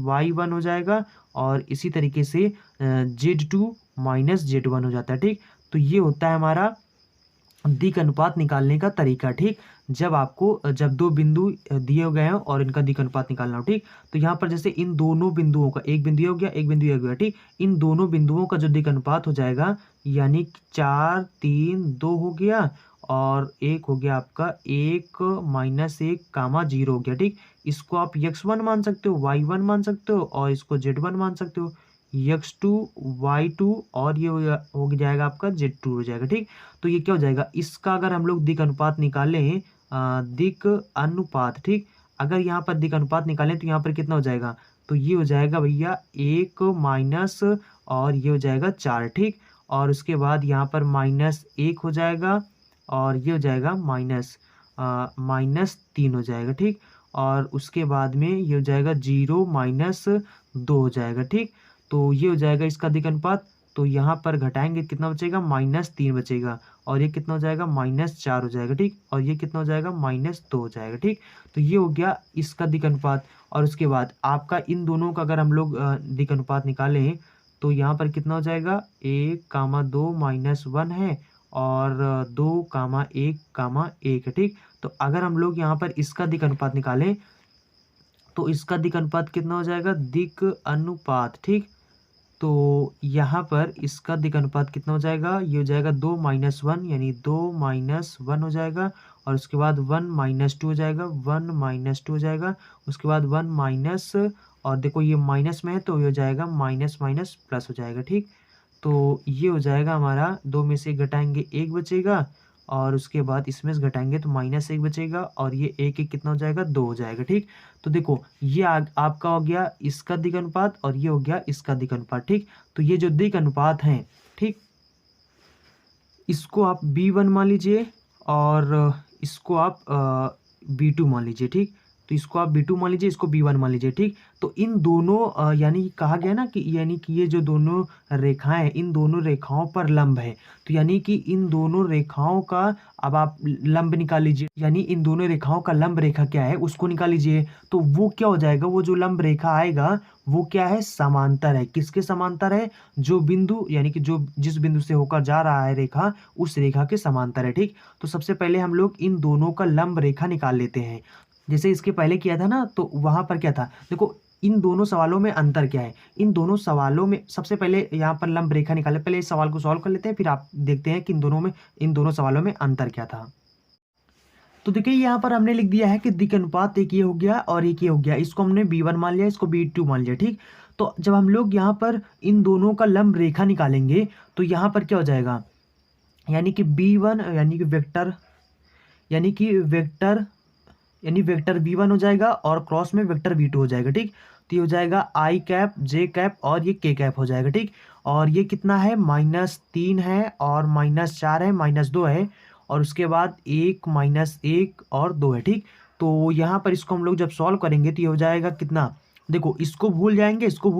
Speaker 1: y1 हो जाएगा, और इसी तरीके से z2 - z1 हो जाता है। ठीक, तो ये होता है हमारा दिक् अनुपात निकालने का तरीका। ठीक, जब दो बिंदु दिए गए हैं और इनका दिक् अनुपात निकालना हो। ठीक, तो यहाँ पर जैसे इन दोनों बिंदुओं का, एक बिंदु ये हो गया, एक बिंदु ये हो गया। ठीक, इन दोनों बिंदुओं का जो दिक् अनुपात हो जाएगा, यानी 4 3 2 हो गया, और एक हो गया आपका 1 - 1 कामा 0 हो गया। ठीक, इसको आप x1 मान सकते हो, y1 मान सकते हो और इसको z1 मान सकते हो, x2 y2 और ये हो जाएगा आपका z2 हो जाएगा। ठीक, तो ये क्या हो जाएगा, इसका अगर हम लोग दिक् अनुपात निकालें, दिक् अनुपात, ठीक, अगर यहाँ पर दिक् अनुपात निकालें तो यहाँ पर कितना हो जाएगा, तो ये हो जाएगा भैया 1 माइनस और ये हो जाएगा 4। ठीक, और उसके बाद यहाँ पर -1 हो जाएगा और ये हो जाएगा -3 हो जाएगा। ठीक, और उसके बाद में ये हो जाएगा 0 - 2 हो जाएगा। ठीक, तो ये हो जाएगा इसका दिक् अनुपात, तो यहाँ पर घटाएंगे कितना बचेगा, -3 बचेगा, और ये कितना हो जाएगा, -4 हो जाएगा। ठीक, और ये कितना हो जाएगा, -2 हो जाएगा। ठीक, तो ये हो गया इसका दिक् अनुपात। और उसके बाद आपका इन दोनों का अगर हम लोग दिक् अनुपात निकालें तो यहाँ पर कितना हो जाएगा 1, 2 -1 है और 2, 1, 1 है। ठीक, तो अगर हम लोग यहाँ पर इसका दिक् अनुपात निकालें तो इसका दिक् अनुपात कितना हो जाएगा दिक् अनुपात। ठीक, तो यहाँ पर इसका दिक् अनुपात कितना हो जाएगा, ये हो जाएगा 2 - 1 यानी 2 - 1 हो जाएगा और उसके बाद 1 - 2 हो जाएगा, 1 - 2 हो जाएगा, उसके बाद 1 माइनस और देखो ये माइनस में है तो ये हो जाएगा माइनस माइनस प्लस हो जाएगा। ठीक, तो ये हो जाएगा हमारा 2 में से घटाएंगे 1 बचेगा और उसके बाद इसमें से घटाएंगे तो -1 बचेगा और ये 1 कितना हो जाएगा 2 हो जाएगा। ठीक, तो देखो ये आपका हो गया इसका दिक् अनुपात और ये हो गया इसका दिक् अनुपात। ठीक, तो ये जो दिक् अनुपात हैं, ठीक, इसको आप B1 मान लीजिए और इसको आप B2 मान लीजिए। ठीक, तो इसको आप B2 मान लीजिए, इसको B1 मान लीजिए। ठीक, तो इन दोनों यानी कहा गया ना कि यानी कि ये जो दोनों रेखाएं इन दोनों रेखाओं पर लंब है, तो यानी कि इन दोनों रेखाओं का अब आप लंब निकाल लीजिए, यानी इन दोनों रेखाओं का लंब रेखा क्या है उसको निकाल लीजिए। तो वो क्या हो जाएगा, वो जो लंब रेखा आएगा वो क्या है, समांतर है। किसके समांतर है, जो बिंदु यानी कि जो जिस बिंदु से होकर जा रहा है रेखा उस रेखा के समांतर है। ठीक, तो सबसे पहले हम लोग इन दोनों का लंब रेखा निकाल लेते हैं। जैसे इसके पहले किया था ना, तो वहां पर क्या था, देखो इन दोनों सवालों में अंतर क्या है। इन दोनों सवालों में सबसे पहले यहाँ पर लंब रेखा निकाले, पहले इस सवाल को सॉल्व कर लेते हैं, फिर आप देखते हैं कि इन दोनों सवालों में अंतर क्या था। तो देखिए यहाँ पर हमने लिख दिया है कि दिक् अनुपात एक ये हो गया और एक ये हो गया, इसको हमने B1 मान लिया, इसको B2 मान लिया। ठीक, तो जब हम लोग यहाँ पर इन दोनों का लंब रेखा निकालेंगे तो यहाँ पर क्या हो जाएगा, यानी कि B1 यानी कि वेक्टर B1 हो जाएगा और क्रॉस में वेक्टर B2 हो जाएगा। ठीक, तो ये हो जाएगा I कैप J कैप और ये K कैप हो जाएगा। ठीक, और ये कितना है -3 है और -4 है, -2 है और उसके बाद 1 -1 और 2 है। ठीक, तो यहाँ पर इसको हम लोग जब सॉल्व करेंगे तो ये हो जाएगा कितना, देखो इसको भूल जाएंगे, इसको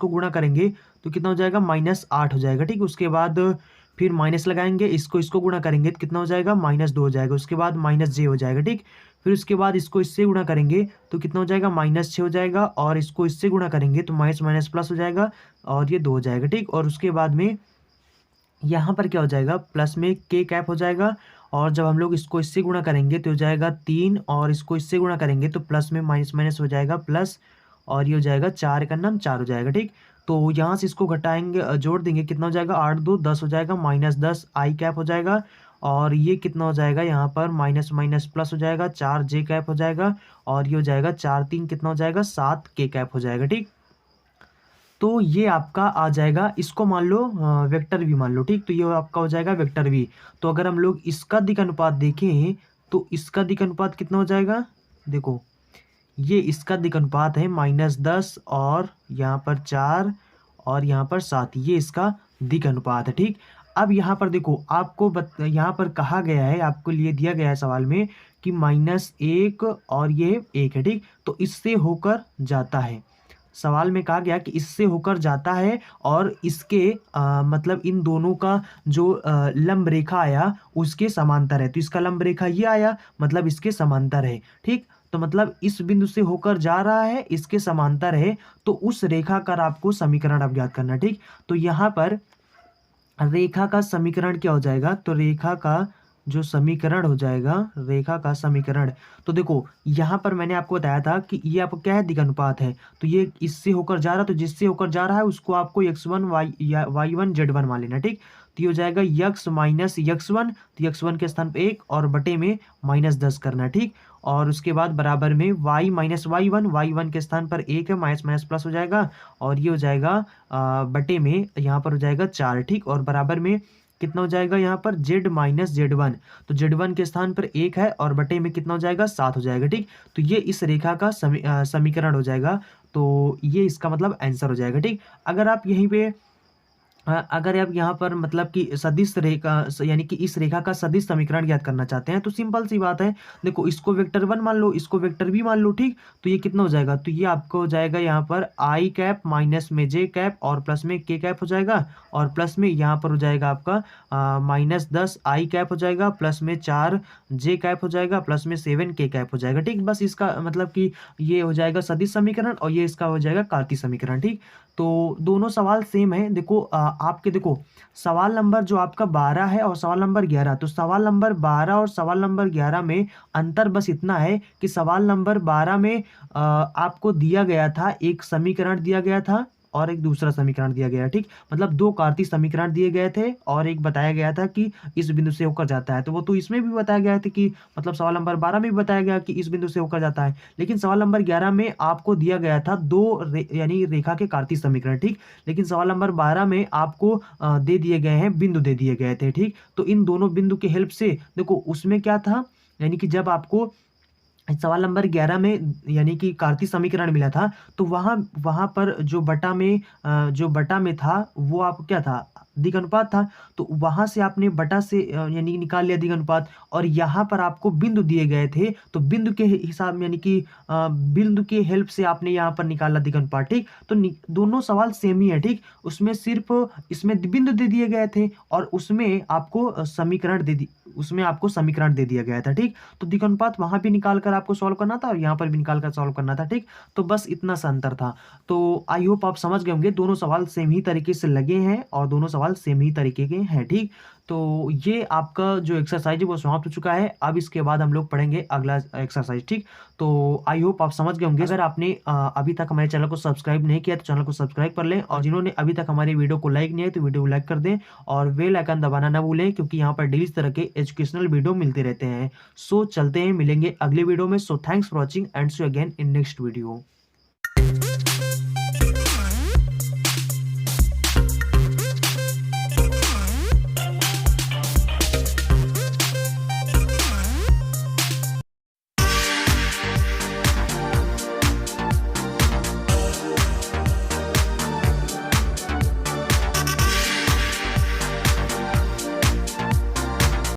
Speaker 1: गुणा करेंगे तो कितना हो जाएगा -8 हो जाएगा। ठीक, उसके बाद फिर माइनस लगाएंगे, इसको गुणा करेंगे तो कितना हो जाएगा -2 हो जाएगा, उसके बाद -j हो जाएगा। ठीक, फिर उसके बाद इसको इससे गुणा करेंगे तो कितना हो जाएगा -6 हो जाएगा और इसको इससे गुणा करेंगे तो माइनस माइनस प्लस हो जाएगा और ये 2 हो जाएगा। ठीक, और उसके बाद में यहाँ पर क्या हो जाएगा, प्लस में K कैप हो जाएगा और जब हम लोग इसको इससे गुणा करेंगे तो हो जाएगा 3 और इसको इससे गुणा करेंगे तो प्लस में माइनस माइनस हो जाएगा प्लस और ये हो जाएगा 4 का नाम 4 हो जाएगा। ठीक, तो यहाँ से इसको घटाएंगे, जोड़ देंगे, कितना हो जाएगा 8 2 10 हो जाएगा, -10 I कैप हो जाएगा और ये कितना हो जाएगा यहाँ पर माइनस माइनस प्लस हो जाएगा 4 J कैप हो जाएगा और ये हो जाएगा 4 3 कितना हो जाएगा 7 K कैप हो जाएगा। ठीक, तो ये आपका आ जाएगा, इसको मान लो वेक्टर V मान लो। ठीक, तो ये आपका हो जाएगा वेक्टर V। तो अगर हम लोग इसका दिक् अनुपात देखें तो इसका दिक् अनुपात कितना हो जाएगा, देखो ये इसका दिक् अनुपात है -10 और यहाँ पर 4 और यहाँ पर 7, ये इसका दिक् अनुपात है। ठीक, अब यहाँ पर देखो आपको यहाँ पर कहा गया है, आपको लिए दिया गया है सवाल में कि -1 और ये 1 है। ठीक, तो इससे होकर जाता है, सवाल में कहा गया कि इससे होकर जाता है और इसके मतलब इन दोनों का जो लंब रेखा आया उसके समांतर है, तो इसका लंब रेखा ये आया मतलब इसके समांतर है। ठीक, तो मतलब इस बिंदु से होकर जा रहा है, इसके समांतर है, तो उस रेखा का आपको समीकरण अब ज्ञात करना। ठीक, तो यहाँ पर रेखा का समीकरण क्या हो जाएगा, तो रेखा का जो समीकरण हो जाएगा, रेखा का समीकरण, तो देखो यहाँ पर मैंने आपको बताया था कि ये आपको क्या है, दिक् अनुपात है, तो ये इससे होकर जा रहा है, तो जिससे होकर जा रहा है उसको आपको x1 y1 z1 मान लेना। ठीक, तो ये हो जाएगा x माइनस x1, तो x1 के स्थान पे 1 और बटे में -10 करना। ठीक, और उसके बाद बराबर में y माइनस y1 के स्थान पर 1 है, माइनस माइनस प्लस हो जाएगा और ये हो जाएगा बटे में यहाँ पर हो जाएगा 4। ठीक, और बराबर में कितना हो जाएगा यहाँ पर z माइनस z1, तो z1 के स्थान पर 1 है और बटे में कितना हो जाएगा 7 हो जाएगा। ठीक, तो ये इस रेखा का समीकरण हो जाएगा, तो ये इसका मतलब आंसर हो जाएगा। ठीक, अगर आप यहीं पे अगर आप यहाँ पर मतलब कि सदिश रेखा यानी कि इस रेखा का सदिश समीकरण ज्ञात करना चाहते हैं तो सिंपल सी बात है। देखो इसको वेक्टर 1 मान लो, इसको वेक्टर भी मान लो, ठीक। तो ये कितना हो जाएगा, तो ये आपको हो जाएगा यहाँ पर आई कैप माइनस में जे कैप और प्लस में के कैप हो जाएगा, और प्लस में यहाँ पर हो जाएगा आपका -10 आई कैप हो जाएगा, प्लस में 4 जे कैप हो जाएगा, प्लस में 7 के कैप हो जाएगा, ठीक। बस इसका मतलब कि ये हो जाएगा सदिश समीकरण और ये इसका हो जाएगा कार्तीय समीकरण, ठीक। तो दोनों सवाल सेम है। देखो आपके देखो सवाल नंबर जो आपका 12 है और सवाल नंबर 11, तो सवाल नंबर 12 और सवाल नंबर 11 में अंतर बस इतना है कि सवाल नंबर 12 में आपको दिया गया था, एक समीकरण दिया गया था और एक दूसरा समीकरण दिया गया है, ठीक। मतलब दो कार्तीय समीकरण दिए गए थे और एक बताया गया था कि इस बिंदु से होकर जाता है, तो वो तो इसमें भी बताया गया था कि मतलब सवाल नंबर 12 में भी बताया गया कि इस बिंदु से होकर जाता है। लेकिन सवाल नंबर 11 में आपको दिया गया था यानी रेखा के कार्तीय समीकरण, ठीक। लेकिन सवाल नंबर 12 में आपको दे दिए गए हैं, बिंदु दे दिए गए थे, ठीक। तो इन दोनों बिंदु के हेल्प से देखो उसमें क्या था, यानी कि जब आपको सवाल नंबर 11 में यानी कि कार्तीय समीकरण मिला था, तो वहां वहां पर जो बटा में था वो आप क्या था, दिग अनुपात था। तो वहां से आपने बटा से यानी कि निकाल लिया दिग अनुपात, और यहाँ पर आपको बिंदु दिए गए थे तो बिंदु के हिसाब यानी कि बिंदु के हेल्प से आपने यहाँ पर निकाला दिग अनुपात, ठीक। तो दोनों सवाल सेम ही है, ठीक। उसमें सिर्फ इसमें बिंदु दे दिए गए थे और उसमें आपको समीकरण दे दिया गया था, ठीक। तो दिग अनुपात वहां भी निकाल कर आपको सॉल्व करना था और यहाँ पर भी निकाल कर सॉल्व करना था, ठीक। तो बस इतना सा अंतर था। तो आई होप आप समझ गए होंगे, दोनों सवाल सेम ही तरीके से लगे हैं और दोनों सवाल सेम ही तरीके के हैं, ठीक। तो ये आपका जो एक्सरसाइज है वो समाप्त हो चुका है। अब इसके बाद हम लोग पढ़ेंगे अगला एक्सरसाइज, ठीक। तो आई होप आप समझ गए होंगे। अगर आपने अभी तक हमारे चैनल को सब्सक्राइब नहीं किया तो चैनल को सब्सक्राइब कर लें, और जिन्होंने अभी तक हमारी वीडियो को लाइक नहीं है तो वीडियो को लाइक कर दें और बेल आइकन दबाना ना भूलें, क्योंकि यहाँ पर डेली इस तरह के एजुकेशनल वीडियो मिलते रहते हैं। सो चलते हैं, मिलेंगे अगले वीडियो में। So thanks for watching and see you again in next video.